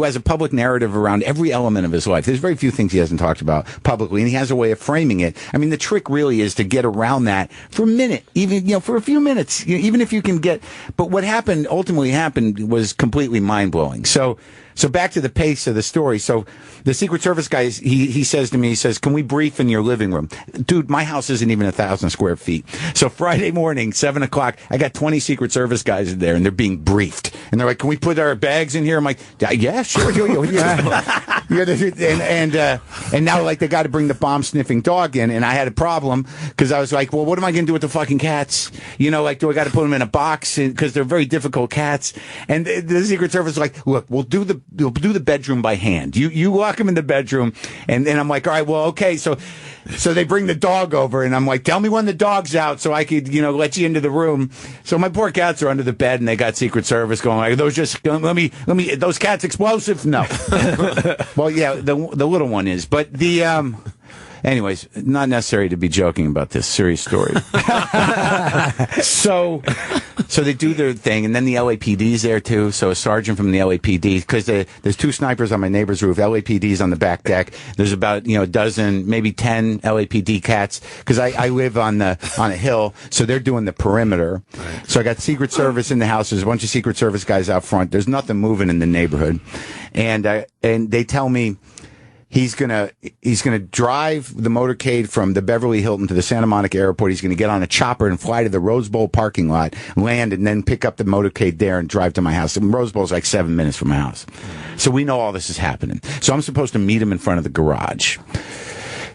has a public narrative around every element of his life, there's very few things he hasn't talked about publicly, and he has a way of framing it. I mean, the trick really is to get around that for a minute, even, for a few minutes, even if you can get, but what ultimately happened was completely mind-blowing. So back to the pace of the story. So the Secret Service guy, he says to me, can we brief in your living room? Dude, my house isn't even 1,000 square feet. So Friday morning, 7 o'clock, I got 20 Secret Service guys in there, and they're being briefed. And they're like, can we put our bags in here? I'm like, yeah, sure. And now, like, they got to bring the bomb-sniffing dog in, and I had a problem, because I was like, well, what am I going to do with the fucking cats? Do I got to put them in a box? Because they're very difficult cats. And the Secret Service is like, look, we'll do the bedroom by hand. You lock him in the bedroom, and I'm like, all right, well, okay. So they bring the dog over, and I'm like, tell me when the dog's out so I could, let you into the room. So my poor cats are under the bed, and they got Secret Service going, like, those cats explosive? No. Well, yeah, the little one is, but anyways, not necessary to be joking about this serious story. So they do their thing, and then the LAPD's there too. So a sergeant from the LAPD, because there's 2 snipers on my neighbor's roof. LAPD's on the back deck. There's about a dozen, maybe 10 LAPD cats, because I live on a hill, so they're doing the perimeter. Right. So I got Secret Service in the house. There's a bunch of Secret Service guys out front. There's nothing moving in the neighborhood, and they tell me he's gonna drive the motorcade from the Beverly Hilton to the Santa Monica airport. He's gonna get on a chopper and fly to the Rose Bowl parking lot, land, and then pick up the motorcade there and drive to my house. And Rose Bowl's like 7 minutes from my house. So we know all this is happening. So I'm supposed to meet him in front of the garage.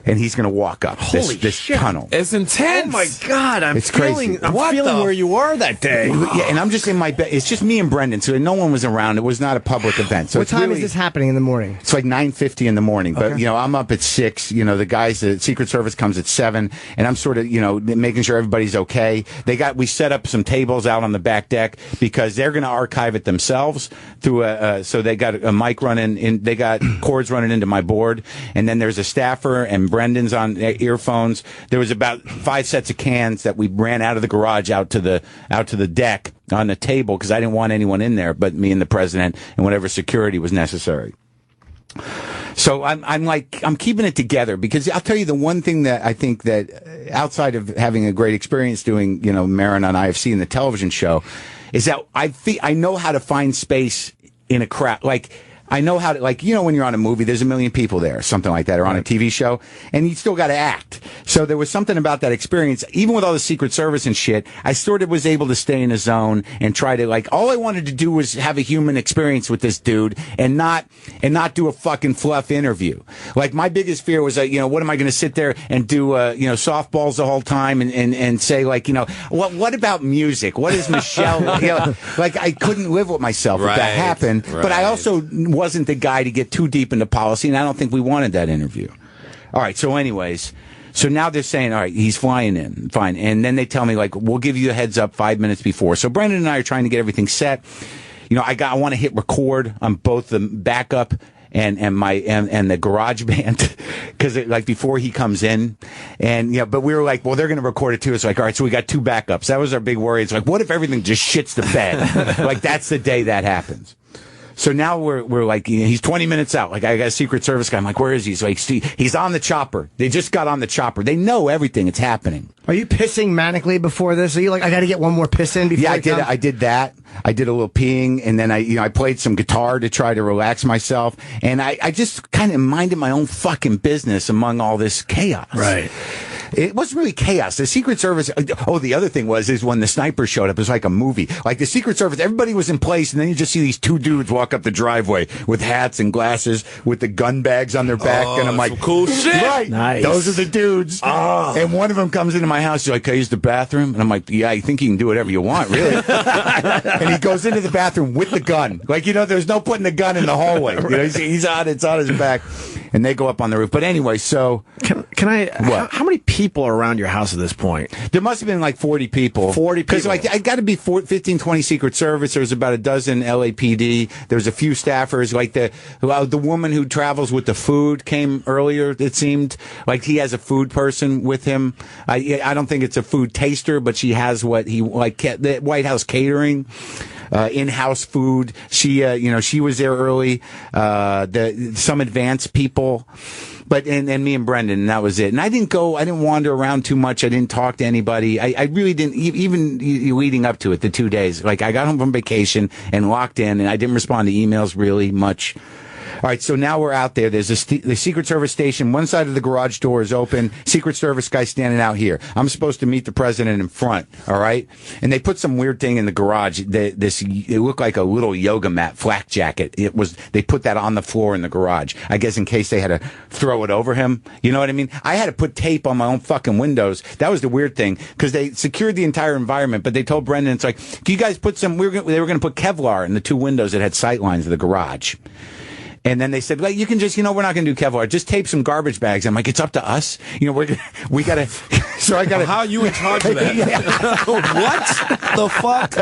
And he's going to walk up this tunnel. It's intense. Oh, my God. I'm feeling where you are that day. Yeah, and I'm just in my bed. It's just me and Brendan, so no one was around. It was not a public event. So what time is this happening in the morning? It's like 9:50 in the morning. But, I'm up at 6. The Secret Service comes at 7. And I'm sort of, making sure everybody's okay. We set up some tables out on the back deck because they're going to archive it themselves through so they got a mic running, they got cords running into my board. And then there's a staffer and Brendan's on earphones. There was about 5 sets of cans that we ran out of the garage out to the deck on the table because I didn't want anyone in there but me and the president and whatever security was necessary. So I'm keeping it together because I'll tell you the one thing that I think that outside of having a great experience doing, Maron on IFC and the television show is that I know how to find space in a crowd. Like, I know how to, when you're on a movie, there's a million people there, something like that, or on a TV show, and you still got to act. So there was something about that experience, even with all the Secret Service and shit, I sort of was able to stay in a zone and try to, all I wanted to do was have a human experience with this dude and not do a fucking fluff interview. Like, my biggest fear was, what am I going to sit there and do, softballs the whole time and say, what about music? What is Michelle? I couldn't live with myself if that happened, but I also wasn't the guy to get too deep into policy, and I don't think we wanted that interview. All right, so anyways, so now they're saying, all right, he's flying in, fine. And then they tell me, we'll give you a heads up 5 minutes before. So Brendan and I are trying to get everything set. I want to hit record on both the backup and the garage band because before he comes in but we were like, well, they're going to record it too. It's all right, so we got 2 backups. That was our big worry. It's what if everything just shits the bed? That's the day that happens. So now we're he's 20 minutes out. I got a Secret Service guy. I'm like, where is he? So he's on the chopper. They just got on the chopper. They know everything. It's happening. Are you pissing manically before this? Are you I got to get one more piss in before? Yeah, I did that. I did a little peeing, and then I played some guitar to try to relax myself, and I just kind of minded my own fucking business among all this chaos. Right. It wasn't really chaos. The Secret Service, the other thing is when the snipers showed up, it was like a movie. The Secret Service, everybody was in place, and then you just see these 2 dudes walk up the driveway with hats and glasses with the gun bags on their back, and I'm like, cool shit. Right. Nice. Those are the dudes. Oh. And one of them comes into my house, he's like, can I use the bathroom? And I'm like, yeah, I think you can do whatever you want, really. And he goes into the bathroom with the gun. There's no putting the gun in the hallway. Right. It's on his back. and they go up on the roof. But anyway, so can I? What? How many people are around your house at this point? There must have been like 40 people. 40 people. Because like I got to be 15, 20 Secret Service. There was about a dozen LAPD. There was a few staffers. Like the woman who travels with the food came earlier. It seemed like he has a food person with him. I don't think it's a food taster, but she has what he like the White House catering. In-house food. She was there early. Some advanced people, but and me and Brendan, and that was it. And I didn't wander around too much. I didn't talk to anybody. I really didn't, even leading up to it, the 2 days. Like I got home from vacation and locked in, and I didn't respond to emails really much. All right, so now we're out there. There's the Secret Service station. One side of the garage door is open. Secret Service guy standing out here. I'm supposed to meet the president in front, all right? And they put some weird thing in the garage. It looked like a little yoga mat, flak jacket. They put that on the floor in the garage, I guess in case they had to throw it over him. You know what I mean? I had to put tape on my own fucking windows. That was the weird thing, because they secured the entire environment, but they told Brendan, it's like, can you guys put they were going to put Kevlar in the 2 windows that had sight lines of the garage. And then they said, well, you can just, we're not going to do Kevlar. Just tape some garbage bags. I'm like, it's up to us. We got to. So I got to. How are you in charge of that? What the fuck?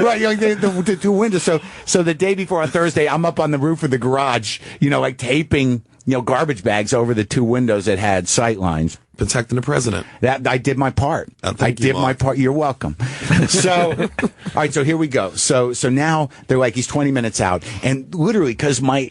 Right, the 2 windows. So the day before on Thursday, I'm up on the roof of the garage, like taping, garbage bags over the 2 windows that had sight lines. Protecting the president. That I did my part. I did my part. You're welcome. So, all right. So here we go. So now they're like, he's 20 minutes out, and literally because my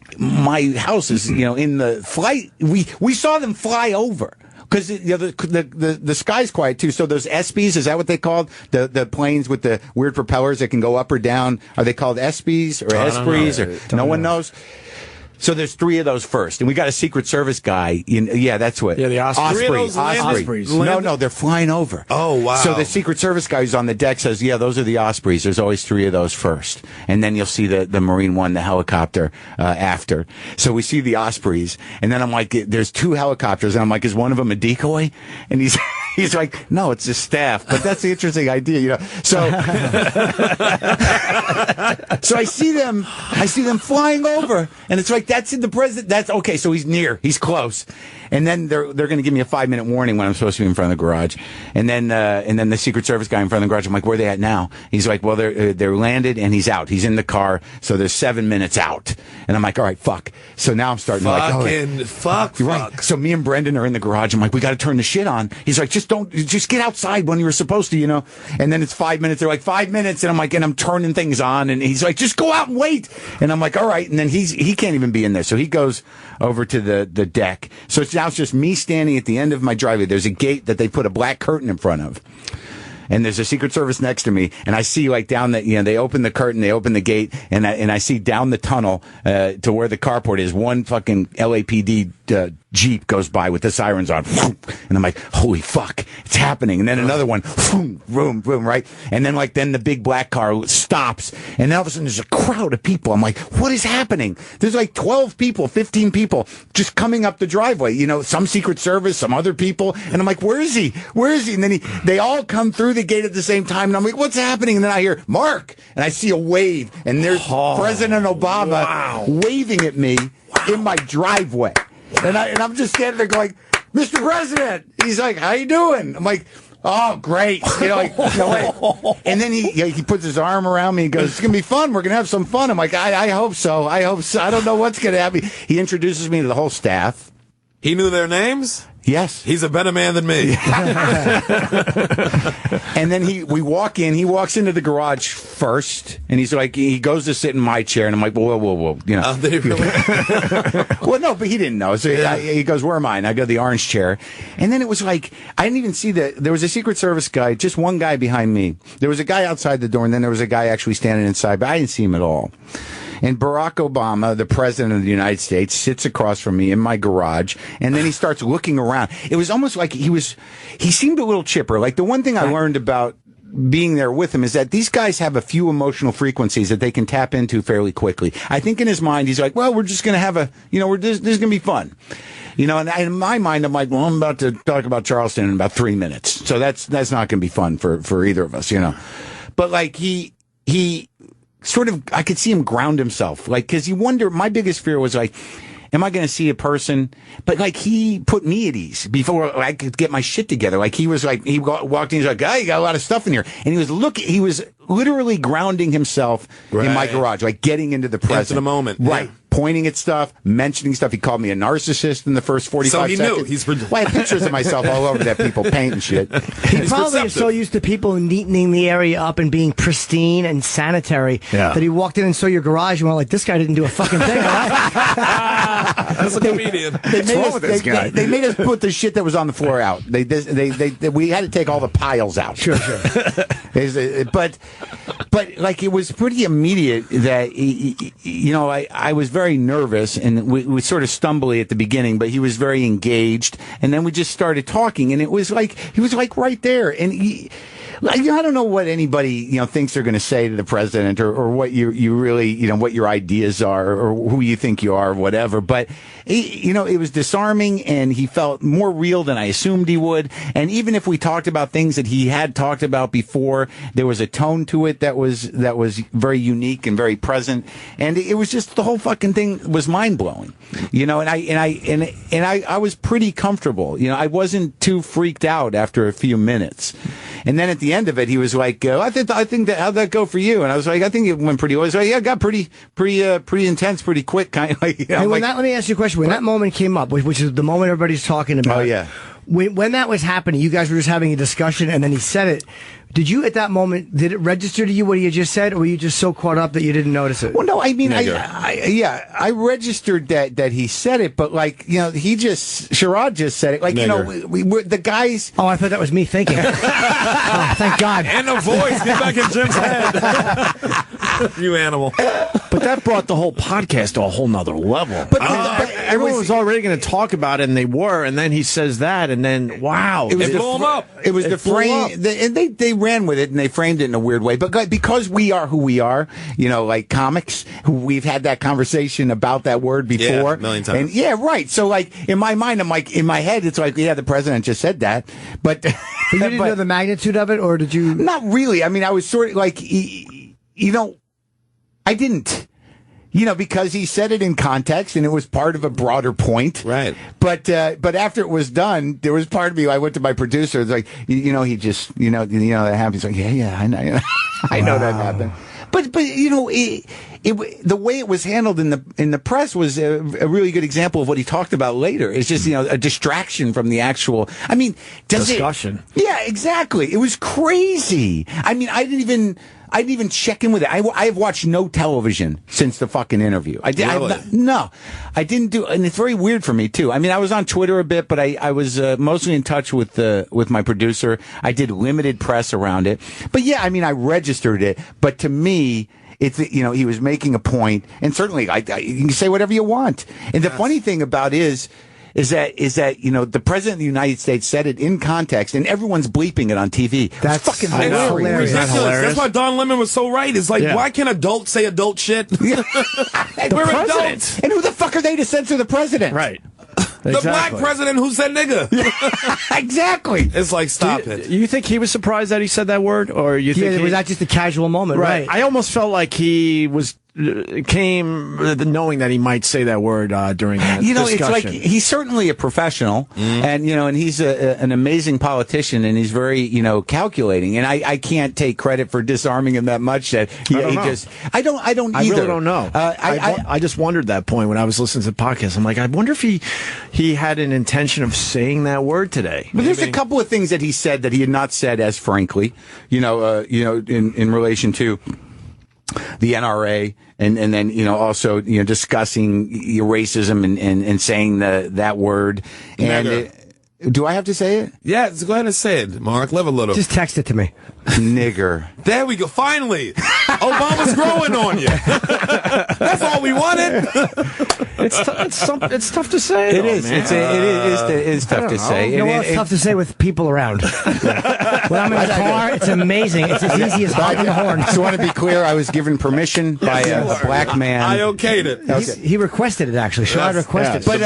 house is in the flight. We saw them fly over. Because the sky's quiet too. So those ESPYs, is that what they called? The planes with the weird propellers that can go up or down. Are they called ESPYs or Esprits? Or no one knows. So there's 3 of those first, and we got a Secret Service guy. That's what. Yeah, the Ospreys. Ospreys. No, they're flying over. Oh, wow. So the Secret Service guy who's on the deck says, yeah, those are the Ospreys. There's always 3 of those first. And then you'll see the Marine one, the helicopter, after. So we see the Ospreys, and then I'm like, there's 2 helicopters, and I'm like, is one of them a decoy? And he's like, no, it's the staff. But that's the interesting idea, So, so I see them flying over, and it's like, that's in the president. That's okay. So he's near. He's close. And then they're going to give me a 5-minute warning when I'm supposed to be in front of the garage. And then the Secret Service guy in front of the garage, I'm like, where are they at now? He's like, well, they're landed and he's out. He's in the car. So there's 7 minutes out. And I'm like, all right, fuck. So now I'm starting fuck. Right. So me and Brendan are in the garage. I'm like, we got to turn the shit on. He's like, just get outside when you were supposed to, And then it's 5 minutes. They're like, 5 minutes. And I'm like, and I'm turning things on. And he's like, just go out and wait. And I'm like, all right. And then he can't even be in there. So he goes over to the deck. So now it's just me standing at the end of my driveway. There's a gate that they put a black curtain in front of. And there's a Secret Service next to me, and I see like down they open the curtain, they open the gate, and I see down the tunnel to where the carport is. One fucking LAPD Jeep goes by with the sirens on, and I'm like, holy fuck, it's happening. And then another one, boom, boom, right? And then the big black car stops, and then all of a sudden there's a crowd of people. I'm like, what is happening? There's like 12 people, 15 people just coming up the driveway. Some Secret Service, some other people, and I'm like, where is he? Where is he? And then they all come through the gate at the same time, and I'm like, what's happening? And then I hear Mark, and I see a wave, and there's President Obama waving at me in my driveway. And I'm just standing there going, Mr. President. He's like, how you doing? I'm like, oh, great. And then he puts his arm around me and goes, it's going to be fun. We're going to have some fun. I'm like, I hope so. I hope so. I don't know what's going to happen. He introduces me to the whole staff. He knew their names? Yes. He's a better man than me. And then we walk in. He walks into the garage first, and he's like, he goes to sit in my chair, and I'm like, whoa. Did he really? Well, no, but he didn't know. So he goes, where am I? And I go to the orange chair. And then it was like, I didn't even see there was a Secret Service guy, just one guy behind me. There was a guy outside the door, and then there was a guy actually standing inside, but I didn't see him at all. And Barack Obama, the president of the United States, sits across from me in my garage, and then he starts looking around. It was almost like he seemed a little chipper. Like the one thing I learned about being there with him is that these guys have a few emotional frequencies that they can tap into fairly quickly. I think in his mind, he's like, well, we're just going to have this is going to be fun. And in my mind, I'm like, well, I'm about to talk about Charleston in about 3 minutes. So that's not going to be fun for either of us, But like he sort of, I could see him ground himself, like, because my biggest fear was like, am I going to see a person? But like he put me at ease before I could get my shit together. Like he was like, he walked in, he's like, "Hey, you got a lot of stuff in here," and he was literally grounding himself in my garage, like getting into the present, into the moment, right? Pointing at stuff, mentioning stuff. He called me a narcissist in the first 45 seconds. So he knew. Well, I have pictures of myself all over that people paint and shit. He probably is so used to people neatening the area up and being pristine and sanitary that he walked in and saw your garage and went like, "This guy didn't do a fucking thing." That's a comedian. They made us put the shit that was on the floor out. We had to take all the piles out. Sure. But like it was pretty immediate that I was very nervous and we sort of stumbly at the beginning, but he was very engaged, and then we just started talking, and it was like he was like right there, and I don't know what anybody thinks they're going to say to the president or what you really what your ideas are or who you think you are or whatever, but it was disarming, and he felt more real than I assumed he would. And even if we talked about things that he had talked about before, there was a tone to it that was very unique and very present, and it was just the whole fucking thing was mind blowing, and I was pretty comfortable. I wasn't too freaked out after a few minutes, and then at the end of it, he was like, "I think that how'd that go for you?" And I was like, "I think it went pretty well." He was like, "Yeah, it got pretty intense, pretty quick." Kind of like. Let me ask you a question. When that moment came up, which is the moment everybody's talking about. Oh yeah. When that was happening, you guys were just having a discussion, and then he said it. Did you, at that moment, did it register to you what he had just said, or were you just so caught up that you didn't notice it? Well, no, I mean, I registered that he said it, but like, Sherrod just said it. Like, we're the guys. Oh, I thought that was me thinking. Oh, thank God. And the voice, get back in Jim's head. You animal. But that brought the whole podcast to a whole nother level. But everyone was already going to talk about it, and they were, and then he says that, and then, wow. It blew him up. It was the frame, and they ran with it, and they framed it in a weird way. But because we are who we are, like comics, we've had that conversation about that word before. Yeah, a million times. And yeah, right. So like, in my mind, I'm like, in my head, it's like, yeah, the president just said that. But you didn't know the magnitude of it, or did you? Not really. I mean, I was sort of like, I didn't. Because he said it in context and it was part of a broader point. Right. But after it was done, there was part of me, I went to my producer, it's like, he just, that happened. He's like, yeah, I know. I know that happened. But the way it was handled in the press was a really good example of what he talked about later. It's just, a distraction from the actual, discussion. Yeah, exactly. It was crazy. I mean, I didn't even check in with it. I have watched no television since the fucking interview. I didn't do, and it's very weird for me too. I mean, I was on Twitter a bit, but I was mostly in touch with my producer. I did limited press around it, but yeah, I mean, I registered it. But to me, it's he was making a point, and certainly you can say whatever you want. And the funny thing about is that the president of the United States said it in context, and everyone's bleeping it on TV. That's fucking hilarious. That's why Don Lemon was so right. It's like, why can't adults say adult shit? We're adults. And who the fuck are they to censor the president? Right. The black president who said nigga. Exactly. It's like, stop it. You think he was surprised that he said that word, or you think was that just a casual moment? Right. I almost felt like he came knowing that he might say that word during that discussion. It's like he's certainly a professional, and he's an amazing politician, and he's very calculating. And I can't take credit for disarming him that much. That I don't either. I really don't know. I just wondered that point when I was listening to the podcast. I'm like, I wonder if he had an intention of saying that word today. But there's a couple of things that he said that he had not said as frankly, in relation to the NRA, and then also discussing racism and saying that word. And do I have to say it? Yeah, go ahead and say it, Mark. Live a little. Just text it to me. Nigger. There we go. Finally, Obama's growing on you. That's all we wanted. It's tough to say. It is. It is tough to say. It's tough to say with people around. When I'm in the car, it's amazing. It's as easy as honking the horn. So I want to be clear. I was given permission by a black man. I okayed it. Okay. He requested it, actually. Sherrod requested it. But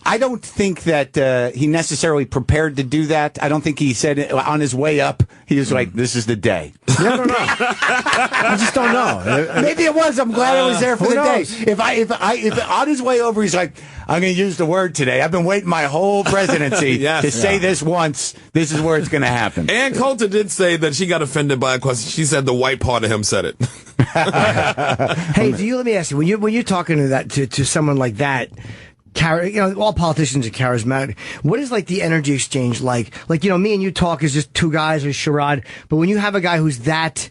I don't think that he necessarily prepared to do that. I don't think he said it on his way up. He was like, "This is the day." Yeah, I don't know. I just don't know. Maybe it was. I'm glad I was there for the knows? day. If on his way over, he's like, "I'm going to use the word today. I've been waiting my whole presidency to say this once. This is where it's going to happen." And Coulter did say that she got offended by a question. She said the white part of him said it. Hey, let me ask you, when you're talking to someone like that, all politicians are charismatic. What is like the energy exchange like? Like, me and you talk as just two guys or Sherrod, but when you have a guy who's that,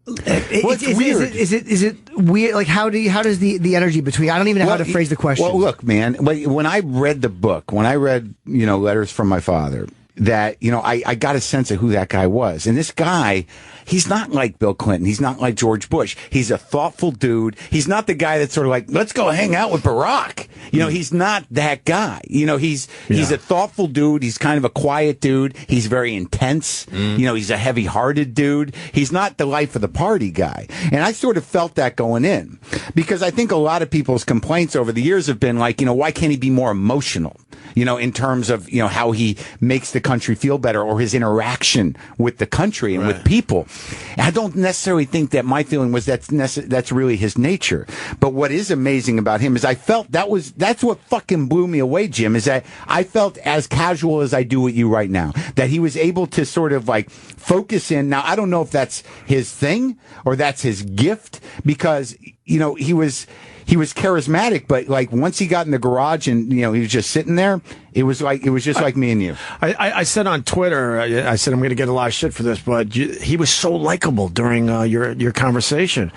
it's weird. Is it weird? Like, how does the energy between? I don't even know how to phrase the question. Well, look, man. When I read the book, when I read Letters from My Father, that I got a sense of who that guy was, and this guy. He's not like Bill Clinton. He's not like George Bush. He's a thoughtful dude. He's not the guy that's sort of like, let's go hang out with Barack. He's not that guy. He's a thoughtful dude. He's kind of a quiet dude. He's very intense. He's a heavy-hearted dude. He's not the life of the party guy. And I sort of felt that going in because I think a lot of people's complaints over the years have been like, why can't he be more emotional? In terms of, how he makes the country feel better or his interaction with the country and with people. I don't necessarily think that my feeling was that's really his nature. But what is amazing about him is I felt that's what fucking blew me away, Jim, is that I felt as casual as I do with you right now, that he was able to sort of like focus in. Now, I don't know if that's his thing or that's his gift because, he was charismatic, but like once he got in the garage and he was just sitting there, it was just like me and you. I said on Twitter, I said I'm going to get a lot of shit for this, but he was so likable during your conversation,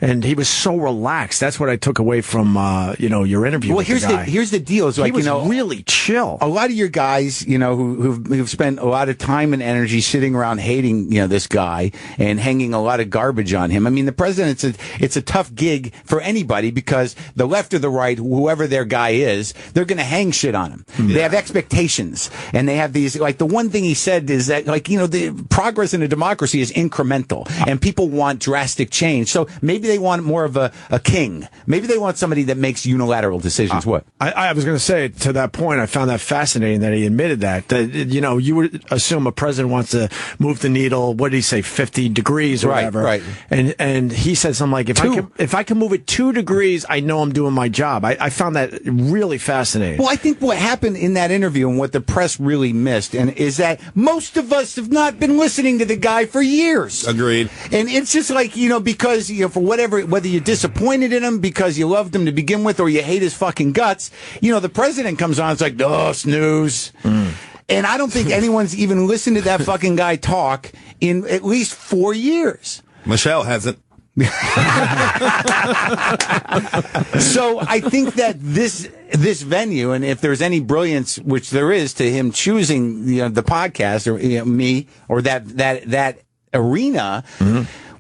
and he was so relaxed. That's what I took away from your interview. Well, with the guy. here's the deal. Is like he was really chill. A lot of your guys, who've spent a lot of time and energy sitting around hating this guy and hanging a lot of garbage on him. I mean, the president, it's a tough gig for anybody because the left or the right, whoever their guy is, they're going to hang shit on him. They have expectations, and they have these, like the one thing he said is that, the progress in a democracy is incremental, and people want drastic change. So maybe they want more of a king. Maybe they want somebody that makes unilateral decisions. What? I was going to say, to that point, I found that fascinating that he admitted that you would assume a president wants to move the needle, what did he say, 50 degrees or whatever. Right. And he said something like, if I can move it 2 degrees, I know I'm doing my job. I found that really fascinating. Well, I think what happened in that interview and what the press really missed is that most of us have not been listening to the guy for years. Agreed. And it's just like, because, for whether you're disappointed in him because you loved him to begin with or you hate his fucking guts, the president comes on, it's like, oh, snooze. And I don't think anyone's even listened to that fucking guy talk in at least 4 years. Michelle hasn't. So I think that this venue, and if there's any brilliance, which there is, to him choosing the podcast or me or that arena,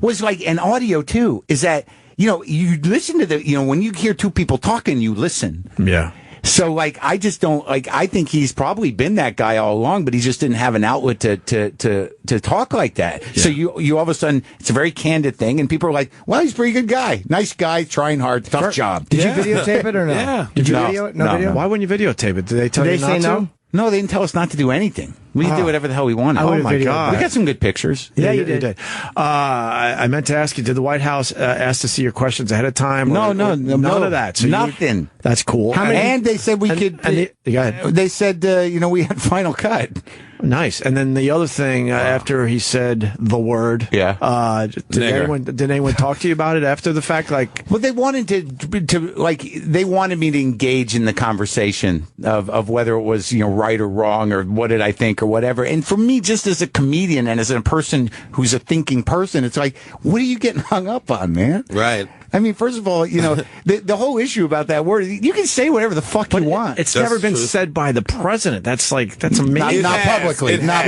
was like an audio too. Is that you listen to when you hear two people talking, you listen. Yeah. So, like, I just don't, like, I think he's probably been that guy all along, but he just didn't have an outlet to talk like that. Yeah. So you all of a sudden, it's a very candid thing, and people are like, well, he's a pretty good guy. Nice guy, trying hard, tough job. Did you videotape it or no? Yeah. Did you video it? No video? Why wouldn't you videotape it? Did they tell you not say no? to? No, they didn't tell us not to do anything. We could do whatever the hell we wanted. Oh, my God. We got some good pictures. Yeah, you did. I meant to ask you, did the White House ask to see your questions ahead of time? No, none of that. So nothing. That's cool. And they said we could. Go ahead. They said, we had final cut. Nice. And then the other thing, after he said the word, did anyone talk to you about it after the fact? Like, well, they wanted they wanted me to engage in the conversation of whether it was right or wrong or what did I think or whatever. And for me, just as a comedian and as a person who's a thinking person, it's like, what are you getting hung up on, man? Right. I mean, first of all, the whole issue about that word, you can say whatever the fuck you want. It's never been said by the president. That's amazing. Not publicly. Not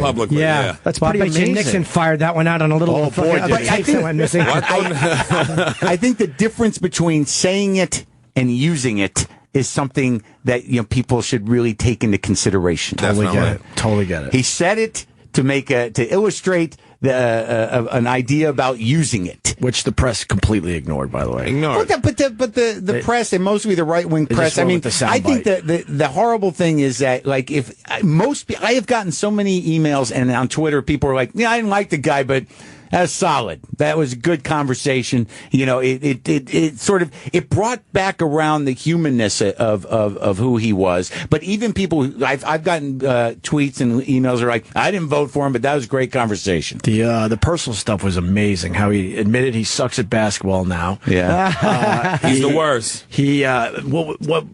publicly. Yeah. That's pretty amazing. Nixon fired that one out on a little tape that went missing. I think the difference between saying it and using it is something that people should really take into consideration. Totally get it. He said it to illustrate an idea about using it, which the press completely ignored, by the way. Ignored. But the press, and mostly the right wing press. I mean, I think that the horrible thing is that, like, I have gotten so many emails, and on Twitter, people are like, "Yeah, I didn't like the guy, but." That's solid. That was a good conversation. You know, it sort of brought back around the humanness of who he was. But even people, I've gotten tweets and emails are like, I didn't vote for him, but that was a great conversation. The personal stuff was amazing. How he admitted he sucks at basketball now. Yeah, he's the worst.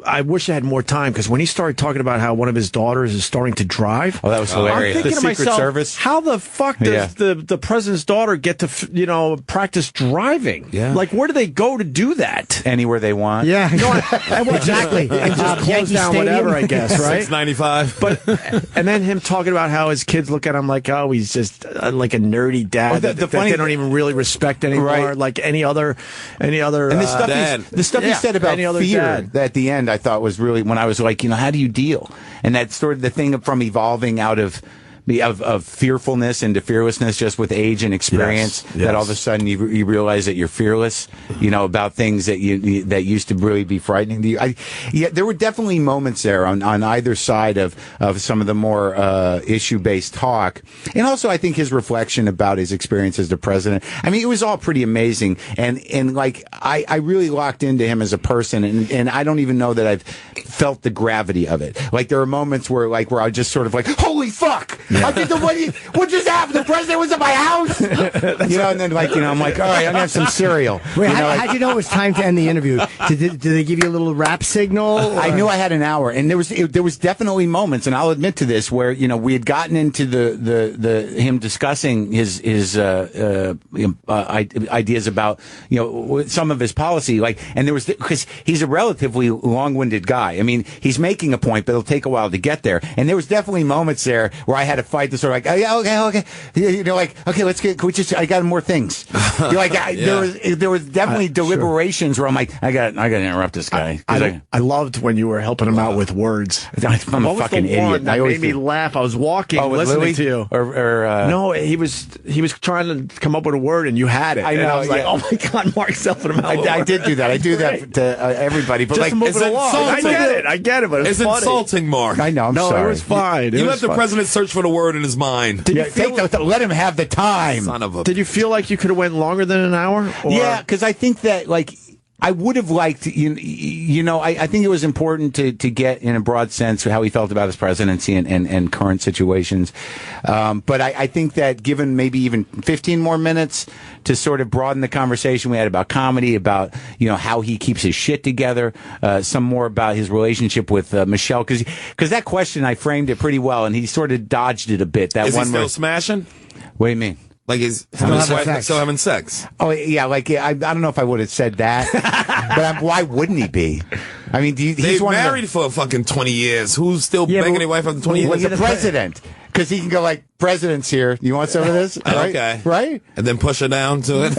I wish I had more time, because when he started talking about how one of his daughters is starting to drive, that was hilarious. I'm thinking the to Secret myself, Service. how the fuck does the president's daughter get to practice driving? Like, where do they go to do that? Anywhere they want. Yeah, exactly. And just close down whatever, I guess, right? $6.95. But and then him talking about how his kids look at him like, oh, he's just like a nerdy dad that they don't even really respect anymore, like any other. And the stuff he said about fear at the end, I thought was really, when I was like, how do you deal? And that's sort of the thing from evolving out of fearfulness into fearlessness, just with age and experience. That all of a sudden you realize that you're fearless, about things that that used to really be frightening to you. There were definitely moments there on either side of some of the more issue-based talk, and also I think his reflection about his experience as the president. I mean, it was all pretty amazing, and like I really locked into him as a person, and I don't even know that I've felt the gravity of it. Like, there are moments where I just sort of like, holy fuck. I think what just happened? The president was at my house, and then I'm like, all right, I'm gonna have some cereal. Wait, how'd you know it was time to end the interview? Did they give you a little rap signal? Or? I knew I had an hour, and there was definitely moments, and I'll admit to this, where we had gotten into the him discussing his ideas about some of his policy, and there was, because he's a relatively long-winded guy. I mean, he's making a point, but it'll take a while to get there, and there was definitely moments there where I had to fight to sort of like, oh, yeah, okay, okay, let's get. Can we just? I got more things. There was definitely deliberations where I'm like, I got to interrupt this guy. I loved when you were helping him out with words. I'm a fucking idiot. That made me laugh. I was walking, listening Lily? to you. No, he was trying to come up with a word, and you had it. I know. And I was like, oh my god, Mark's helping him out. I did do that. I do that to everybody. But just to move it along. I get it. But it's funny. Insulting, Mark. I know. I'm sorry. It was fine. You let the president search for the word in his mind. Let him have the time. Son of a. Did you feel like you could have went longer than an hour? Or? Yeah, because I think that I would have liked, I think it was important to get, in a broad sense, how he felt about his presidency and current situations. But I think that given maybe even 15 more minutes to sort of broaden the conversation we had about comedy, about, how he keeps his shit together, some more about his relationship with Michelle, because that question, I framed it pretty well, and he sort of dodged it a bit. Is he still smashing? What do you mean? Like he's still having sex. Oh yeah, I don't know if I would have said that, but why wouldn't he be? I mean, he's married for fucking 20 years. Who's still banging a wife after 20 years? He's the president. Because he can go like, president's here. You want some of this? Right? Okay. Right? And then push her down to it.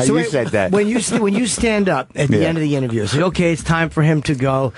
So you said that. When you stand up at the end of the interview, it's like, okay, it's time for him to go.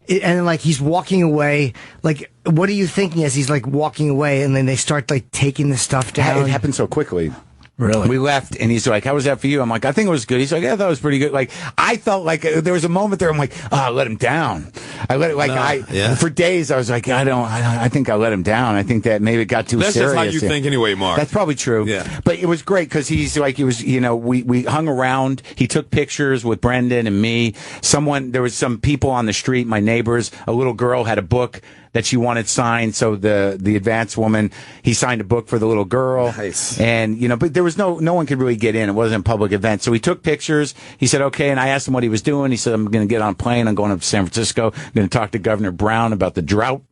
And like he's walking away, like what are you thinking as he's like walking away, and then they start like taking the stuff down? It happened so quickly. Really? We left, and he's like, how was that for you? I'm like, I think it was good. He's like, yeah, I thought it was pretty good. Like, I felt like there was a moment there, I'm like, oh, I let him down. I let it, for days, I was like, I think I let him down. I think that maybe it got too serious. That's just how you think anyway, Mark. That's probably true. Yeah. But it was great, because he's like, it was, we hung around. He took pictures with Brendan and me. There was some people on the street, my neighbors. A little girl had a book that she wanted signed, so the advanced woman, he signed a book for the little girl. Nice. And, but there was no one could really get in. It wasn't a public event. So he took pictures. He said, okay, and I asked him what he was doing. He said, I'm going to get on a plane. I'm going up to San Francisco. I'm going to talk to Governor Brown about the drought.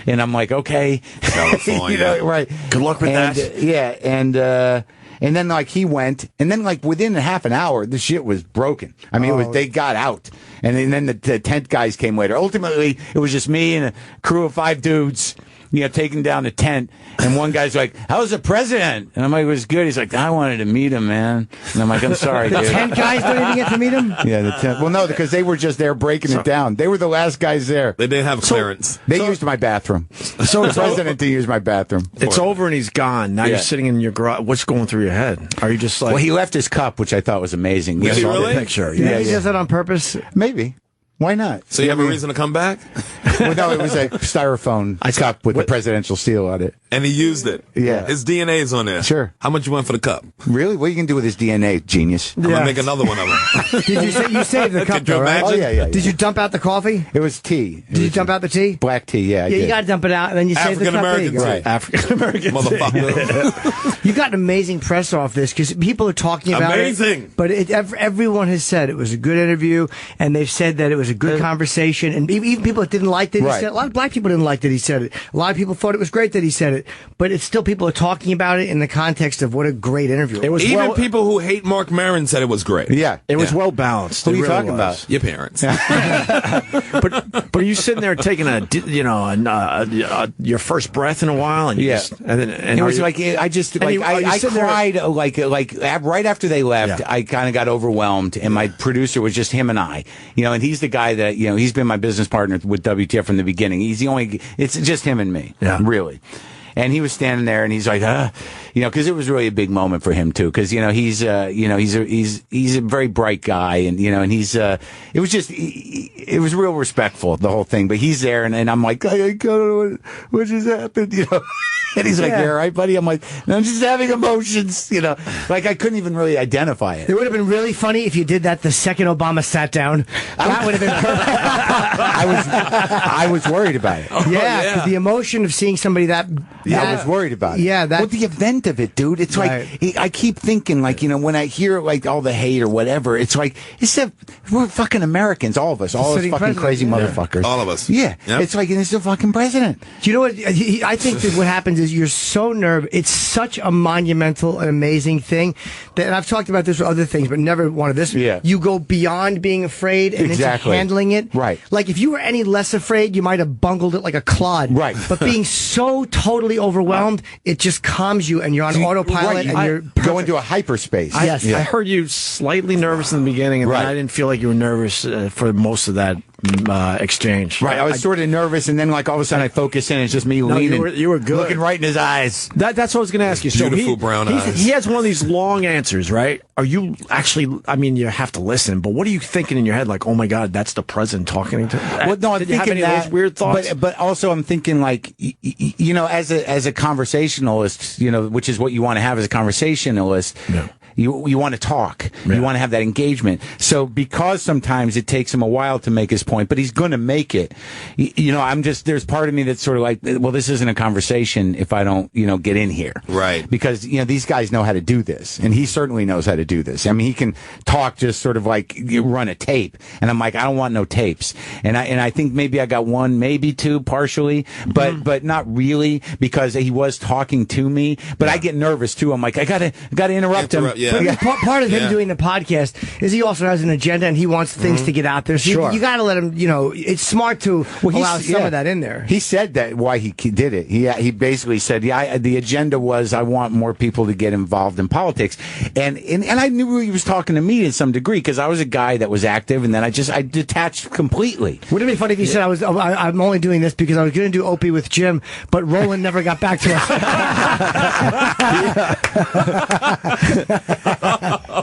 And I'm like, okay. California. Right. Good luck with that. And then like he went, and then like within half an hour, the shit was broken. I mean, they got out, and then the tent guys came later. Ultimately, it was just me and a crew of 5 dudes taking down the tent, and one guy's like, "How's the president?" And I'm like, "It was good." He's like, "I wanted to meet him, man." And I'm like, "I'm sorry, The dude." 10 guys don't even get to meet him? Yeah, the tent. Well, no, because they were just there breaking it down. They were the last guys there. They didn't have clearance. They used my bathroom. So the president didn't use my bathroom. It's over and he's gone. Now you're sitting in your garage. What's going through your head? Are you just like... Well, he left his cup, which I thought was amazing. Did he really? Picture. Yeah, he does that on purpose? Maybe. Why not? So you have a reason to come back? Well, no, it was a styrofoam cup with the presidential seal on it. And he used it. Yeah. His DNA's on there. Sure. How much you want for the cup? Really? What are you going to do with his DNA, genius? I'm going to make another one of them. Did you saved the cup, Could you though, right? imagine? Oh, yeah. Did you dump out the coffee? It was tea. Did you dump out the tea? Black tea, yeah. I Yeah, you did. got to dump it out, and then you save the cup. There you African-American go. tea. Right. African-American Motherfucker. You got an amazing press off this because people are talking about Amazing. it. But everyone has said it was a good interview, and they've said that it was a good conversation. And even people that didn't like that he Right. said it. A lot of black people didn't like that he said it. A lot of people thought it was great that he said it. But it's still people are talking about it in the context of what a great interview. It was Even people who hate Marc Maron said it was great. Yeah. It was well balanced. Who It are you really talking was. about? Your parents. But are you sitting there taking your first breath in a while, and you Yeah. just, and then It was like I just And you- are you I sitting there- cried like right after they left. Yeah. I kind of got overwhelmed, and my producer was just him and I. And he's the guy that he's been my business partner with WTF from the beginning. He's the only. It's just him and me. Yeah. Really. And he was standing there, and he's like, because it was really a big moment for him too, because he's a very bright guy, and and he's it was just it was real respectful, the whole thing. But he's there, and I'm like, I don't know what just happened, and he's like, "You all right, buddy?" I'm like, "No, I'm just having emotions," like I couldn't even really identify it. It would have been really funny if you did that the second Obama sat down. That would have been perfect. I was worried about it. Yeah, because the emotion of seeing somebody that. I was worried about it. Yeah, well, the event of it, dude. It's Right. like I keep thinking, like when I hear like all the hate or whatever, it's like we're fucking Americans, all of us, all those Sitting fucking president, crazy yeah. motherfuckers, All of us. Yeah, Yep. it's like, and it's the fucking president. Do you know what? I think that what happens is you're so nervous. It's such a monumental and amazing thing that, and I've talked about this with other things, but never one of this. Yeah. You go beyond being afraid and Exactly. into handling it. Right. Like if you were any less afraid, you might have bungled it like a clod. Right. But being so totally overwhelmed, it just calms you and you're on autopilot Right, and you're go into a hyperspace. Yes. I heard you slightly nervous in the beginning, and Right. then I didn't feel like you were nervous for most of that exchange. Right, I was sort of nervous, and then like all of a sudden I focus in, and it's just me leaning. You were good. looking right in his eyes. That's what I was going to ask you. Beautiful brown eyes. He has one of these long answers, right? Are you actually? I mean, you have to listen, but what are you thinking in your head? Like, oh my God, that's the president talking to. Well, no, I'm Did you have thinking any that, of those weird thoughts? but also I'm thinking like, as a conversationalist, which is what you want to have as a conversationalist. Yeah. You want to talk. Yeah. You want to have that engagement. So because sometimes it takes him a while to make his point, but he's going to make it. There's part of me that's sort of like, well, this isn't a conversation if I don't, get in here. Right. Because, these guys know how to do this, and he certainly knows how to do this. I mean, he can talk just sort of like you run a tape, and I'm like, I don't want no tapes. And I think maybe I got one, maybe two partially, but not really, because he was talking to me, but I get nervous too. I'm like, I gotta interrupt him. Yeah. But part of him doing the podcast is he also has an agenda and he wants things to get out there. So Sure. you got to let him, it's smart to allow some of that in there. He said that why he did it. He basically said, the agenda was I want more people to get involved in politics. And I knew he was talking to me to some degree because I was a guy that was active, and then I detached completely. Wouldn't it be funny if you said I'm only doing this because I was going to do Opie with Jim, but Roland never got back to us.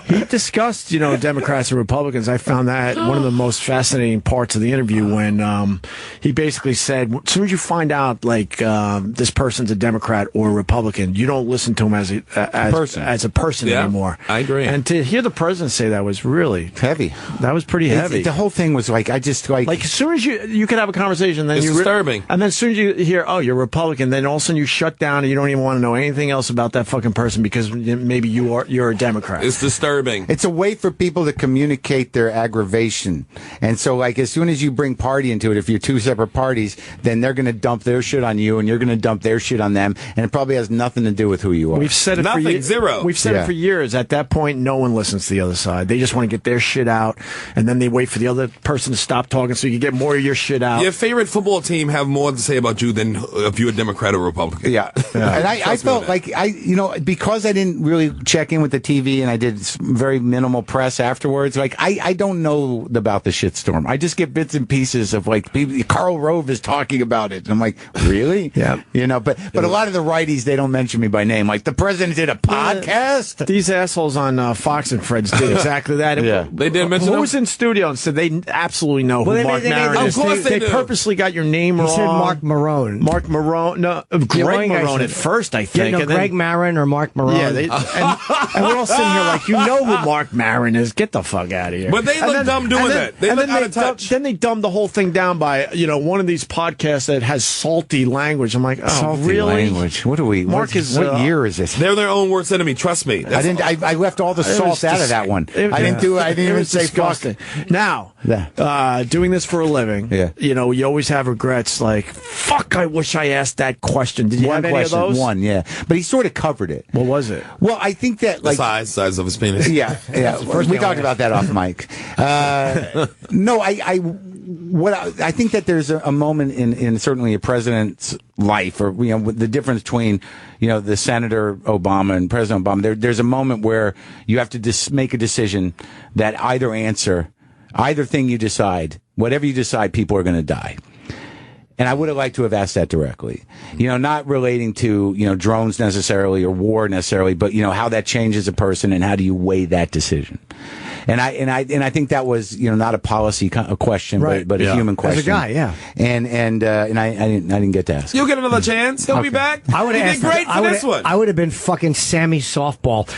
He discussed, Democrats and Republicans. I found that one of the most fascinating parts of the interview when he basically said, as soon as you find out, like, this person's a Democrat or a Republican, you don't listen to him as a person Yeah, anymore. I agree. And to hear the president say that was really Heavy. That was pretty heavy. The whole thing was like, like as soon as you could have a conversation, then It's disturbing. and then as soon as you hear, oh, you're Republican, then all of a sudden you shut down and you don't even want to know anything else about that fucking person because maybe you're a Democrat. It's disturbing. It's a way for people to communicate their aggravation. And so, like, as soon as you bring party into it, if you're two separate parties, then they're going to dump their shit on you, and you're going to dump their shit on them, and it probably has nothing to do with who you are. We've said it zero. We've said it for years. At that point, no one listens to the other side. They just want to get their shit out, and then they wait for the other person to stop talking so you can get more of your shit out. Your favorite football team have more to say about you than if you're a Democrat or Republican. Yeah. And I felt like because I didn't really check in with the TV and I did very minimal press afterwards, like I don't know about the shitstorm. I just get bits and pieces of like people, Karl Rove is talking about it. And I'm like, really? Yeah. But a lot of the righties, they don't mention me by name. Like the president did a podcast. These assholes on Fox and Friends did exactly that. Yeah. They did mention Who him? was in studio and said they absolutely know who Marc Maron is. Of course they do. Purposely got your name wrong. He said Marc Maron. Marc Maron. No, Greg Maron at first, I think. Yeah, Greg Maron or Marc Maron. Yeah, and we're all sitting here like, you know who Marc Maron is. Get the fuck out of here. But they look dumb doing that. They look out of touch. Then they dumbed the whole thing down by, one of these podcasts that has salty language. I'm like, oh, Salty really? language. What are we? Mark is, what year is this? They're their own worst enemy. Trust me. I left all the salt out of that one. I didn't even say disgusting. Now, doing this for a living, you always have regrets like, fuck, I wish I asked that question. Did you have any of those? One, yeah. But he sort of covered it. What was it? Well, I think that the size of his penis. Yeah. First, we talked about that off mic. No, I think that there's a moment in certainly a president's life, or the difference between the Senator Obama and President Obama. There's a moment where you have to make a decision that either thing you decide, whatever you decide, people are going to die. And I would have liked to have asked that directly, not relating to, drones necessarily or war necessarily, but, how that changes a person and how do you weigh that decision? And I think that was, not a policy question, right. but a human question. As a guy, yeah. And I didn't get to ask. You'll get another chance. He'll be back. I would have asked. Great for this one. I would have been fucking Sammy Softball.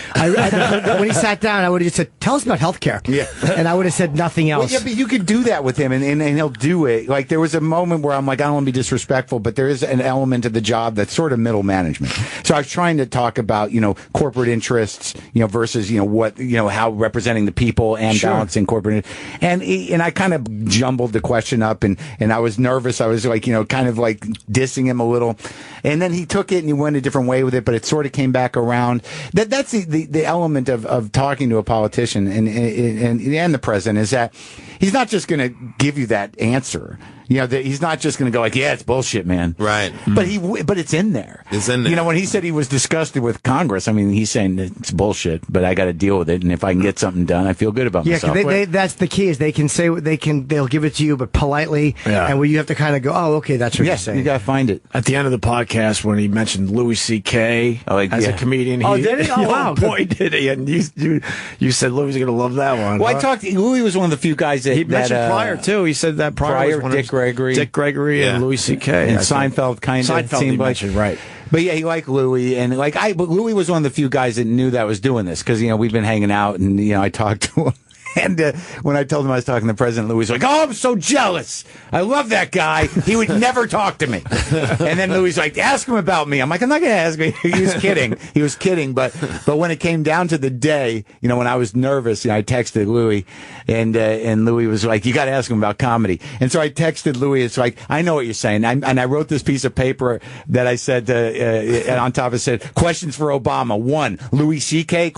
When he sat down, I would have just said, "Tell us about healthcare." Yeah. And I would have said nothing else. Well, yeah, but you could do that with him, and he'll do it. Like there was a moment where I'm like, I don't want to be disrespectful, but there is an element of the job that's sort of middle management. So I was trying to talk about corporate interests, versus how representing the people and balancing corporate, and I kind of jumbled the question up, and I was nervous. I was like, kind of like dissing him a little, and then he took it and he went a different way with it, but it sort of came back around. That's the element of talking to a politician and the president is that he's not just going to give you that answer. He's not just going to go like, yeah, it's bullshit, man. Right. But it's in there. It's in there. When he said he was disgusted with Congress, I mean, he's saying it's bullshit, but I got to deal with it. And if I can get something done, I feel good about myself. Yeah, that's the key is they can say what they'll give it to you, but politely. Yeah. And where you have to kind of go, oh, okay, that's what you're saying. You got to find it. At the end of the podcast, when he mentioned Louis C.K. as a comedian. Did he? Oh, wow. Boy, did he. And you said Louis was going to love that one. Well, Louis was one of the few guys that... He mentioned Pryor, too. He said that Pryor was one Dick Gregory. And Louis C.K. And Seinfeld kind of seemed like... Right. But yeah, he liked Louis, and but Louis was one of the few guys that knew that I was doing this, because, we've been hanging out, and, I talked to him. And when I told him I was talking to the president, Louis was like, "Oh, I'm so jealous. I love that guy. He would never talk to me." And then Louis was like, "Ask him about me." I'm like, "I'm not going to ask him." He was kidding. He was kidding. But when it came down to the day, when I was nervous, I texted Louis, and Louis was like, "You got to ask him about comedy." And so I texted Louis. It's like, "I know what you're saying." And I wrote this piece of paper that I said, and on top it said, "Questions for Obama. 1, Louis C.K. ?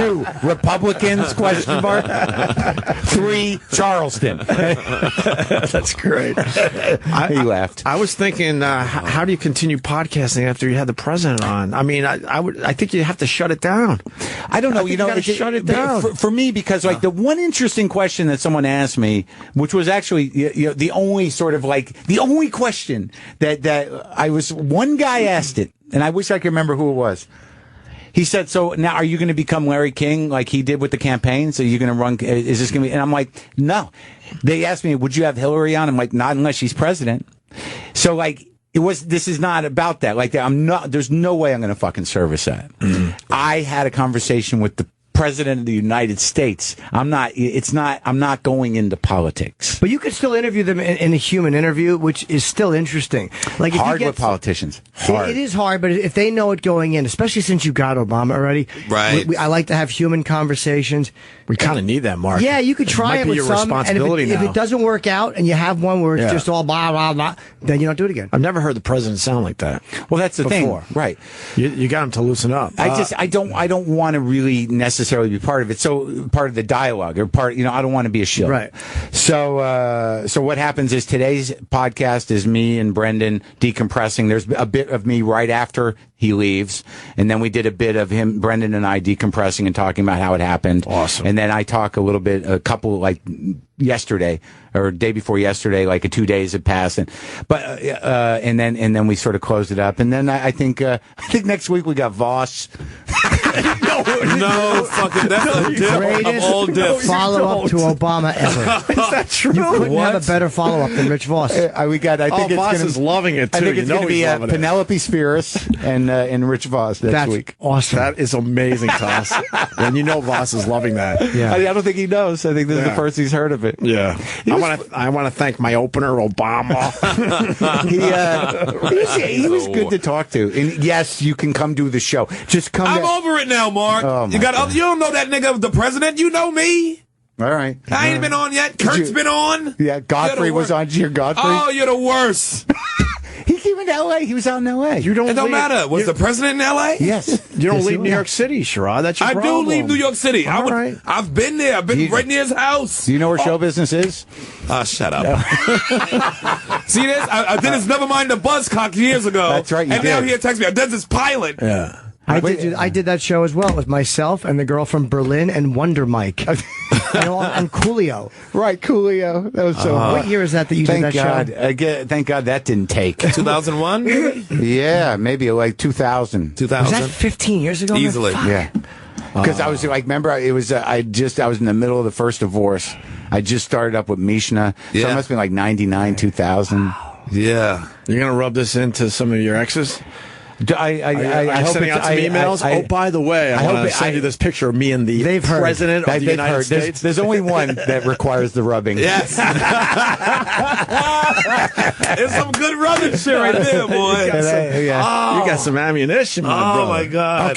2, Republicans ? 3, Charleston." That's great. He laughed. I was thinking, how do you continue podcasting after you had the president on? I mean, I think you have to shut it down. I don't know. You got to shut it down for me, because the one interesting question that someone asked me, which was actually the only sort of the only question that one guy asked it, and I wish I could remember who it was. He said, "So now are you going to become Larry King like he did with the campaign? So you're going to run, is this going to be," and I'm like, "No." They asked me, "Would you have Hillary on?" I'm like, "Not unless she's president." So this is not about that. There's no way I'm going to fucking service that. Mm-hmm. I had a conversation with the president of the United States. I'm not going into politics. But you could still interview them in a human interview, which is still interesting. Like, if hard you get with politicians. Hard. It is hard, but if they know it going in, especially since you got Obama already, right? I like to have human conversations. We kind of need that, Mark. Yeah, you could try it it with your some, responsibility and if it doesn't work out, and you have one where it's just all blah blah blah, then you don't do it again. I've never heard the president sound like that. Well, that's the before. thing, right? You got him to loosen up. I don't want to really necessarily be part of it. So part of the dialogue or part, I don't want to be a shill. Right. So what happens is today's podcast is me and Brendan decompressing. There's a bit of me right after he leaves, and then we did a bit of him, Brendan and I, decompressing and talking about how it happened. Awesome. And then I talk a couple like yesterday or day before yesterday, like 2 days had passed, and then we sort of closed it up. And then I think next week we got Voss. No, fucking, that's a dip of all dips. Follow-up to Obama ever. Is that true? You couldn't have a better follow-up than Rich Voss. I think Voss is loving it, too. I think it's going to be Penelope Spheris and Rich Voss next week. Awesome. That is amazing, Toss. And you know Voss is loving that. Yeah. I don't think he knows. I think this is the first he's heard of it. Yeah. I want to thank my opener, Obama. He was good to talk to. And yes, you can come do the show. Just come. I'm over it now, Mark. Oh, you don't know that nigga, the president. You know me. All right. I ain't been on yet. Kurt's been on. Yeah, Godfrey was on here. Godfrey. Oh, you're the worst. He came into L.A. He was out in L.A. It don't matter. Was the president in L.A.? Yes. You don't leave New York City, Sherrod. That's your problem. I do leave New York City. Right. I've been there. I've been right near his house. Do you know where show business is? Shut up. See this? I did this Nevermind the Buzzcock years ago. That's right, you And did. now he texts me. I did this pilot. Yeah. I did that show as well with myself and the girl from Berlin and Wonder Mike and Coolio. Right, Coolio. That was so. What year is that you did that show? Thank God that didn't take. 2001? Yeah, maybe like 2000. 2000. Was that 15 years ago? Easily. Yeah. Because I was like, remember, it was I was in the middle of the first divorce. I just started up with Mishna. Yeah. So it must have been like 99, 2000. Yeah. You're going to rub this into some of your exes? I hope sending out some emails. By the way, I want to send you this picture of me and the president of the United States. There's only one that requires the rubbing. Yes. It's some good rubbing shit right there, boy. You got some ammunition, my brother. Oh my God.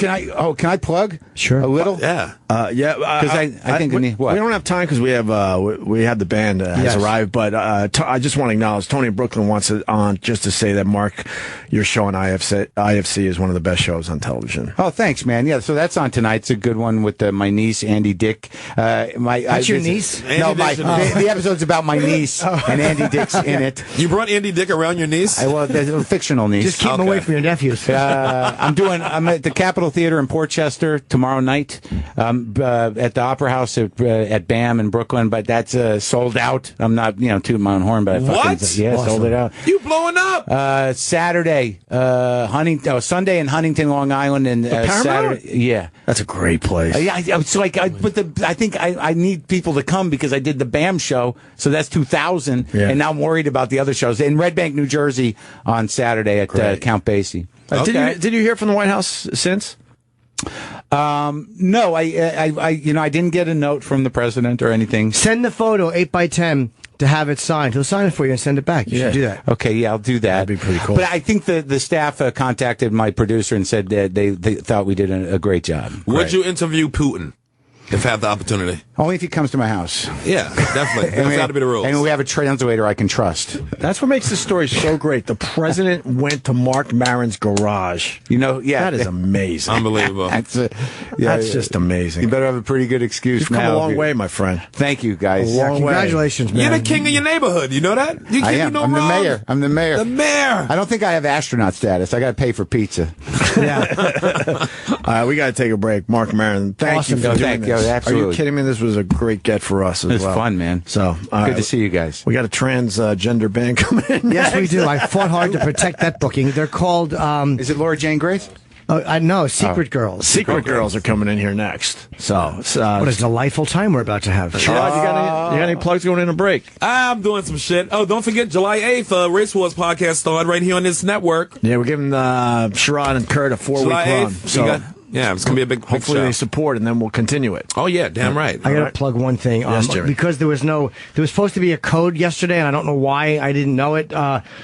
Can I plug? Sure. A little? Yeah. Because I think we don't have time because we have the band has arrived. But I just want to acknowledge Tony in Brooklyn wants it on just to say that Mark, your show on IFC is one of the best shows on television. Oh, thanks, man. Yeah, so that's on tonight. It's a good one with my niece Andy Dick. That's your niece? No, the episode's about my niece and Andy Dick's in it. You brought Andy Dick around your niece? There's a fictional niece. Just keep him away from your nephews. I'm at the Capitol Theater in Portchester tomorrow night. At the Opera House at BAM in Brooklyn, but that's sold out. I'm not, tooting my own horn, but sold it out. You blowing up? Saturday, Sunday in Huntington, Long Island, and Saturday. Yeah, that's a great place. It's like, I think I need people to come because I did the BAM show, so that's 2000, and now I'm worried about the other shows in Red Bank, New Jersey, on Saturday at Count Basie. Did you hear from the White House since? No, I didn't get a note from the president or anything. Send the photo 8x10 to have it signed. He'll sign it for you and send it back. You should do that. Okay, I'll do that. That'd be pretty cool. But I think the staff contacted my producer and said that they thought we did a great job. Would you interview Putin if had the opportunity? Only if he comes to my house. Yeah, definitely. That's got to be the rules. And we have a translator I can trust. That's what makes this story so great. The president went to Marc Maron's garage. That is amazing. Unbelievable. That's just amazing. You better have a pretty good excuse. You've come a long way, my friend. Thank you, guys. Congratulations, man. You're the king of your neighborhood. You know that? You can't do no I'm wrong. the mayor. I'm the mayor. The mayor. I don't think I have astronaut status. I got to pay for pizza. We got to take a break. Marc Maron, thank you for doing this. Absolutely. Are you kidding me? This was a great get for us as well. It was fun, man. So good to see you guys. We got a transgender band coming in. Yes, we do. I fought hard to protect that booking. They're called. Is it Laura Jane Grace? I know, Secret Girls. Secret Girls are coming in here next. So, what a delightful time we're about to have. Sherrod, you got any plugs going in a break? I'm doing some shit. Oh, don't forget July 8th, Race Wars podcast started right here on this network. Yeah, we're giving Sherrod and Kurt a 4-week July run. 8th, So Yeah, it's going to be a big Hopefully show. they support, and then we'll continue it. Oh, yeah, damn right. I got to plug one thing. Yes, Jerry. Because there was supposed to be a code yesterday, and I don't know why I didn't know it.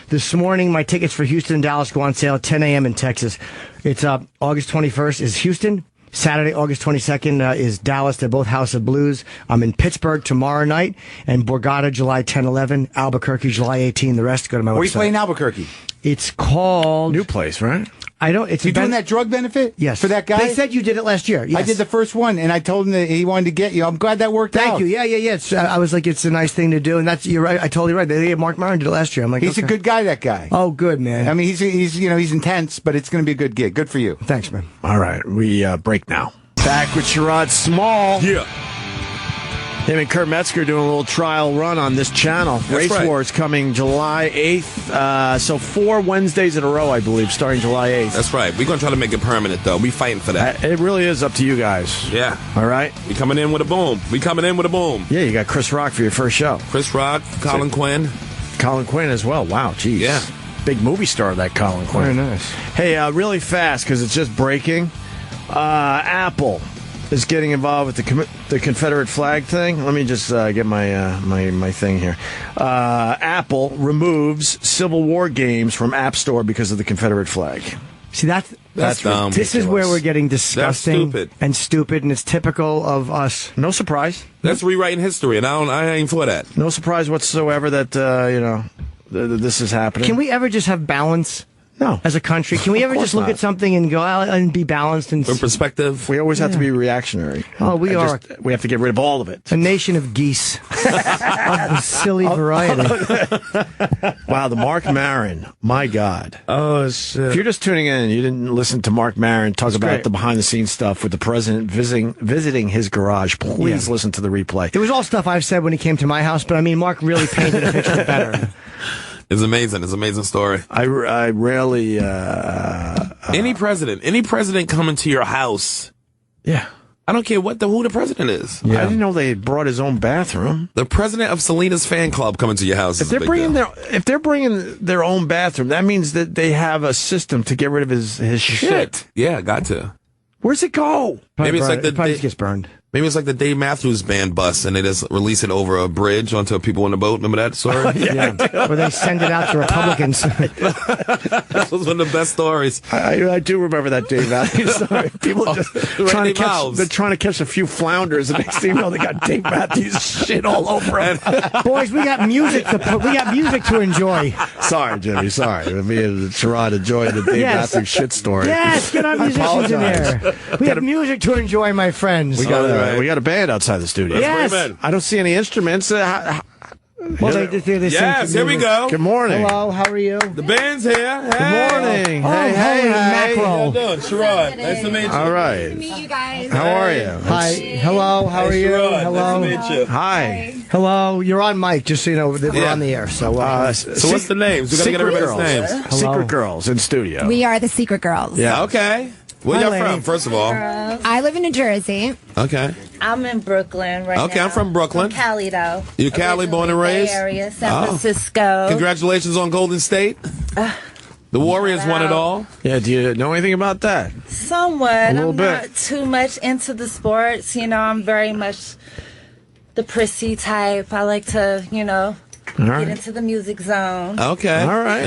This morning, my tickets for Houston and Dallas go on sale at 10 a.m. in Texas. It's August 21st is Houston. Saturday, August 22nd is Dallas. They're both House of Blues. I'm in Pittsburgh tomorrow night, and Borgata July 10, 11, Albuquerque July 18. The rest go to my website. Where are you playing Albuquerque? It's called New place, right? I don't. It's you doing that drug benefit? Yes. For that guy? They said you did it last year. Yes. I did the first one, and I told him that he wanted to get you. I'm glad that worked out. Thank you. Yeah. It's, I was like, it's a nice thing to do, and you're right. I totally right. Marc Maron did it last year. I'm like, he's a good guy. That guy. Oh, good man. I mean, he's intense, but it's going to be a good gig. Good for you. Thanks, man. All right, we break now. Back with Sherrod Small. Yeah. Him and Kurt Metzger doing a little trial run on this channel. That's Race right. Wars coming July 8th. So 4 Wednesdays in a row, I believe, starting July 8th. That's right. We're going to try to make it permanent, though. We fighting for that. It really is up to you guys. Yeah. All right? We coming in with a boom. Yeah, you got Chris Rock for your first show. Chris Rock, Colin Quinn. Colin Quinn as well. Wow, geez. Yeah. Big movie star, that Colin Quinn. Very nice. Hey, really fast, because it's just breaking. Apple is getting involved with the Confederate flag thing. Let me just get my thing here. Apple removes Civil War games from App Store because of the Confederate flag. See, that's dumb. This is where we're getting disgusting That's stupid. and it's typical of us. No surprise. That's rewriting history, and I ain't for that. No surprise whatsoever that this is happening. Can we ever just have balance? No. As a country, can we ever just look at something and go and be balanced and For perspective, we always have to be reactionary. Oh, we are. We have to get rid of all of it. A nation of geese. Of the silly variety. Wow, the Marc Maron. My God. Oh, shit. If you're just tuning in and you didn't listen to Marc Maron talk about great. the behind-the-scenes stuff with the president visiting his garage, please listen to the replay. It was all stuff I've said when he came to my house, but I mean, Mark really painted a picture better. It's amazing. It's an amazing story. I rarely... any president coming to your house. Yeah. I don't care who the president is. Yeah. I didn't know they brought his own bathroom. The president of Selena's fan club coming to your house. If they're bringing their own bathroom, that means that they have a system to get rid of his shit. Yeah, got to. Where's it go? Maybe it's like probably just gets burned. Maybe it's like the Dave Matthews Band bus, and they just release it over a bridge onto people in the boat. Remember that story? Yeah. Or they send it out to Republicans. That was one of the best stories. I do remember that Dave Matthews story. People just trying to catch a few flounders, and next thing you know, they got Dave Matthews shit all over them. Boys, we got music to enjoy. Sorry, Jimmy. Sorry. Me and Sherrod enjoying the Dave Matthews shit story. Yes, get our musicians in there. We have music to enjoy, my friends. We got a band outside the studio. Yes. I don't see any instruments. Well, yes, here we go. Good morning. Hello, how are you? The band's here. Hey. Good morning. Oh, hey, mackerel. How you doing? Sherrod, nice to meet you. All right. Nice to meet you guys. How are you? Hi. Hello, how are you? Sherrod, Hello. nice to meet you. Hi. Hello, you're on mic, just so you know that we're on the air. So what's the names? We got to get everybody's names. Secret Girls in studio. We are the Secret Girls. Yeah. Okay. Where y'all from, first of all? I live in New Jersey. Okay. I'm in Brooklyn right now. Okay, I'm from Brooklyn. From Cali, though. You Cali, born and raised? Bay Area, San Francisco. Congratulations on Golden State. The Warriors won it all. Yeah, do you know anything about that? Somewhat. A little I'm bit. not too much into the sports. You know, I'm very much the prissy type. I like to, get into the music zone. Okay. All right.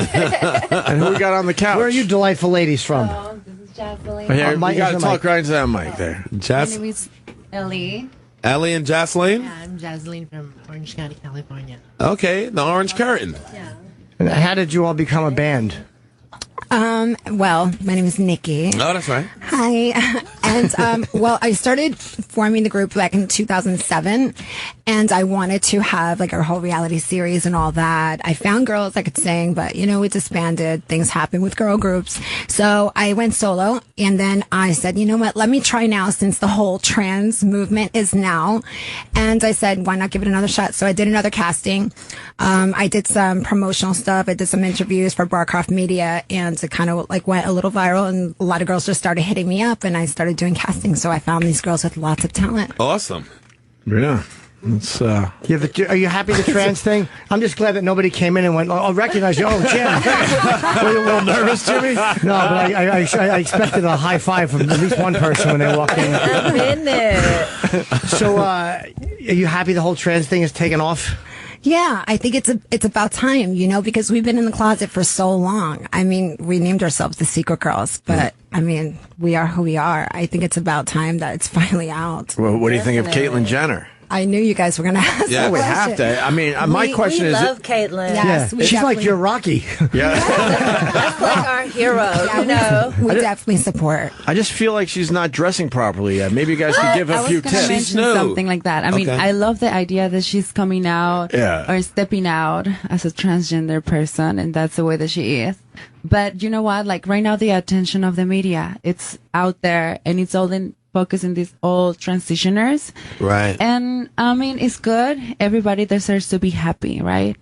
And who we got on the couch? Where are you delightful ladies from? This is Jocelyn. Here, you Mike, got to is talk Mike. right into that mic there. My name is Ellie. Ellie and Jocelyn? Yeah, I'm Jocelyn from Orange County, California. Okay, the Orange Curtain. Yeah. And how did you all become a band? Well, my name is Nikki. Oh, that's right. Hi. And, well, I started forming the group back in 2007, and I wanted to have like a whole reality series and all that. I found girls that could sing, but, it disbanded. Things happen with girl groups. So I went solo, and then I said, you know what, let me try now since the whole trans movement is now. And I said, why not give it another shot? So I did another casting. I did some promotional stuff. I did some interviews for Barcroft Media, and it kind of like went a little viral, and a lot of girls just started hitting me up, and I started doing casting. So I found these girls with lots of talent. Awesome. Yeah. It's, are you happy the trans thing? I'm just glad that nobody came in and went, "I'll recognize you." Oh, Jim. Were you a little nervous, Jimmy? No, but I expected a high five from at least one person when they walked in. I'm in it. So, are you happy the whole trans thing has taken off? Yeah, I think it's about time, because we've been in the closet for so long. I mean, we named ourselves the Secret Girls, but I mean, we are who we are. I think it's about time that it's finally out. Well, what do you think of Caitlyn Jenner? I knew you guys were going to ask that we question. have to. I mean, my question is... We love Caitlyn. Yes, she's like your Rocky. That's like our hero, We definitely support. I just feel like she's not dressing properly yet. Maybe you guys could give a few tips. Mention something like that. I mean, I love the idea that she's coming out or stepping out as a transgender person, and that's the way that she is. But you know what? Like right now, the attention of the media, it's out there, and it's all in focus on these old transitioners. Right. And I mean, it's good. Everybody deserves to be happy, right?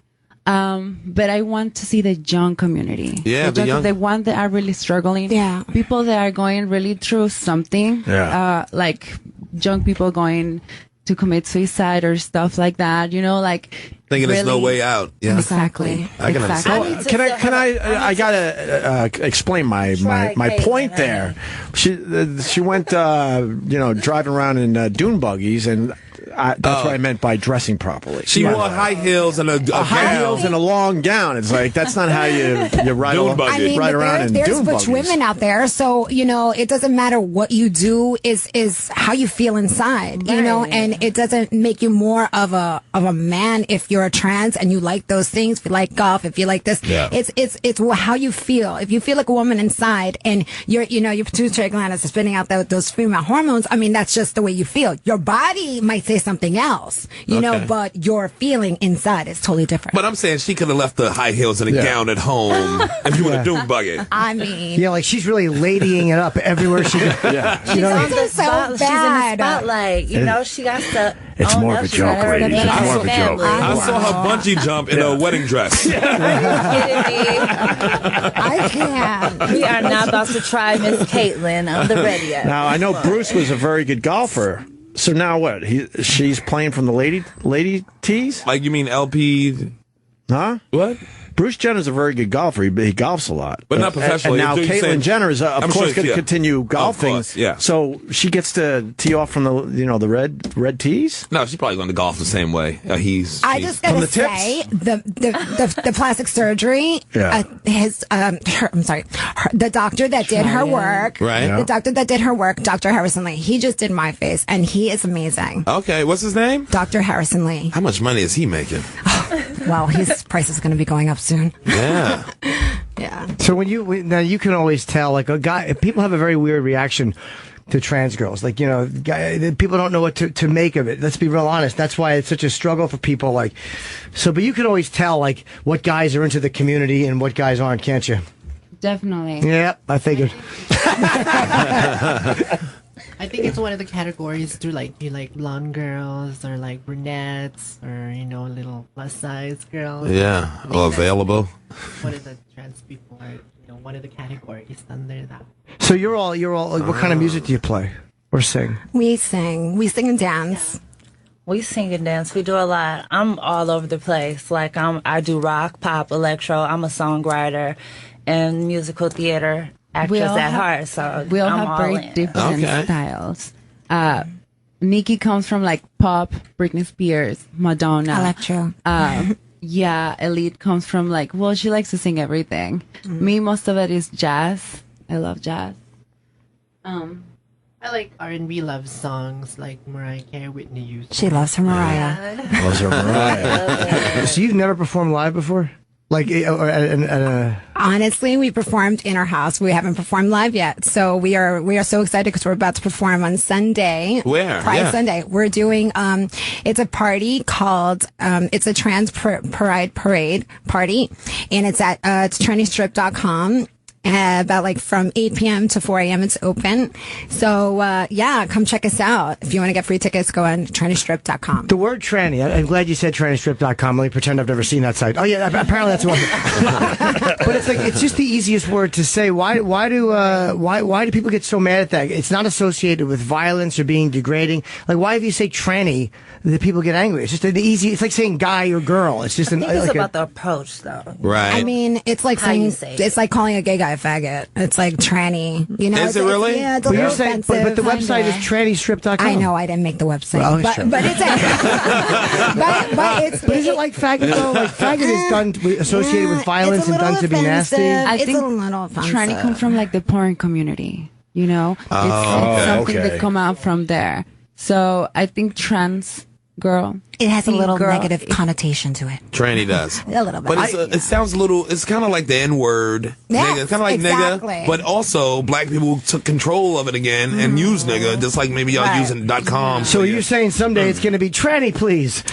But I want to see the young community. Yeah, the one that are really struggling. Yeah. People that are going really through something. Yeah. Like young people going to commit suicide or stuff like that, like thinking there's no way out. Yeah. Exactly. I can understand. Can I gotta explain my point there. She went driving around in dune buggies, and that's what I meant by dressing properly. She wore high heels and a high heels and a long gown. It's like that's not how you ride around in there's dune butch buggies. women out there, so it doesn't matter what you do. Is how you feel inside, and it doesn't make you more of a man if you're a trans and you like those things. If you like golf, if you like this, it's how you feel. If you feel like a woman inside and your pituitary gland is spinning out those female hormones, I mean that's just the way you feel. Your body might say something else, but your feeling inside is totally different. But I'm saying she could have left the high heels and a gown at home if you would have dune buggy. I mean, like she's really ladying it up everywhere she goes. She's on the spot. She's in the spotlight. She got to. It's more of a joke, ladies. It's more of a joke. I saw her bungee jump in a wedding dress. Are you kidding me? I can't. We are not about to try Miss Caitlyn on the radio. Now I know Bruce was a very good golfer. So now what? She's playing from the lady tees? Like you mean LP? Huh? What? Bruce Jenner's a very good golfer. He golfs a lot, but not professionally. And now Caitlyn Jenner is, of course, going to continue golfing. Of course, yeah. So she gets to tee off from the red tees. No, she's probably going to golf the same way. I just gotta say the plastic surgery. Yeah. The doctor that did her work. Right. The doctor that did her work, Dr. Harrison Lee. He just did my face, and he is amazing. Okay, what's his name? Dr. Harrison Lee. How much money is he making? Well, his price is going to be going up soon. Yeah. Yeah. So now you can always tell, like a guy, people have a very weird reaction to trans girls. Like, people don't know what to make of it. Let's be real honest. That's why it's such a struggle for people. But you can always tell, like, what guys are into the community and what guys aren't, can't you? Definitely. Yeah, I figured. I think it's one of the categories too, like you like blonde girls or like brunettes or little plus size girls. Yeah, available. One of the trans people are one of the categories under that. So you're all what kind of music do you play or sing? We sing and dance. We sing and dance. We do a lot. I'm all over the place. Like I do rock, pop, electro. I'm a songwriter and musical theater actress at heart, so we all I'm have all very in. different styles. Nikki comes from like pop, Britney Spears, Madonna, electro. Elite comes from like, she likes to sing everything. Me, most of it is jazz. I love jazz. I like R&B love songs like Mariah Carey, Whitney Houston. She loves her Mariah. Loves her Mariah. So you've never performed live before? Honestly, we performed in our house. We haven't performed live yet, so we are so excited because we're about to perform on Sunday. Where? Pride Sunday. We're doing it's a party called it's a Trans Pride Parade party, and it's at trendystrip.com. about like from 8 p.m. to 4 a.m. it's open. So come check us out. If you want to get free tickets, go on trannystrip.com. The word tranny, I'm glad you said trannystrip.com. Let me pretend I've never seen that site. Oh yeah, apparently that's one. But it's just the easiest word to say. Why do people get so mad at that? It's not associated with violence or being degrading. Like, why if you say tranny, the people get angry? It's just an easy. It's like saying guy or girl. It's just it's about the approach, though. Right. I mean, it's like saying it's like calling a gay guy a faggot. It's like tranny. You know? Is it really? Yeah, it's a little offensive. But the website is trannystrip.com. I know, I didn't make the website. Well, but it's but is it like faggot though? Like faggot is done associated with violence and done to be nasty. I think a little offensive. Tranny comes from like the porn community. You know, it's something that come out from there. So I think trans girl. It has a little negative connotation to it. Tranny does. A little bit. But it sounds a little, it's kind of like the N-word. Yeah, nigga. It's kind of like exactly. nigga. But also, black people took control of it again and use nigga, just like maybe y'all using .com. So you're saying someday it's going to be tranny, please?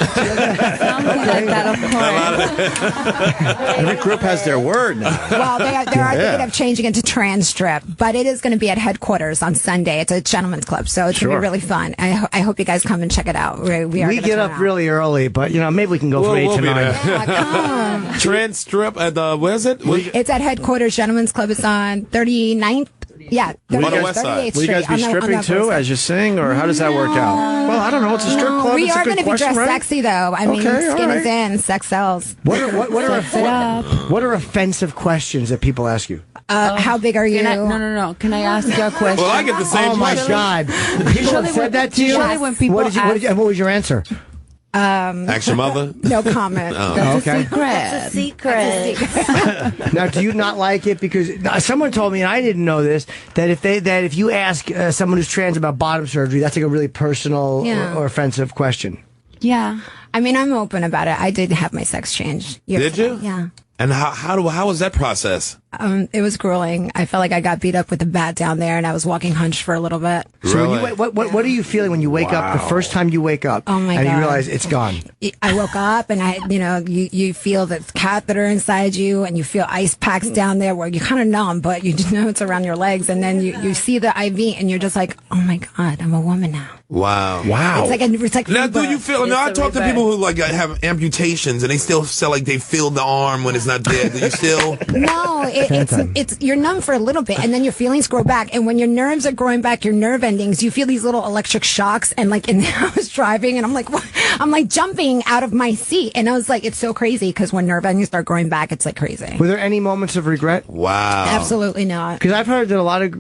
Every group has their word now. Well, they are thinking of changing it to Trans Strip, but it is going to be at headquarters on Sunday. It's a gentleman's club, so it's going to be really fun. I hope you guys come and check it out. We get up really early, but maybe we can go from 8 to 9. Yeah, Trans Strip at the, where's it? It's at headquarters Gentlemen's Club. It's on 39th. Yeah, on the west side. Will you guys be stripping too as you sing, or how does that work out? Well, I don't know. It's a strip club. We are going to be dressed sexy, though. I mean, skin is right. in, sex sells. What are offensive questions that people ask you? How big are you? No. Can I ask you a question? Well, I get the same question. Oh, my God. People have said that to you? When people what was your answer? Ask your mother? No comment. That's a secret. Now, do you not like it? Because someone told me, and I didn't know this, that if you ask someone who's trans about bottom surgery, that's like a really personal or offensive question. Yeah. I mean, I'm open about it. I did have my sex changed. Did you? Yeah. And how was that process? It was grueling. I felt like I got beat up with a bat down there, and I was walking hunched for a little bit. So what are you feeling when you wake up, the first time you wake up, oh my and God. you realize it's gone? I woke up, and you feel the catheter inside you, and you feel ice packs down there where you're kind of numb, but you know it's around your legs, and then you see the IV, and you're just like, oh my God, I'm a woman now. Wow. It's like now, do you feel? Now I talk to people who like have amputations and they still feel like they feel the arm when it's not dead. Do you still? No, it's you're numb for a little bit, and then your feelings grow back. And when your nerves are growing back, your nerve endings, you feel these little electric shocks. And I was driving, and I'm like, what? I'm like jumping out of my seat, and I was like, it's so crazy because when nerve endings start growing back, it's like crazy. Were there any moments of regret? Wow. Absolutely not. Because I've heard that a lot of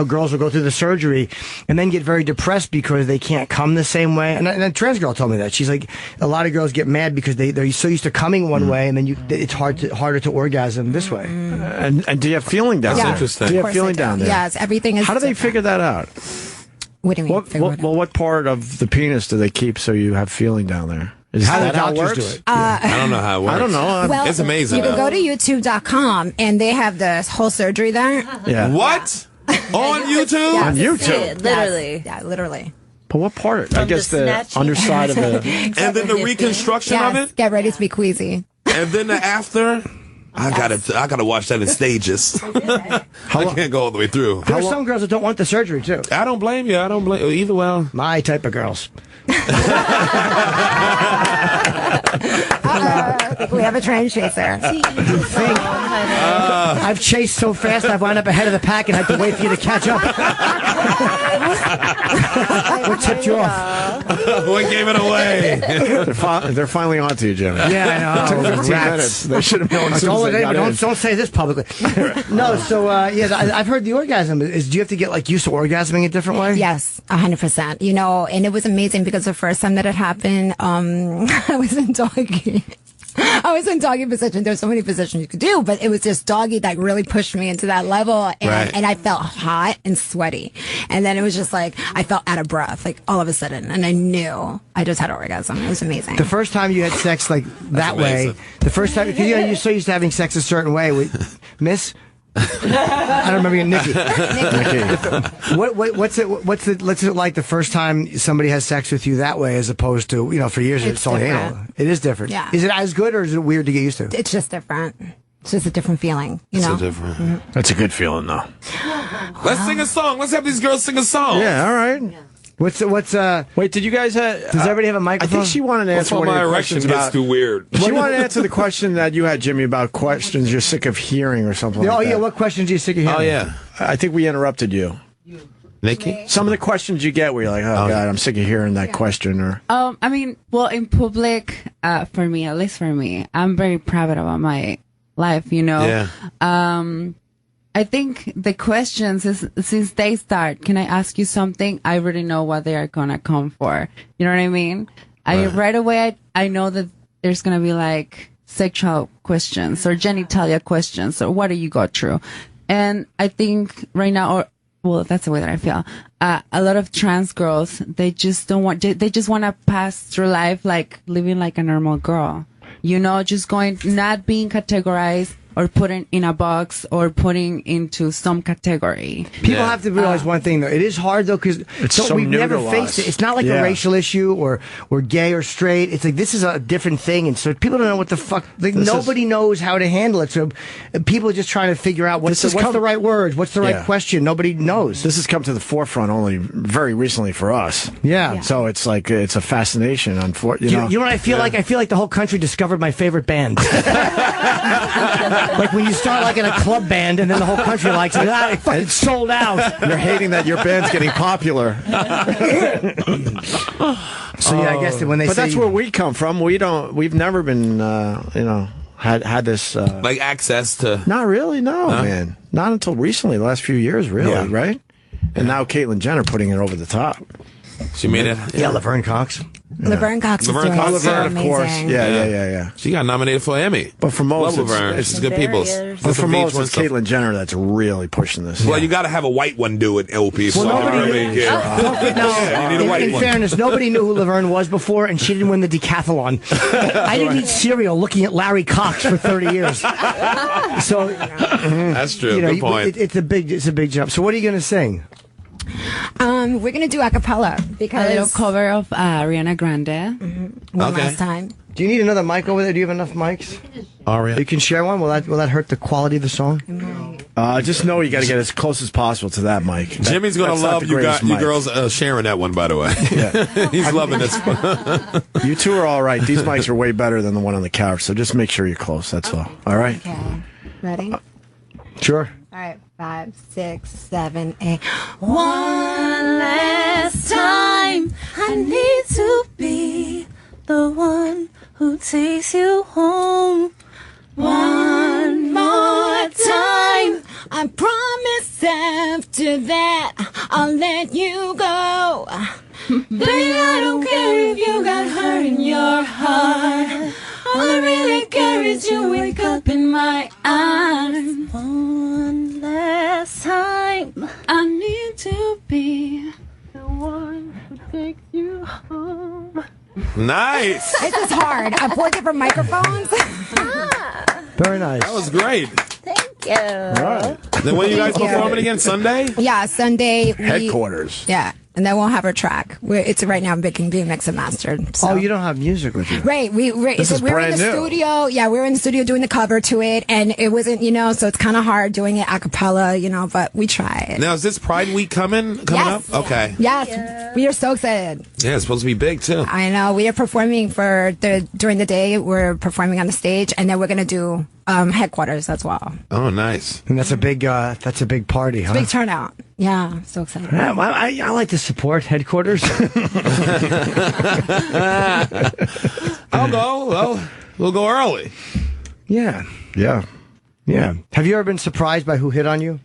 girls will go through the surgery and then get very depressed because they can't come the same way. And a trans girl told me that. She's like, a lot of girls get mad because they're so used to coming one way, and then it's harder to orgasm this way. And do you have feeling down there? That's interesting. Do you have feeling down there? Yes, everything is. How do they figure that out? What do you mean? What part of the penis do they keep so you have feeling down there? Is how that the how it doctors works? do it? I don't know how it works. I don't know. Well, it's amazing. You can go to youtube.com, and they have the whole surgery there. Yeah. What? On YouTube? Yes. On YouTube? Literally. Yeah, literally. But what part? I guess the underside of the... And then the reconstruction of it? Get ready to be queasy. And then the after? I gotta watch that in stages. I can't go all the way through. There are some girls that don't want the surgery, too. I don't blame you. Either way. My type of girls. We have a train chaser. I've chased so fast I've wound up ahead of the pack and had to wait for you to catch up. What tipped you off? What gave it away? They're finally on to you, Jimmy. Yeah, I know. It took 15 minutes. They should have known. Don't say this publicly. No, so I've heard the orgasm. Do you have to get used to orgasming a different way? Yes, 100%. And it was amazing because the first time that it happened, I was in doggy. I was in doggy position. There's so many positions you could do, but it was just doggy that really pushed me into that level. And I felt hot and sweaty. And then it was just like, I felt out of breath, all of a sudden. And I knew I just had an orgasm. It was amazing. The first time you had sex that way, the first time, because you're so used to having sex a certain way, Miss? I don't remember your Nikki. What's it like the first time somebody has sex with you that way, as opposed to for years it's only anal? It is different. Yeah. Is it as good, or is it weird to get used to? It's just different. It's just a different feeling, you know? That's a good feeling, though. Let's sing a song. Let's have these girls sing a song. Yeah, all right. Wait, did you guys does everybody have a microphone? I think she wanted to answer one of your questions about... too weird. She wanted to answer the question that you had, Jimmy, about questions you're sick of hearing or something like that. Oh, yeah, what questions are you sick of hearing? Oh, yeah. I think we interrupted you. Nikki? Some of the questions you get where you're like, oh, God, I'm sick of hearing that question. Or I mean, well, in public, for me, at least for me, I'm very private about my life, you know? Yeah. I think the questions is since they start, can I ask you something? I already know what they are gonna come for. You know what I mean? Right away, I know that there's gonna be like sexual questions or genitalia questions or what do you go through? And I think right now, well, that's the way that I feel. A lot of trans girls, they just want to pass through life like living like a normal girl. You know, just not being categorized or putting in a box or putting into some category. People have to realize one thing, though. It is hard, though, because we've never faced it. It's not like a racial issue or gay or straight. It's like this is a different thing, and so people don't know what the fuck. Like, nobody knows how to handle it. So people are just trying to figure out what's the right words, what's the right question. Nobody knows. This has come to the forefront only very recently for us. Yeah. So it's like it's a fascination. You know what I feel like? I feel like the whole country discovered my favorite band. Like when you start like in a club band and then the whole country likes it. It fucking sold out. You're hating that your band's getting popular. So yeah, I guess when they but say... that's where we come from. We've never been, had this... like access to... Not really, no, man. Not until recently, the last few years, really, right? And now Caitlyn Jenner putting it over the top. She made it. Yeah, Laverne Cox. Laverne Cox is doing Laverne, so of course. amazing. Yeah. She got nominated for Emmy. But for most, it's good people. But for most, it's Caitlyn Jenner that's really pushing this. Well, you got to have a white one do it, Opie. Well, nobody knew. You need a white in one. fairness, nobody knew who Laverne was before, and she didn't win the decathlon. I didn't eat cereal looking at Larry Cox for 30 years. So that's true. Good point. It's a big jump. So what are you going to sing? We're gonna do a cappella because a little cover of Ariana Grande. One last time. Do you need another mic over there? Do you have enough mics? Ariana, you can share one. Will that hurt the quality of the song? Just know you got to get as close as possible to that mic. Jimmy's gonna love you girls sharing that one. By the way, he's loving this. You two are all right. These mics are way better than the one on the couch. So just make sure you're close. That's all. All right. Okay. Ready? Sure. All right. 5, 6, 7, 8. One last time, I need to be the one who takes you home. One more time, I promise after that I'll let you go. Baby, I don't care if you got hurt in your heart. All I really care is you wake up in my arms. One last time, I need to be the one who takes you home. Nice. This is hard. 4 different microphones. Very nice. That was great. Thank you. All right. Then when you guys performing again? Sunday? Yeah, Sunday. Headquarters. Yeah. And then we'll have our track. It's right now being mixed and mastered. So. Oh, you don't have music with you? Right. We're in the studio. Yeah, we're in the studio doing the cover to it, and it wasn't, so it's kind of hard doing it a cappella, but we tried. Now, is this Pride Week coming up? Okay. Yes. We are so excited. Yeah, it's supposed to be big, too. I know. We are performing during the day. We're performing on the stage, and then we're going to do headquarters as well. Oh, nice. And that's a big party, huh? Big turnout. Yeah, I'm so excited. Yeah, I like to support headquarters. I'll go. Well, we'll go early. Yeah. Have you ever been surprised by who hit on you?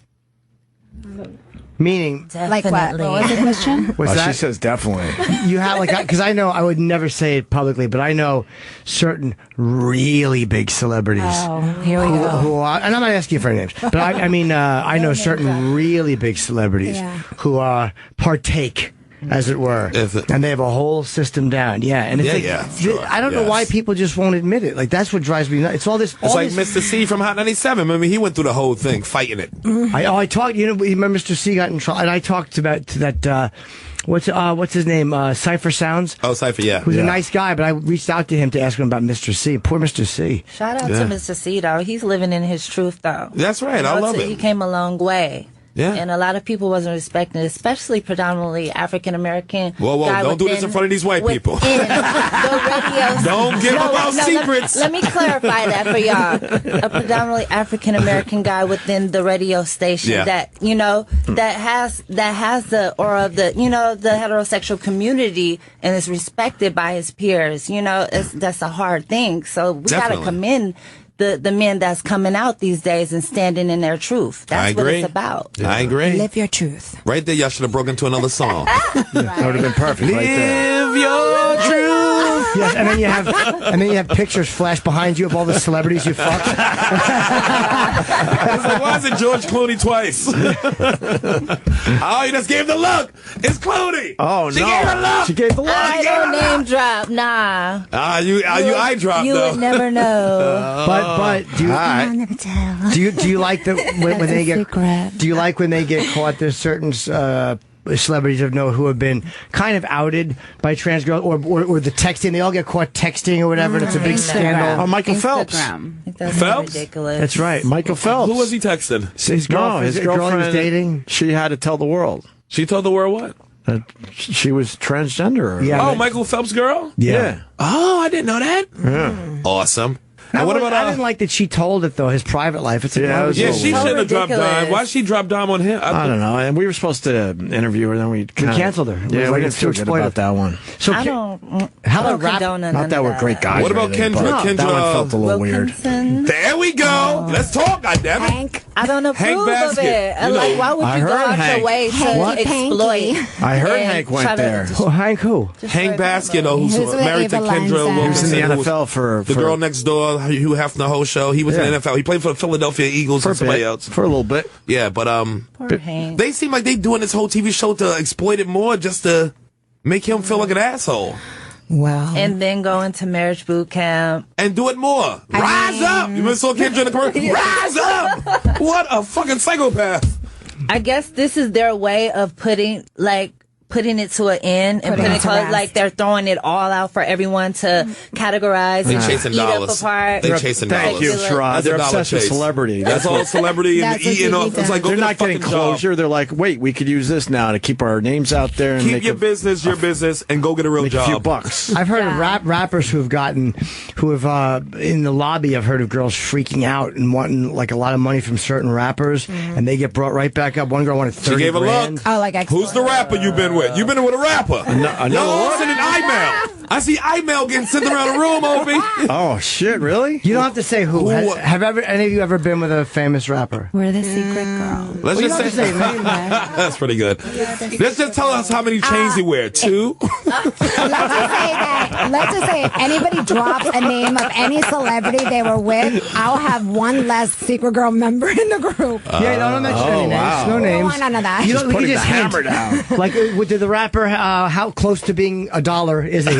Meaning, Definitely. Like what? What was the question? What's that? She says definitely. You have because I know I would never say it publicly, but I know certain really big celebrities. Oh, here we go. Who are, and I'm not asking you for names, but I know certain really big celebrities who partake as it were. And they have a whole system down. Yeah. And it's sure. I don't know why people just won't admit it. Like, that's what drives me nuts. It's all this. It's like Mr. C from Hot 97. Remember, he went through the whole thing fighting it. I talked, remember Mr. C got in trouble, and I talked about to that, what's his name? Cypher Sounds. Oh, Cypher, yeah. Who's a nice guy, but I reached out to him to ask him about Mr. C. Poor Mr. C. Shout out to Mr. C, though. He's living in his truth, though. That's right. I love it. He came a long way. Yeah. And a lot of people wasn't respecting it, especially predominantly African American. Whoa, don't do this in front of these white people. The radio. Don't give about secrets. Let me clarify that for y'all. A predominantly African American guy within the radio station that has the aura of the the heterosexual community and is respected by his peers. That's a hard thing. So we gotta commend the men that's coming out these days and standing in their truth. That's what it's about. I agree. Live your truth. Right there, y'all should have broken into another song. That would have been perfect right there. Live your truth. Yes, and then you have pictures flash behind you of all the celebrities you fucked. I was like, why is it George Clooney twice? Oh, you just gave the look. It's Clooney. Oh, she gave the look. She gave the look. I don't name drop. Nah. You eye drop You though. would never know. But I'll never tell. do you like when they get secret. do you like when they get caught? There's certain celebrities who have been kind of outed by trans girls or the texting. They all get caught texting or whatever, and it's a big scandal. Oh, Michael Phelps. That's Phelps? ridiculous. That's right, Michael Phelps. Who was he texting? His girlfriend he was dating. She had to tell the world. She told the world what? That she was transgender. Yeah. Michael Phelps' girl? Yeah. Oh, I didn't know that. Yeah. Awesome. I And what about didn't like that she told it though. His private life. It's Yeah, she shouldn't have dropped ridiculous. dime. Why did she drop dime on him? I don't know. And we were supposed to interview her, then we canceled her. Yeah, we It's didn't feel good about that one. So I don't. how I don't about rap? condone none Not of that we're great guys. What or about anything, Kendra? but Kendra, that one felt a little weird. Wilkinson? There we go. Let's talk, goddammit. Hank. I don't Hank approve of Basket. it. You know, Like, why would I you go heard out Hank. your way to Hanky exploit? Panky. I heard and Hank try went to there. Hank who? Hank Basket, who's Who's with married to Ava Kendra Lanza. Wilkinson. He was in the who was NFL for the girl next door, who half the whole show. He was in the NFL. He played for the Philadelphia Eagles for a and somebody bit, else. for a little bit. Yeah, but Poor Hank. they seem like they doing this whole TV show to exploit it more, just to make him feel like an asshole. Well. And then go into marriage boot camp. And do it more. Rise up! You saw Kendra in the commercial? Rise up! What a fucking psychopath. I guess this is their way of putting it to an end and putting it to like they're throwing it all out for everyone to categorize They and chasing eat dollars. up apart. They chasing Thank dollars. you, Sherrod. That's They're a dollar obsessed with chase. celebrity. That's all celebrity and That's what eating TV off. It's does. like, go They're get a not getting fucking job. closure. They're like, wait, we could use this now to keep our names out there and Keep make your business your business and go get a real make job. a few bucks. I've heard of rappers who have in the lobby. I've heard of girls freaking out and wanting like a lot of money from certain rappers, and they get brought right back up. One girl wanted 30 She gave a grand. look. Oh, like Who's the rapper you've been with? You've been with a rapper. Another Y'all one? sending email. I see email getting sent around the room, Opie. Oh shit! Really? You don't have to say who. Have any of you ever been with a famous rapper? We're the secret girl. Let's Well, just you say don't have to say name. that's pretty good. Let's just tell us how many chains you wear. 2. Let's just say if anybody drops a name of any celebrity they were with, I'll have one less secret girl member in the group. Yeah, don't mention any names. wow. No I names. don't want none of that. You Just don't, we putting can the just hint. hammer down. Like, did the rapper, how close to being $1 is he?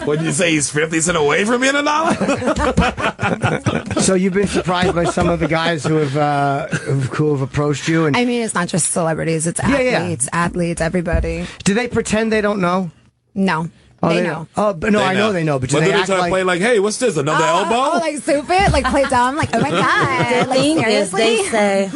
What did you say? He's 50 cents away from being $1? So you've been surprised by some of the guys who have approached you? And I mean, it's not just celebrities; it's athletes, everybody. do they pretend they don't know? No, they know. Oh, but no, I know they know. But do What they do they act try to like? play like, hey, what's this? Another Oh, elbow? like stupid, like play dumb, like oh my god, The like thing is, seriously. they say,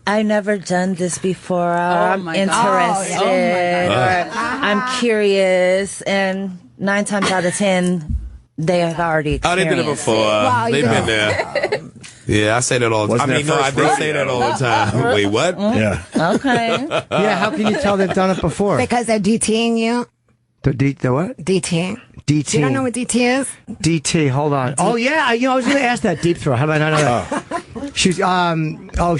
"I've never done this before. I'm my interested. God. Oh, my Or I'm curious." And 9 times out of 10, they have already Oh, they experienced did it before. Wow, They've you been there. Yeah, I say that all the time. I mean, no, I did say that all the time. Wait, what? Yeah. Okay. Yeah, how can you tell they've done it before? Because they're DTing you. The what? DTing. DT. You don't know what DT is? DT. Hold on. Oh yeah, I was going to ask that. Deep throat. How did I not know that? She's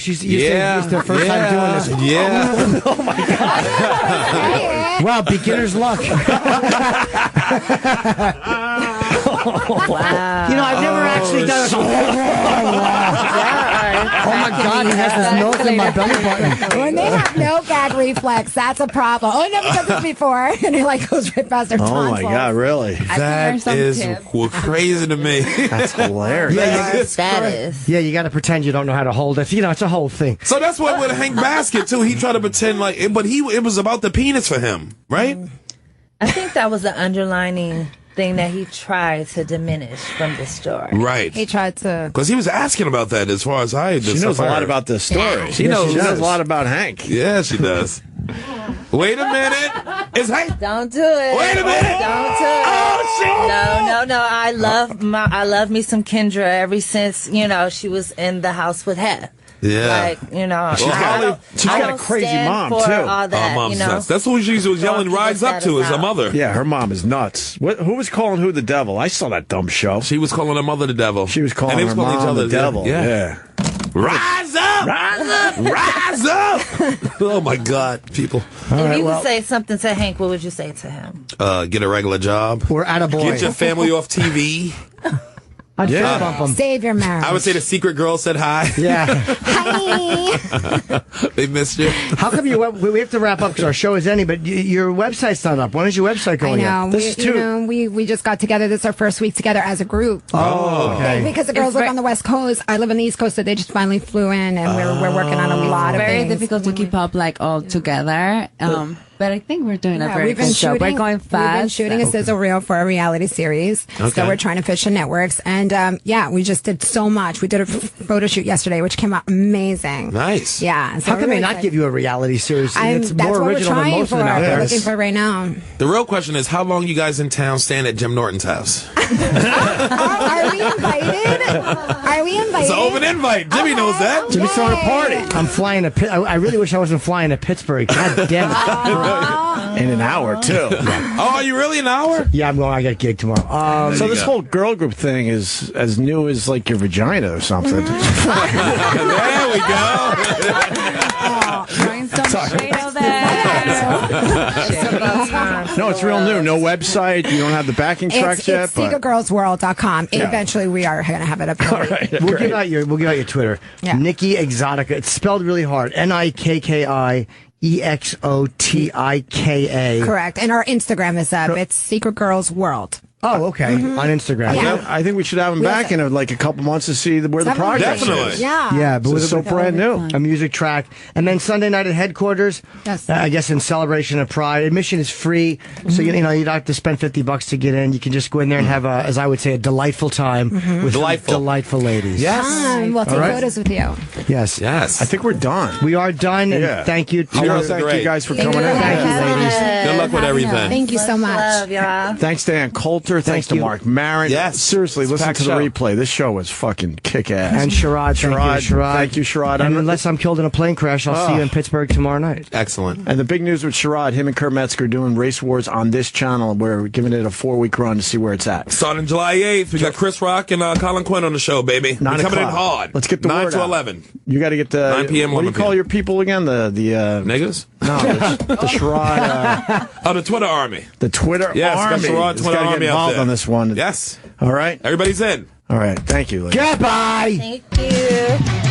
she's it's their first time doing this. Yeah. Oh my god. Wow, beginner's luck. Wow. You know, I've never actually done it. Oh my God, he has his nose in my belly button. When they have no gag reflex, that's a problem. Oh, I never done this before. And it like goes right past their Oh my God, really? That is crazy to me. That's hilarious. Yeah, you got to pretend you don't know how to hold it. You know, it's a whole thing. So that's what with Hank Basket too. He tried to pretend like, but it was about the penis for him, right? I think that was the underlining thing that he tried to diminish from the story. Right. He tried to. Because he was asking about that as far as She knows a lot about this story. Yeah. She knows a lot about Hank. Yeah, she does. Wait a minute. Is Hank? Don't do it. Wait a minute. Don't do it. Oh, shit. No. I love me some Kendra ever since, she was in the house with Hef. Yeah. She's got a crazy mom, too. All that, mom's nuts. That's what she was yelling, rise up to, is her mother. Yeah, her mom is nuts. Who was calling who the devil? I saw that dumb show. She was calling her mother the devil. She was calling her mom the devil. Yeah. Rise up! Rise up! Rise up! Oh, my God, people. If you would say something to Hank, what would you say to him? Get a regular job. We're at a boy. Get your family off TV. I'd fist bump him. Save your marriage. I would say the secret girl said hi. Yeah. Hi. They missed you. How come we have to wrap up because our show is ending, but your website's not up. When is your website going I know. We just got together. This is our first week together as a group. Oh, okay. Because the girls live on the West Coast. I live on the East Coast, so they just finally flew in, and we're working on a lot of very things. difficult to keep up all together. But I think we're doing a very good job. We're going fast. We've been shooting a sizzle reel for a reality series. Okay. So we're trying to fish the networks. And we just did so much. We did a photo shoot yesterday, which came out amazing. Nice. Yeah. So How can they not give you a reality series? It's that's more what original we're than trying most for. of them out there. We're looking for right now. The real question is, how long you guys in town staying at Jim Norton's house? Are we invited? It's an open invite. Jimmy knows that. Jimmy's throwing a party. I'm flying to I really wish I wasn't flying to Pittsburgh. God damn it. In an hour, too. Oh, are you really an hour? Yeah, I'm going. I got a gig tomorrow. So this whole girl group thing is as new as like your vagina or something. There we go. No, it's real new. No website. You don't have the backing tracks yet. It's secretgirlsworld.com. Yeah. Eventually, we are going to have it up. All right, We'll give out your Twitter. Yeah. Nikki Exotica. It's spelled really hard. NIKKI. EXOTIKA. Correct. And our Instagram is up. It's Secret Girls World. Oh, okay. On Instagram. Yeah. I think we should have him back in like a couple months to see where the progress is. Yeah. Yeah, but It's so brand new. A music track. And then Sunday night at headquarters, Yes. I guess in celebration of Pride. Admission is free, so you don't have to spend $50 to get in. You can just go in there and have as I would say, a delightful time with delightful ladies. Yes. We'll take All right. photos with you. Yes. Yes. I think we're done. We are done. And Yeah. thank you. I want to was thank great. you guys for Thank coming you. in. Thank you, ladies. Good luck with everything. Thank you so much. Love y'all. Thanks to Ann Coulter. Thanks to you. Marc Maron. Yes. Seriously, It's listen packed to the show. replay. This show was fucking kick-ass. And Sherrod. Thank you, Sherrod. And unless I'm killed in a plane crash, I'll see you in Pittsburgh tomorrow night. Excellent. And the big news with Sherrod, him and Kurt Metzger doing Race Wars on this channel. We're giving it a 4-week run to see where it's at. Starting July 8th, we got Chris Rock and Colin Quinn on the show, baby. 9 We're coming in o'clock. hard. Let's get the 9 word to out. 11. You got to get the 9 p.m., What do you 11 call p.m. your people again? The Niggas? No, the Sherrod. Oh, the Twitter army. The Twitter Yes, got army. Sherrod It's Twitter gotta army get out involved there. on this one. Yes. All right. Everybody's in. All right. Thank you. ladies. Goodbye. Thank you.